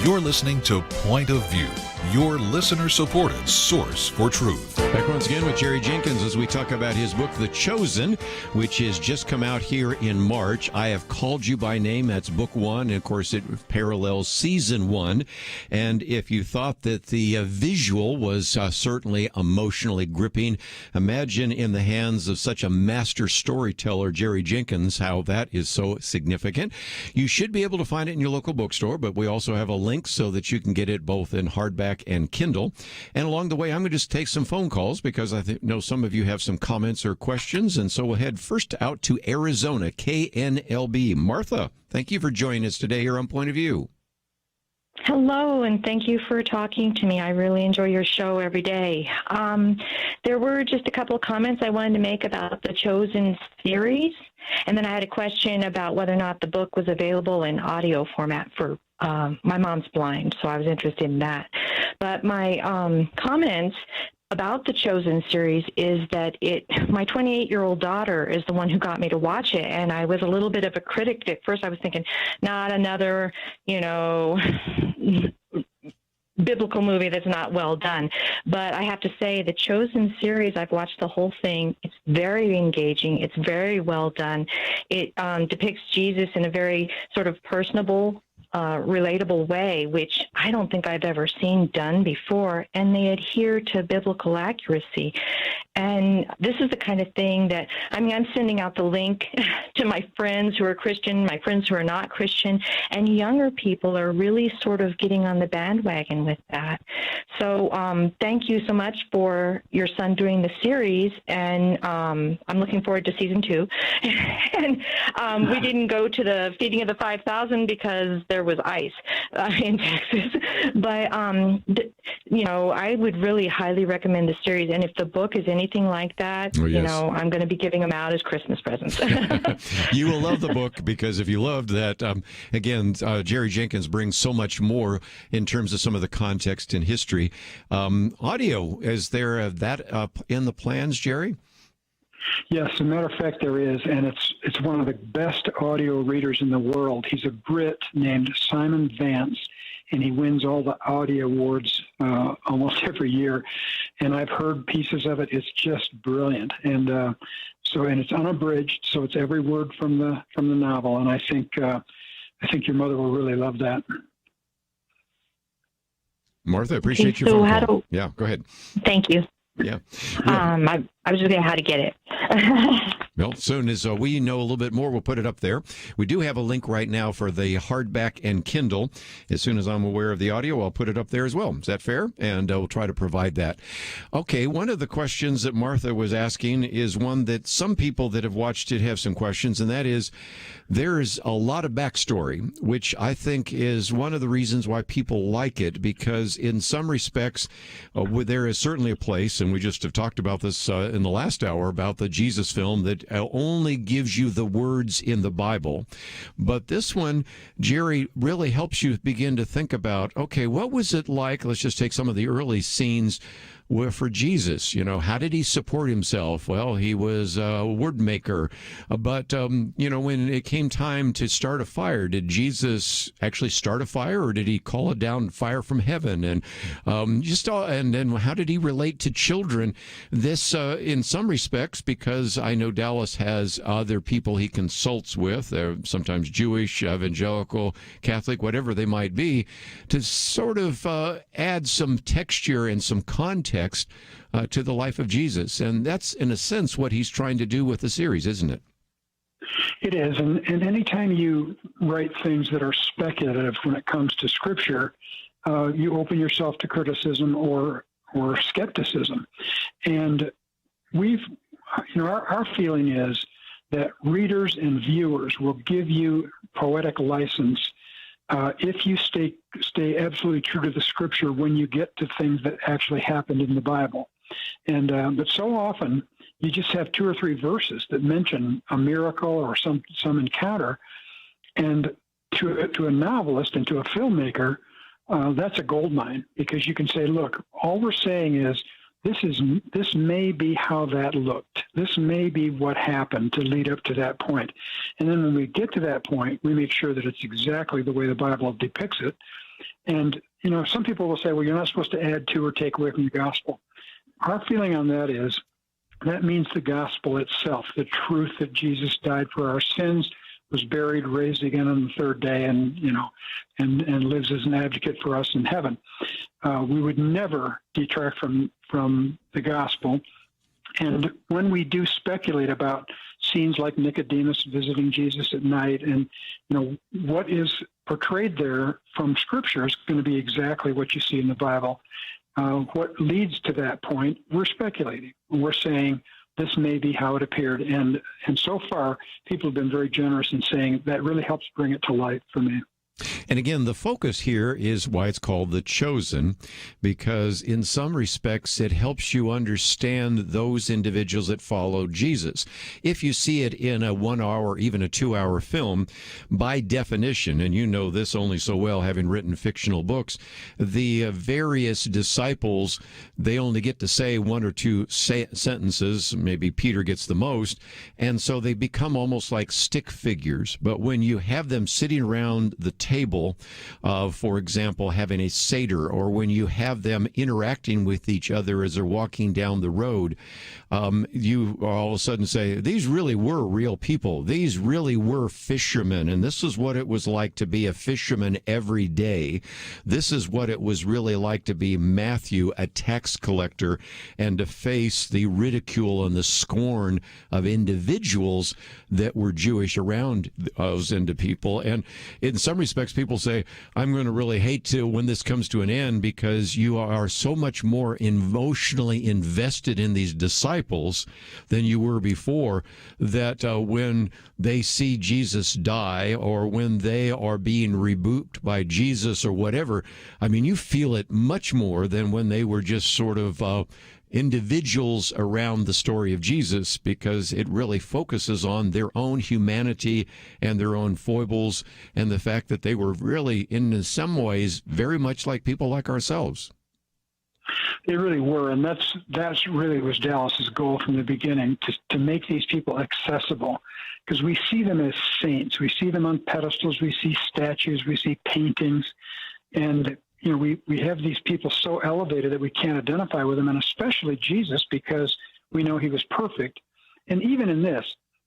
You're listening to Point of View, your listener-supported source for truth. Back once again with Jerry Jenkins as we talk about his book, The Chosen, which has just come out here in March. I Have Called You by Name. That's book one. And of course, it parallels season one. And if you thought that the visual was certainly emotionally gripping, imagine in the hands of such a master storyteller, Jerry Jenkins, how that is so significant. You should be able to find it in your local bookstore, but we also have a link so that you can get it both in hardback and Kindle. And along the way, I'm going to just take some phone calls because I know some of you have some comments or questions. And so we'll head first out to Arizona, KNLB. Martha, thank you for joining us today here on Point of View. Hello, and thank you for talking to me. I really enjoy your show every day. There were just a couple of comments I wanted to make about the Chosen series, and then I had a question about whether or not the book was available in audio format for my mom's blind, so I was interested in that. But my comments about the Chosen series is that my 28-year-old daughter is the one who got me to watch it, and I was a little bit of a critic. At first I was thinking, not another, biblical movie that's not well done. But I have to say, the Chosen series, I've watched the whole thing. It's very engaging. It's very well done. It depicts Jesus in a very sort of personable, relatable way, which I don't think I've ever seen done before, and they adhere to biblical accuracy. And this is the kind of thing that, I mean, I'm sending out the link to my friends who are Christian, my friends who are not Christian, and younger people are really sort of getting on the bandwagon with that. So thank you so much for your son doing the series, and I'm looking forward to season 2. And we didn't go to the feeding of the 5,000 because there was ice in Texas. But, I would really highly recommend the series. And if the book is anything like that, I'm going to be giving them out as Christmas presents. You will love the book, because if you loved that, again, Jerry Jenkins brings so much more in terms of some of the context and history. Audio, is there that in the plans, Jerry? Yes, as a matter of fact, there is, and it's one of the best audio readers in the world. He's a Brit named Simon Vance, and he wins all the audio awards almost every year. And I've heard pieces of it. It's just brilliant, and it's unabridged, so it's every word from the novel. And I think your mother will really love that. Martha, I appreciate your phone call. Yeah, go ahead. Thank you. Yeah. I was just going to how to get it. Well, as soon as we know a little bit more, we'll put it up there. We do have a link right now for the hardback and Kindle. As soon as I'm aware of the audio, I'll put it up there as well. Is that fair? And we'll try to provide that. Okay, one of the questions that Martha was asking is one that some people that have watched it have some questions, and that is, there's a lot of backstory, which I think is one of the reasons why people like it, because in some respects, there is certainly a place, and we just have talked about this in the last hour about the Jesus film, that only gives you the words in the Bible. But this one, Jerry, really helps you begin to think about, okay, what was it like? Let's just take some of the early scenes for Jesus. How did he support himself? Well, he was a word maker. But, when it came time to start a fire, did Jesus actually start a fire, or did he call it down fire from heaven? And and then how did he relate to children? This, in some respects, because I know Dallas has other people he consults with, they're sometimes Jewish, evangelical, Catholic, whatever they might be, to sort of add some texture and some context to the life of Jesus. And that's, in a sense, what he's trying to do with the series, isn't it? It is. And anytime you write things that are speculative when it comes to Scripture, you open yourself to criticism or skepticism. And our feeling is that readers and viewers will give you poetic license if you stay absolutely true to the Scripture when you get to things that actually happened in the Bible. And but so often you just have 2 or 3 verses that mention a miracle or some encounter, and to a novelist and to a filmmaker, that's a gold mine, because you can say, look, all we're saying is this may be how that looked. This may be what happened to lead up to that point. And then when we get to that point, we make sure that it's exactly the way the Bible depicts it. And, some people will say, well, you're not supposed to add to or take away from the gospel. Our feeling on that is that means the gospel itself, the truth that Jesus died for our sins, was buried, raised again on the 3rd day, and lives as an advocate for us in heaven. We would never detract from the gospel. And when we do speculate about scenes like Nicodemus visiting Jesus at night, and what is portrayed there from Scripture is going to be exactly what you see in the Bible. What leads to that point, we're speculating. We're saying this may be how it appeared. And so far, people have been very generous in saying that really helps bring it to light for me. And again, the focus here is why it's called The Chosen, because in some respects it helps you understand those individuals that follow Jesus. If you see it in a 1 hour, even a 2 hour film, by definition, and you know this only so well having written fictional books, the various disciples, they only get to say 1 or 2 sentences, maybe Peter gets the most, and so they become almost like stick figures. But when you have them sitting around the table Bible, for example, having a Seder, or when you have them interacting with each other as they're walking down the road, you all of a sudden say, these really were real people. These really were fishermen, and this is what it was like to be a fisherman every day. This is what it was really like to be Matthew, a tax collector, and to face the ridicule and the scorn of individuals that were Jewish around those into people. And in some respects, people say, I'm going to really hate to when this comes to an end, because you are so much more emotionally invested in these disciples than you were before, that when they see Jesus die, or when they are being rebuked by Jesus or whatever, I mean, you feel it much more than when they were just sort of individuals around the story of Jesus, because it really focuses on their own humanity and their own foibles, and the fact that they were really, in some ways, very much like people like ourselves. They really were, and that's really was Dallas's goal from the beginning, to make these people accessible, because we see them as saints. We see them on pedestals. We see statues. We see paintings, and we have these people so elevated that we can't identify with them, and especially Jesus, because we know he was perfect. And even in this,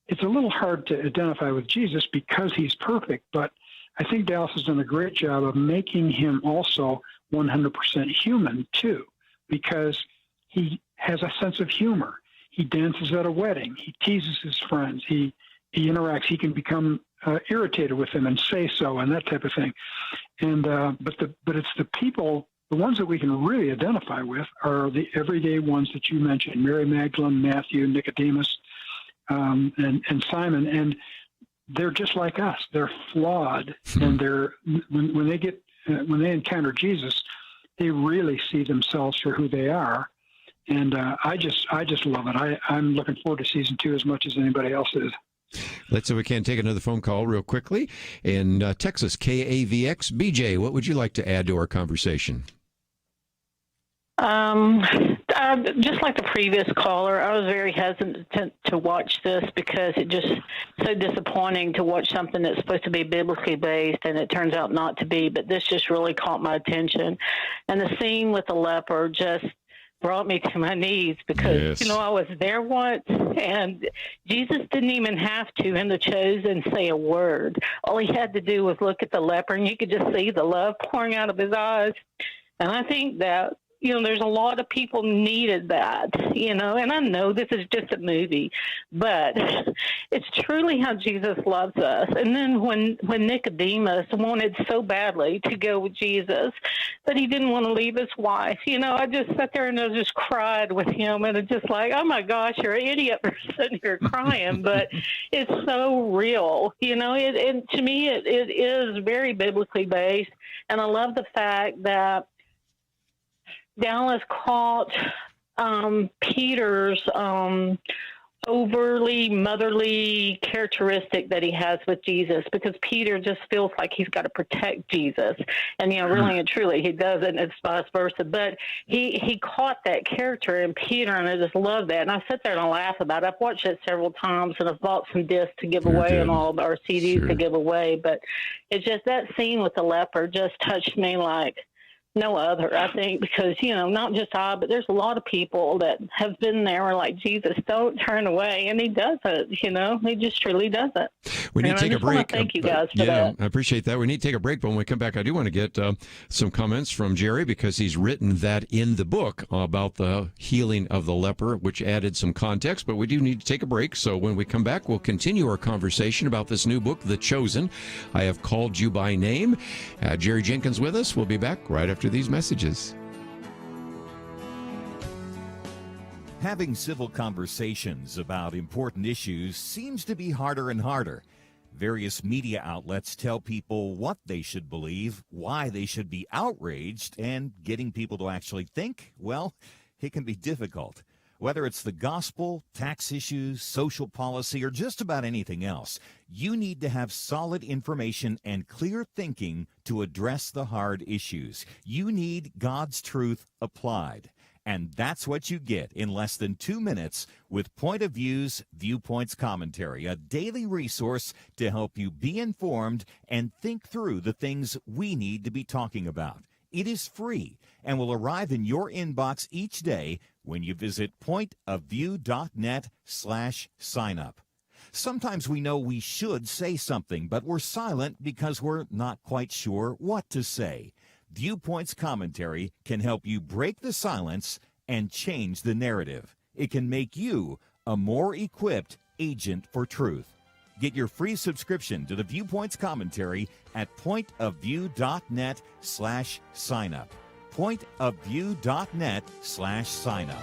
it's a little hard to identify with Jesus because he's perfect, but I think Dallas has done a great job of making him also 100% human too, because he has a sense of humor. He dances at a wedding. He teases his friends. He interacts. He can become irritated with them and say so, and that type of thing. And but it's the people, the ones that we can really identify with are the everyday ones that you mentioned: Mary Magdalene, Matthew, Nicodemus, and Simon. And they're just like us. They're flawed, and when they encounter Jesus, they really see themselves for who they are. And I just love it. I'm looking forward to season 2 as much as anybody else is. Let's see if we can take another phone call real quickly. In Texas, KAVX. BJ, what would you like to add to our conversation? Just like the previous caller, I was very hesitant to watch this because it just so disappointing to watch something that's supposed to be biblically based, and it turns out not to be. But this just really caught my attention. And the scene with the leper just brought me to my knees, because I was there once, and Jesus didn't even have to in The Chosen say a word. All he had to do was look at the leper, and you could just see the love pouring out of his eyes. And I think that there's a lot of people needed that, and I know this is just a movie, but it's truly how Jesus loves us. And then when Nicodemus wanted so badly to go with Jesus, but he didn't want to leave his wife, I just sat there and I just cried with him, and it's just like, oh my gosh, you're an idiot for sitting here crying, but it's so real, and to me it is very biblically based. And I love the fact that Dallas caught Peter's overly motherly characteristic that he has with Jesus, because Peter just feels like he's got to protect Jesus, and really and truly he doesn't. It's vice versa. But he caught that character in Peter, and I just love that. And I sit there and I laugh about it. I've watched it several times, and I've bought some discs to give away and all of our CDs to give away. But it's just that scene with the leper just touched me like no other, I think, because, not just I, but there's a lot of people that have been there and like, Jesus, don't turn away. And he doesn't, he just truly doesn't. We need to take a break. Thank you guys for that. I appreciate that. We need to take a break, but when we come back, I do want to get some comments from Jerry, because he's written that in the book about the healing of the leper, which added some context, but we do need to take a break. So when we come back, we'll continue our conversation about this new book, The Chosen. I Have Called You by Name. Jerry Jenkins with us. We'll be back right after these messages. Having civil conversations about important issues seems to be harder and harder. Various media outlets tell people what they should believe, why they should be outraged, and getting people to actually think, well, it can be difficult. Whether it's the gospel, tax issues, social policy, or just about anything else, you need to have solid information and clear thinking to address the hard issues. You need God's truth applied. And that's what you get in less than 2 minutes with Point of View's Viewpoints Commentary, a daily resource to help you be informed and think through the things we need to be talking about. It is free and will arrive in your inbox each day when you visit pointofview.net/signup. Sometimes we know we should say something, but we're silent because we're not quite sure what to say. Viewpoints Commentary can help you break the silence and change the narrative. It can make you a more equipped agent for truth. Get your free subscription to the Viewpoints Commentary at pointofview.net/signup. pointofview.net/signup.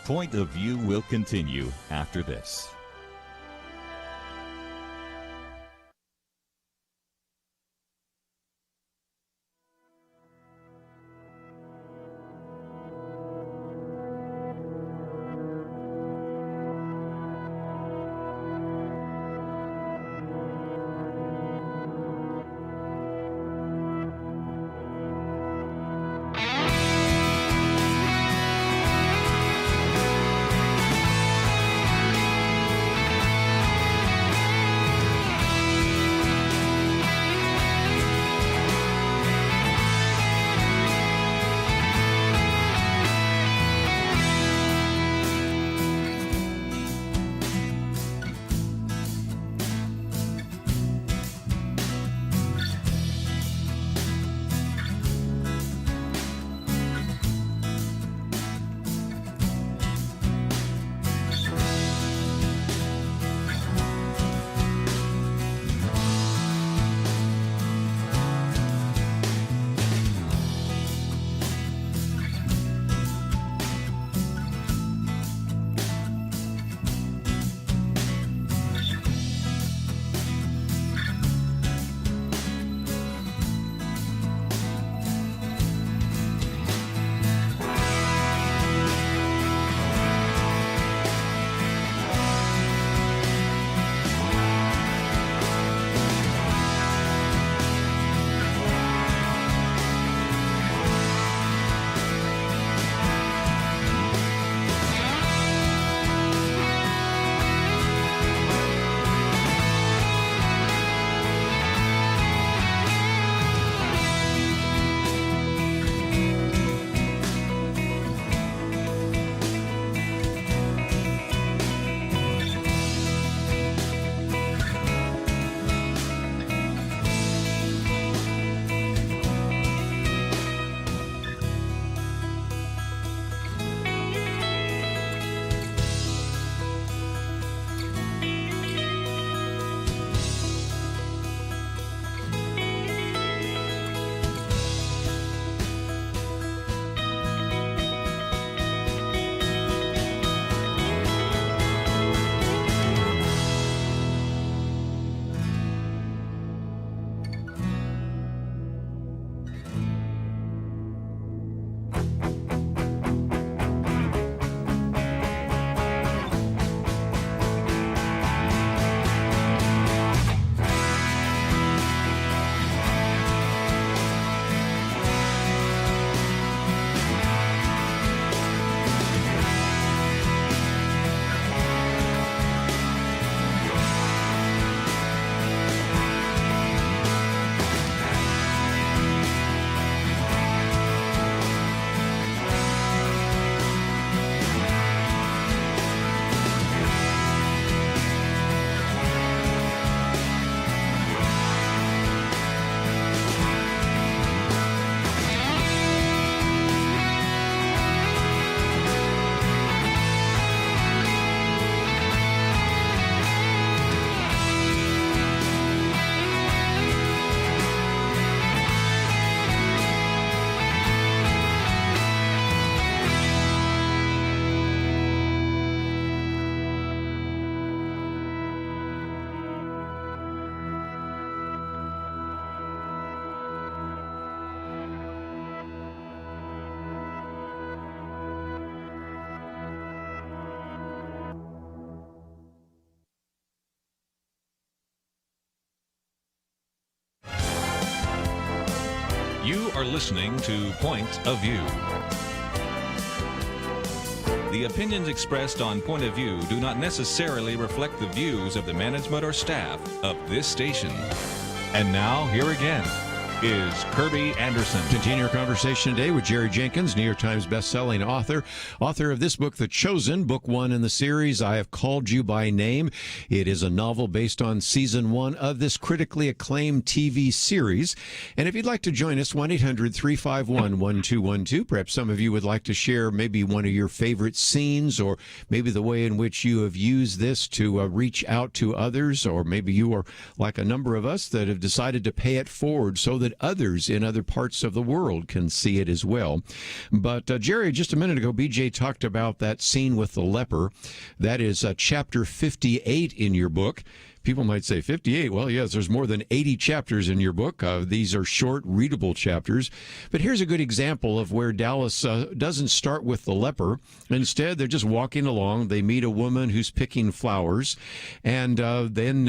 Point of View will continue after this. You are listening to Point of View. The opinions expressed on Point of View do not necessarily reflect the views of the management or staff of this station. And now, here again is Kerby Anderson. Continue our conversation today with Jerry Jenkins, New York Times best-selling author of this book, The Chosen, book 1 in the series, I Have Called You by Name. It is a novel based on season 1 of this critically acclaimed TV series. And if you'd like to join us, 1-800-351-1212. Perhaps some of you would like to share maybe one of your favorite scenes, or maybe the way in which you have used this to reach out to others, or maybe you are like a number of us that have decided to pay it forward so that others in other parts of the world can see it as well. But Jerry, just a minute ago, BJ talked about that scene with the leper. That is chapter 58 in your book. People might say 58. Well, yes, there's more than 80 chapters in your book. These are short, readable chapters. But here's a good example of where Dallas doesn't start with the leper. Instead, they're just walking along. They meet a woman who's picking flowers. And then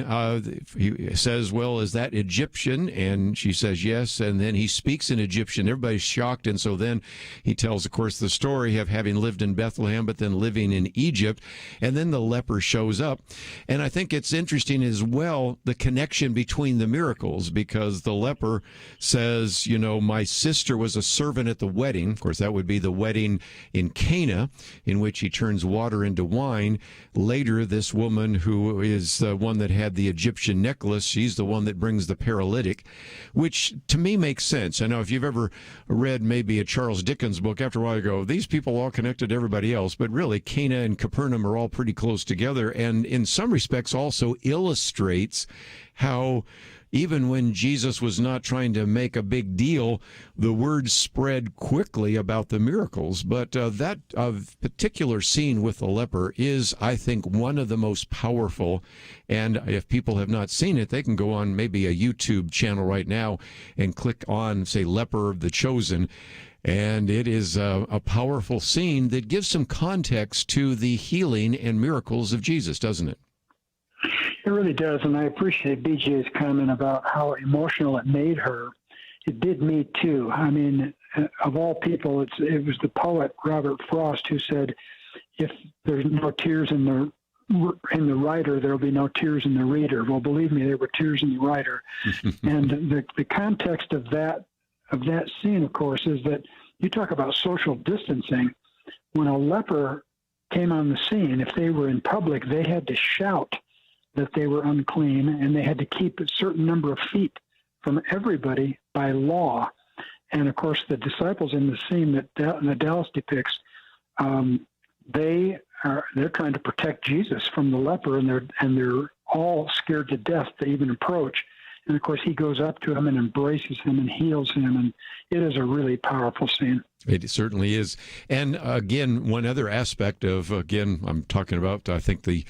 he says, well, is that Egyptian? And she says, yes. And then he speaks in Egyptian. Everybody's shocked. And so then he tells, of course, the story of having lived in Bethlehem, but then living in Egypt. And then the leper shows up. And I think it's interesting as well, the connection between the miracles, because the leper says, you know, my sister was a servant at the wedding. Of course, that would be the wedding in Cana, in which he turns water into wine. Later, this woman who is the one that had the Egyptian necklace, she's the one that brings the paralytic, which to me makes sense. I know if you've ever read maybe a Charles Dickens book, after a while you go, these people all connected to everybody else, but really Cana and Capernaum are all pretty close together, and in some respects also illustrates how even when Jesus was not trying to make a big deal, the word spread quickly about the miracles. But that particular scene with the leper is, I think, one of the most powerful. And if people have not seen it, they can go on maybe a YouTube channel right now and click on, say, Leper of the Chosen. And it is a powerful scene that gives some context to the healing and miracles of Jesus, doesn't it? It really does, and I appreciate BJ's comment about how emotional it made her. It did me too. I mean, of all people, it was the poet Robert Frost who said, "If there's no tears in the writer, there'll be no tears in the reader." Well, believe me, there were tears in the writer. And the context of that scene, of course, is that you talk about social distancing. When a leper came on the scene, if they were in public, they had to shout that they were unclean, and they had to keep a certain number of feet from everybody by law. And of course, the disciples in the scene that Dallas depicts, they're trying to protect Jesus from the leper, and they're all scared to death to even approach. And of course, he goes up to him and embraces him and heals him, and it is a really powerful scene. It certainly is. And again, one other aspect of, again, I'm talking about, I think, the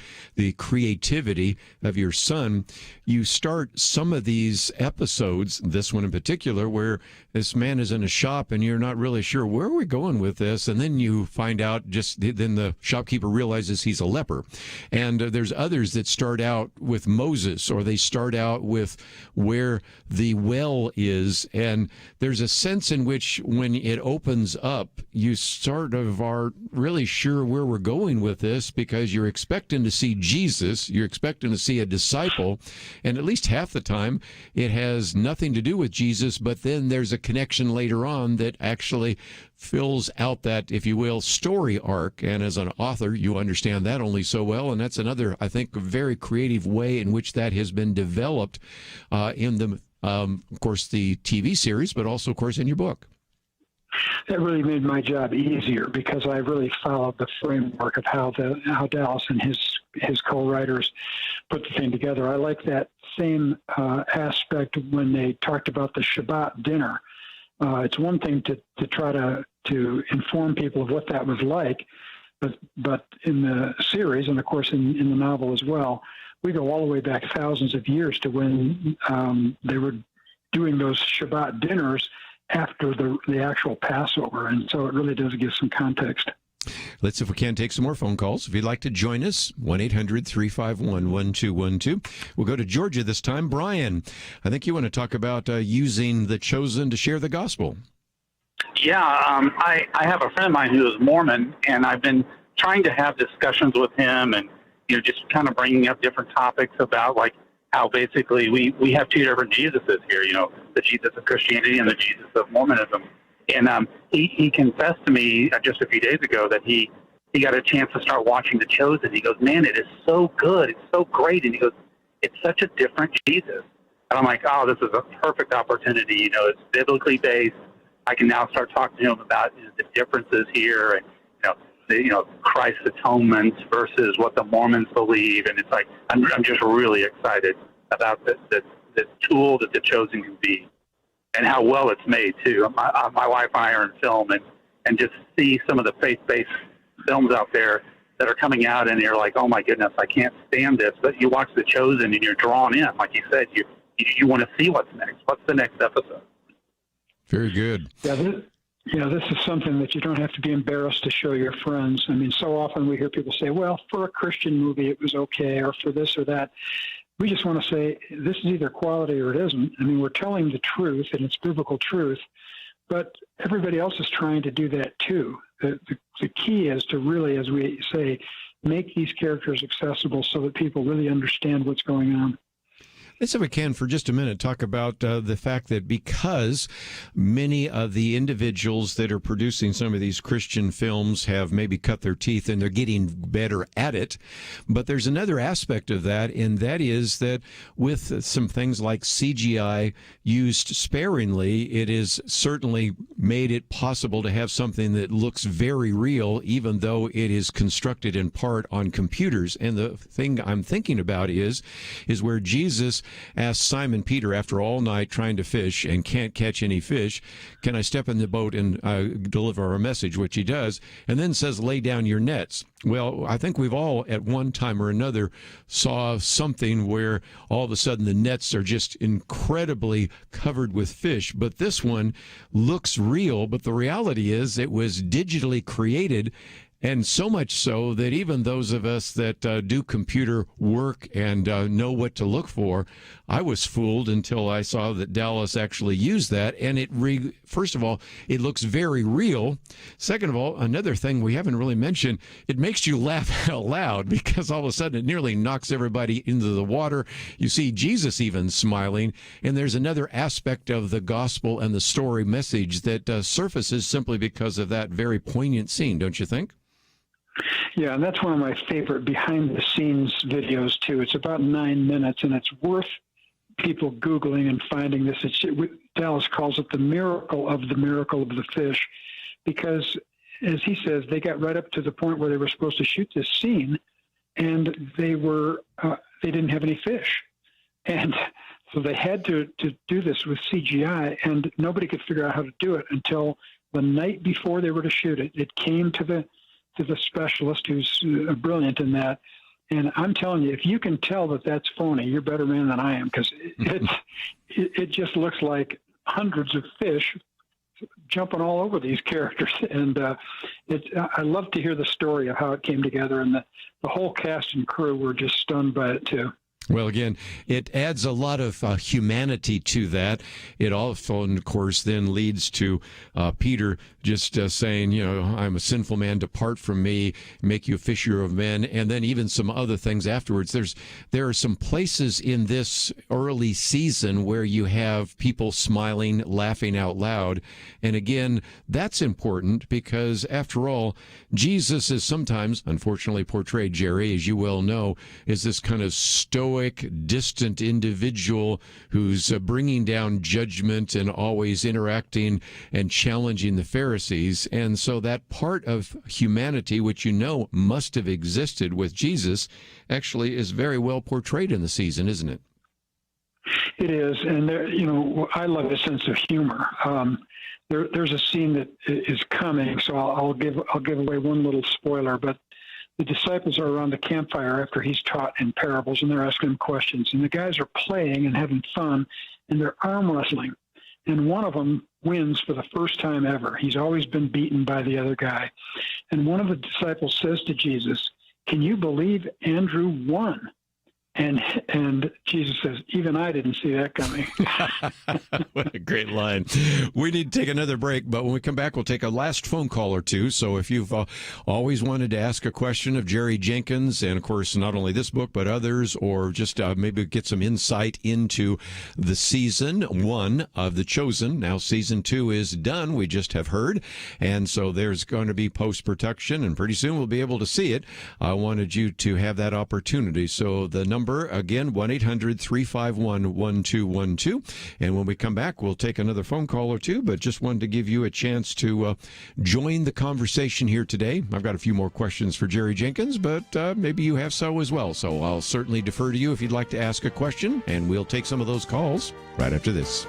creativity of your son. You start some of these episodes, this one in particular, where this man is in a shop and you're not really sure, where are we going with this? And then you find out, then the shopkeeper realizes he's a leper. And there's others that start out with Moses, or they start out with where the well is. And there's a sense in which when it opens up, you sort of are really sure where we're going with this, because you're expecting to see Jesus, you're expecting to see a disciple, and at least half the time it has nothing to do with Jesus, but then there's a connection later on that actually fills out that, if you will, story arc. And as an author, you understand that only so well, and that's another, I think, very creative way in which that has been developed in the, of course, the TV series, but also, of course, in your book. That really made my job easier, because I really followed the framework of how Dallas and his co-writers put the thing together. I like that same aspect when they talked about the Shabbat dinner. It's one thing to try to inform people of what that was like, but in the series, and of course in the novel as well, we go all the way back thousands of years to when they were doing those Shabbat dinners after the actual Passover, and so it really does give some context. Let's see if we can take some more phone calls. If you'd like to join us, 1-800-351-1212. We'll go to Georgia this time. Brian, I think you want to talk about using the chosen to share the gospel. Yeah, I have a friend of mine who is Mormon, and I've been trying to have discussions with him and, just kind of bringing up different topics about, like, how basically we have two different Jesuses here, the Jesus of Christianity and the Jesus of Mormonism. And he confessed to me just a few days ago that he got a chance to start watching The Chosen. He goes, man, it is so good. It's so great. And he goes, it's such a different Jesus. And I'm like, oh, this is a perfect opportunity. It's biblically based. I can now start talking to him about the differences here and, Christ's atonement versus what the Mormons believe. And it's like, I'm just really excited about the tool that The Chosen can be. And how well it's made, too. My wife and I are in film, and just see some of the faith-based films out there that are coming out, and you're like, oh, my goodness, I can't stand this. But you watch The Chosen, and you're drawn in. Like you said, you want to see what's next. What's the next episode? Very good. Yeah, this is something that you don't have to be embarrassed to show your friends. I mean, so often we hear people say, well, for a Christian movie, it was okay, or for this or that. We just want to say this is either quality or it isn't. I mean, we're telling the truth, and it's biblical truth, but everybody else is trying to do that too. The key is to really, as we say, make these characters accessible so that people really understand what's going on. Let's, if we can, for just a minute, talk about the fact that because many of the individuals that are producing some of these Christian films have maybe cut their teeth and they're getting better at it, but there's another aspect of that, and that is that with some things like CGI used sparingly, it is certainly made it possible to have something that looks very real, even though it is constructed in part on computers. And the thing I'm thinking about is where Jesus asked Simon Peter after all night trying to fish and can't catch any fish, can I step in the boat and deliver a message, which he does, and then says, lay down your nets. Well, I think we've all at one time or another saw something where all of a sudden the nets are just incredibly covered with fish, but this one looks real, but the reality is it was digitally created. And so much so that even those of us that do computer work and know what to look for, I was fooled until I saw that Dallas actually used that. And first of all, it looks very real. Second of all, another thing we haven't really mentioned, it makes you laugh out loud because all of a sudden it nearly knocks everybody into the water. You see Jesus even smiling. And there's another aspect of the gospel and the story message that surfaces simply because of that very poignant scene, don't you think? Yeah, and that's one of my favorite behind-the-scenes videos, too. It's about 9 minutes, and it's worth people Googling and finding this. Dallas calls it the miracle of the fish, because, as he says, they got right up to the point where they were supposed to shoot this scene, and they didn't have any fish. And so they had to do this with CGI, and nobody could figure out how to do it until the night before they were to shoot it. It came to the specialist who's brilliant in that. And I'm telling you, if you can tell that that's phony, you're a better man than I am, because it just looks like hundreds of fish jumping all over these characters. And I love to hear the story of how it came together, and the whole cast and crew were just stunned by it too. Well, again, it adds a lot of humanity to that. It also, of course, then leads to Peter just saying, I'm a sinful man, depart from me, make you a fisher of men, and then even some other things afterwards. There are some places in this early season where you have people smiling, laughing out loud. And again, that's important because, after all, Jesus is sometimes, unfortunately portrayed, Jerry, as you well know, is this kind of stoic, distant individual who's bringing down judgment and always interacting and challenging the Pharisees. And so that part of humanity, which must have existed with Jesus, actually is very well portrayed in the season, isn't it? It is, and I love his sense of humor. There's a scene that is coming, so I'll give away one little spoiler, but the disciples are around the campfire after he's taught in parables, and they're asking him questions. And the guys are playing and having fun, and they're arm wrestling. and one of them wins for the first time ever. He's always been beaten by the other guy. And one of the disciples says to Jesus, "Can you believe Andrew won?" And Jesus says, "Even I didn't see that coming." What a great line. We need to take another break, but when we come back, we'll take a last phone call or two. So if you've always wanted to ask a question of Jerry Jenkins, and of course, not only this book, but others, or just maybe get some insight into the season 1 of The Chosen. Now, season 2 is done. We just have heard. And so there's going to be post-production, and pretty soon we'll be able to see it. I wanted you to have that opportunity. So the number again, 1-800-351-1212. And when we come back, we'll take another phone call or two, but just wanted to give you a chance to join the conversation here today. I've got a few more questions for Jerry Jenkins, but maybe you have so as well. So I'll certainly defer to you if you'd like to ask a question, and we'll take some of those calls right after this.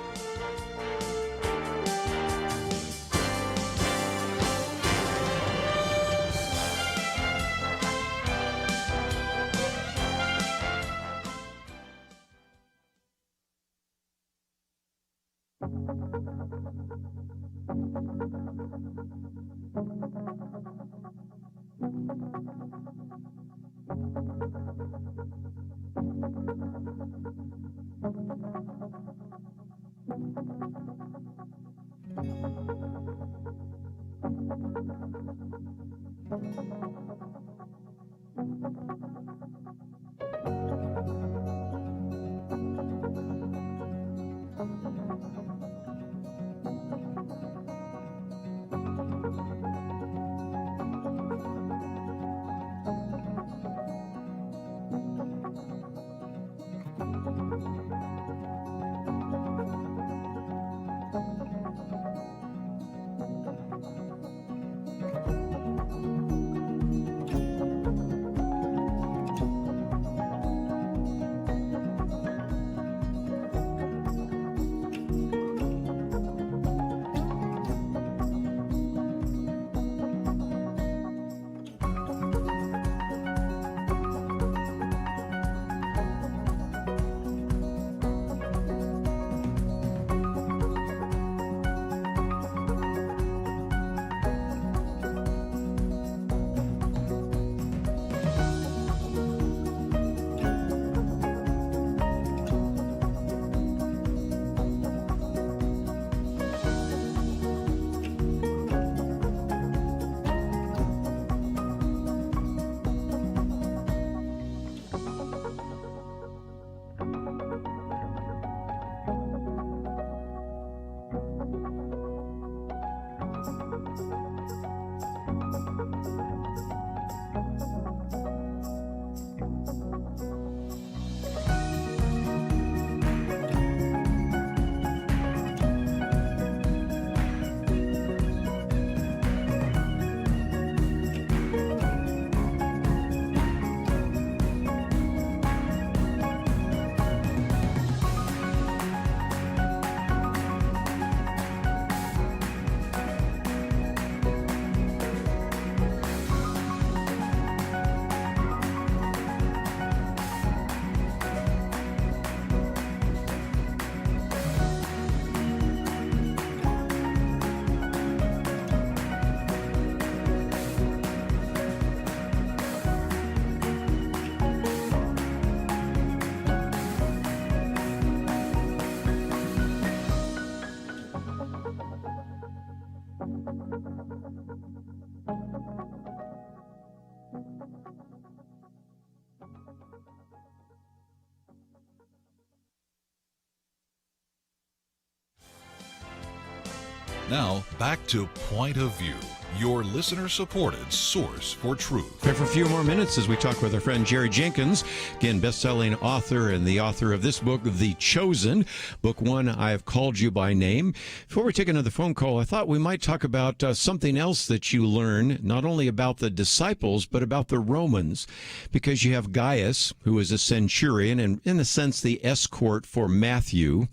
Now, back to Point of View, your listener-supported source for truth. For a few more minutes as we talk with our friend Jerry Jenkins, again, best-selling author and the author of this book, The Chosen, Book 1, I Have Called You by Name. Before we take another phone call, I thought we might talk about something else that you learn, not only about the disciples, but about the Romans, because you have Gaius, who is a centurion and, in a sense, the escort for Matthew,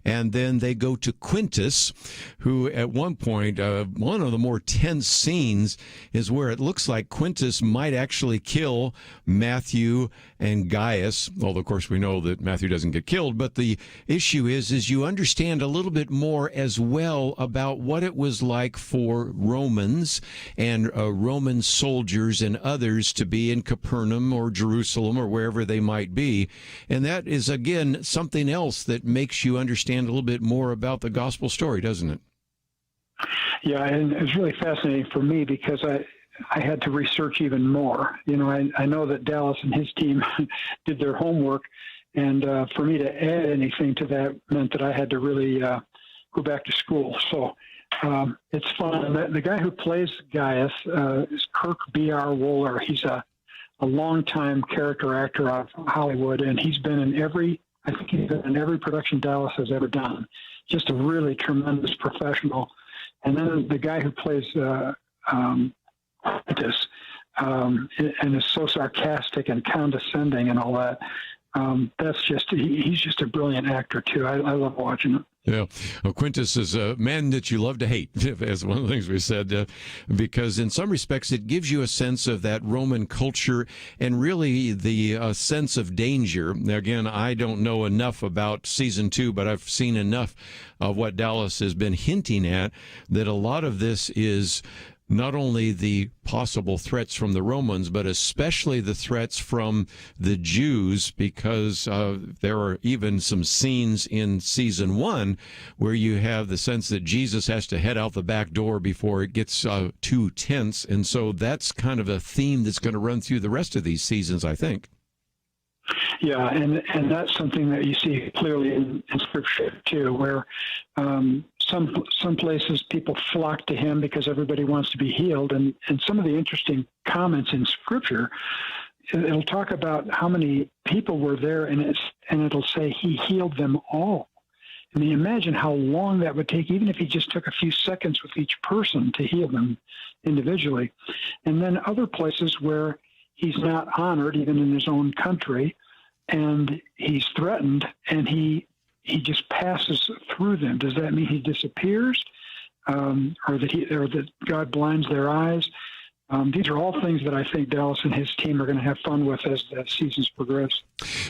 and then they go to Quintus, who at one point, one of the more tense tense scenes is where it looks like Quintus might actually kill Matthew and Gaius. Although, of course, we know that Matthew doesn't get killed. But the issue is you understand a little bit more as well about what it was like for Romans and Roman soldiers and others to be in Capernaum or Jerusalem or wherever they might be. And that is, again, something else that makes you understand a little bit more about the gospel story, doesn't it? Yeah, and it's really fascinating for me because I had to research even more. You know, I know that Dallas and his team did their homework, and for me to add anything to that meant that I had to really go back to school. So it's fun. The guy who plays Gaius is Kirk B.R. Wohler. He's a longtime character actor out of Hollywood, and he's been in every production Dallas has ever done. Just a really tremendous professional. And then the guy who plays Quintus and is so sarcastic and condescending and all that, he's just a brilliant actor, too. I love watching him. Yeah, well, Quintus is a man that you love to hate, as one of the things we said, because in some respects it gives you a sense of that Roman culture and really the sense of danger. Now, again, I don't know enough about season 2, but I've seen enough of what Dallas has been hinting at that a lot of this is not only the possible threats from the Romans, but especially the threats from the Jews, because there are even some scenes in season 1 where you have the sense that Jesus has to head out the back door before it gets too tense. And so that's kind of a theme that's going to run through the rest of these seasons, I think. Yeah, and that's something that you see clearly in Scripture, too, where some places people flock to him because everybody wants to be healed. And some of the interesting comments in Scripture, it'll talk about how many people were there, and it'll say he healed them all. I mean, imagine how long that would take, even if he just took a few seconds with each person to heal them individually. And then other places where he's not honored, even in his own country, and he's threatened, and he just passes through them. Does that mean he disappears, or that God blinds their eyes? These are all things that I think Dallas and his team are going to have fun with as the seasons progress.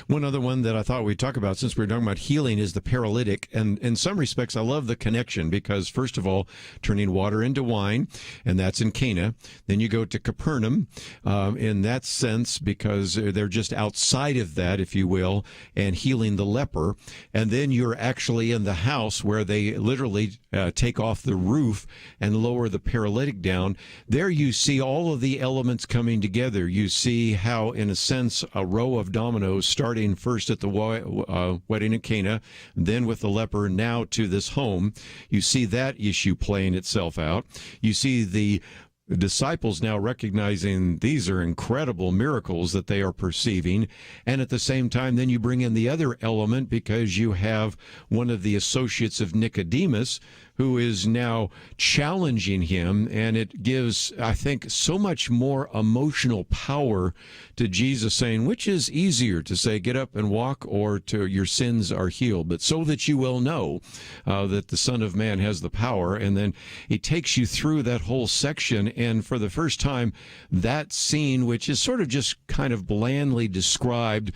One other one that I thought we'd talk about, since we're talking about healing, is the paralytic. And in some respects, I love the connection because, first of all, turning water into wine, and that's in Cana. Then you go to Capernaum in that sense because they're just outside of that, if you will, and healing the leper. And then you're actually in the house where they literally take off the roof and lower the paralytic down. There you see all of the elements coming together. You see how, in a sense, a row of dominoes starting first at the wedding at Cana, then with the leper, now to this home. You see that issue playing itself out. You see the disciples now recognizing these are incredible miracles that they are perceiving. And at the same time, then you bring in the other element because you have one of the associates of Nicodemus who is now challenging him, and it gives, I think, so much more emotional power to Jesus saying, which is easier to say, get up and walk, or to your sins are healed, but so that you will know that the Son of Man has the power. And then he takes you through that whole section, and for the first time, that scene, which is sort of just kind of blandly described,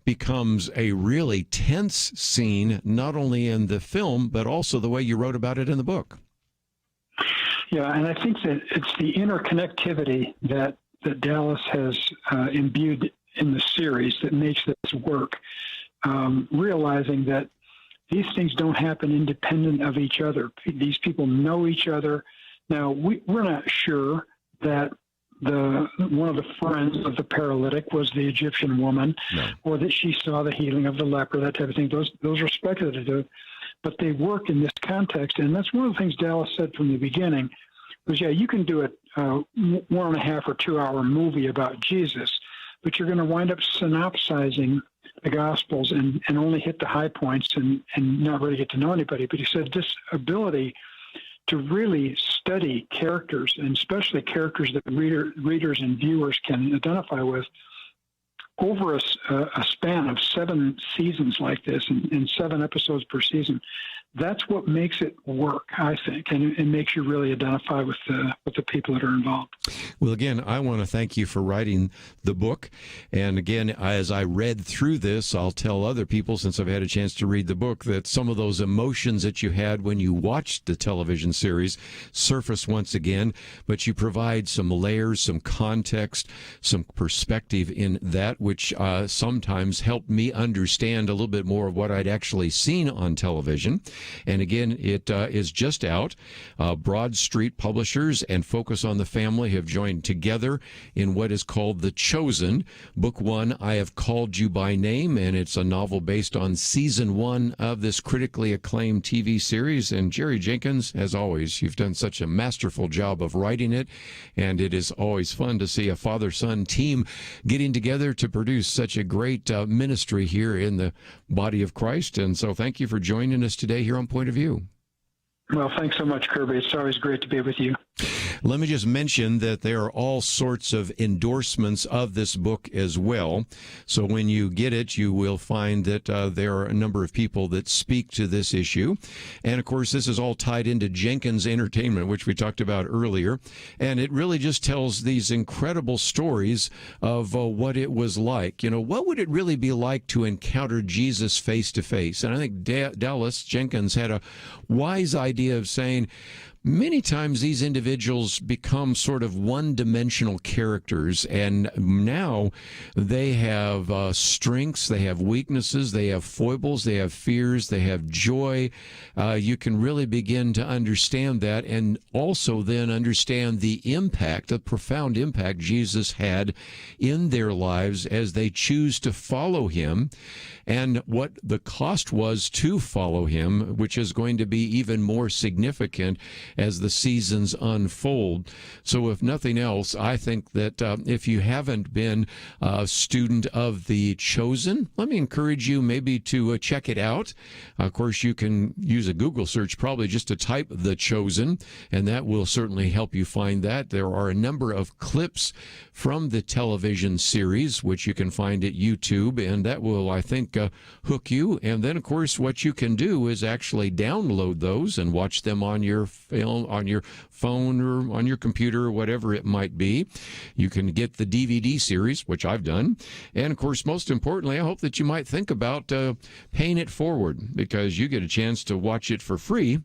becomes a really tense scene, not only in the film, but also the way you wrote about it in the book. Yeah, and I think that it's the interconnectivity that Dallas has imbued in the series that makes this work, realizing that these things don't happen independent of each other. These people know each other. Now, we're not sure that one of the friends of the paralytic was the Egyptian woman, or that she saw the healing of the leper, that type of thing. Those are speculative, but they work in this context. And that's one of the things Dallas said from the beginning was, yeah, you can do a 1.5 or 2 hour movie about Jesus, but you're going to wind up synopsizing the Gospels and only hit the high points and not really get to know anybody. But he said this ability to really study characters, and especially characters that readers and viewers can identify with, over a span of 7 seasons like this and 7 episodes per season. That's what makes it work, I think, and it makes you really identify with the people that are involved. Well, again, I want to thank you for writing the book. And again, as I read through this, I'll tell other people, since I've had a chance to read the book, that some of those emotions that you had when you watched the television series surface once again, but you provide some layers, some context, some perspective in that, which sometimes helped me understand a little bit more of what I'd actually seen on television. And again, it is just out. Broad Street Publishers and Focus on the Family have joined together in what is called The Chosen. Book 1, I Have Called You by Name, and it's a novel based on season 1 of this critically acclaimed TV series. And Jerry Jenkins, as always, you've done such a masterful job of writing it, and it is always fun to see a father-son team getting together to produce such a great ministry here in the body of Christ. And so thank you for joining us today here on Point of View. Well, thanks so much, Kerby. It's always great to be with you. Let me just mention that there are all sorts of endorsements of this book as well. So when you get it, you will find that there are a number of people that speak to this issue. And, of course, this is all tied into Jenkins Entertainment, which we talked about earlier. And it really just tells these incredible stories of what it was like. You know, what would it really be like to encounter Jesus face to face? And I think Dallas Jenkins had a wise idea of saying, many times these individuals become sort of one-dimensional characters, and now they have strengths, they have weaknesses, they have foibles, they have fears, they have joy. You can really begin to understand that, and also then understand the impact, the profound impact Jesus had in their lives as they choose to follow him, and what the cost was to follow him, which is going to be even more significant as the seasons unfold. So if nothing else, I think that if you haven't been a student of The Chosen, let me encourage you maybe to check it out. Of course, you can use a Google search probably just to type The Chosen, and that will certainly help you find that. There are a number of clips from the television series, which you can find at YouTube, and that will, I think, hook you. And then, of course, what you can do is actually download those and watch them on your film, on your phone or on your computer or whatever it might be. You can get the DVD series, which I've done. And, of course, most importantly, I hope that you might think about paying it forward, because you get a chance to watch it for free.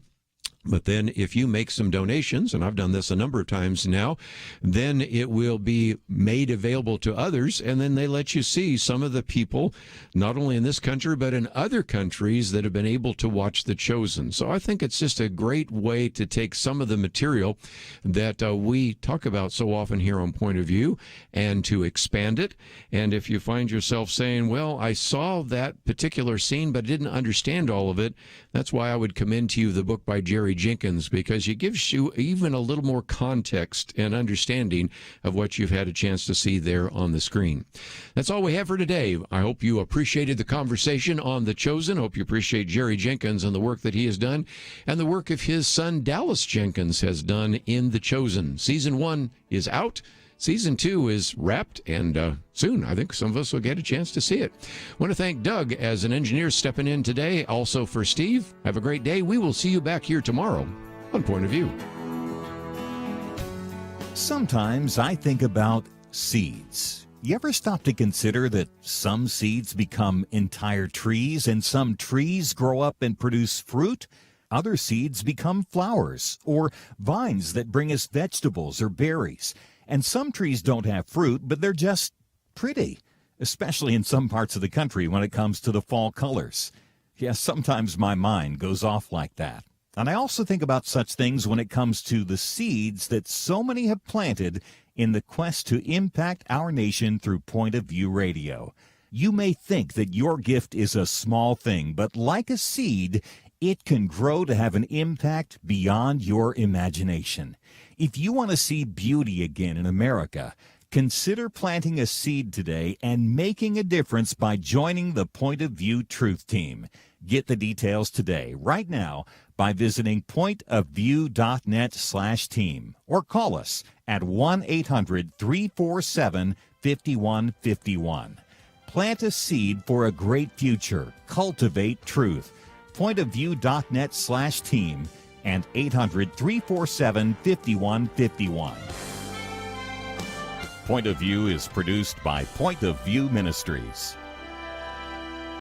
But then if you make some donations, and I've done this a number of times now, then it will be made available to others, and then they let you see some of the people, not only in this country, but in other countries that have been able to watch The Chosen. So I think it's just a great way to take some of the material that we talk about so often here on Point of View and to expand it. And if you find yourself saying, well, I saw that particular scene, but didn't understand all of it, that's why I would commend to you the book by Jerry Jenkins, because it gives you even a little more context and understanding of what you've had a chance to see there on the screen. That's all we have for today. I hope you appreciated the conversation on The Chosen. I hope you appreciate Jerry Jenkins and the work that he has done, and the work of his son Dallas Jenkins has done in The Chosen. Season 1 is out. Season 2 is wrapped, and soon I think some of us will get a chance to see it. I want to thank Doug as an engineer stepping in today. Also for Steve, have a great day. We will see you back here tomorrow on Point of View. Sometimes I think about seeds. You ever stop to consider that some seeds become entire trees, and some trees grow up and produce fruit? Other seeds become flowers or vines that bring us vegetables or berries. And some trees don't have fruit, but they're just pretty, especially in some parts of the country when it comes to the fall colors. Yes, sometimes my mind goes off like that. And I also think about such things when it comes to the seeds that so many have planted in the quest to impact our nation through Point of View Radio. You may think that your gift is a small thing, but like a seed, it can grow to have an impact beyond your imagination. If you want to see beauty again in America, consider planting a seed today and making a difference by joining the Point of View Truth Team. Get the details today, right now, by visiting pointofview.net/team or call us at 1-800-347-5151. Plant a seed for a great future. Cultivate truth. pointofview.net/team and 800-347-5151. Point of View is produced by Point of View Ministries.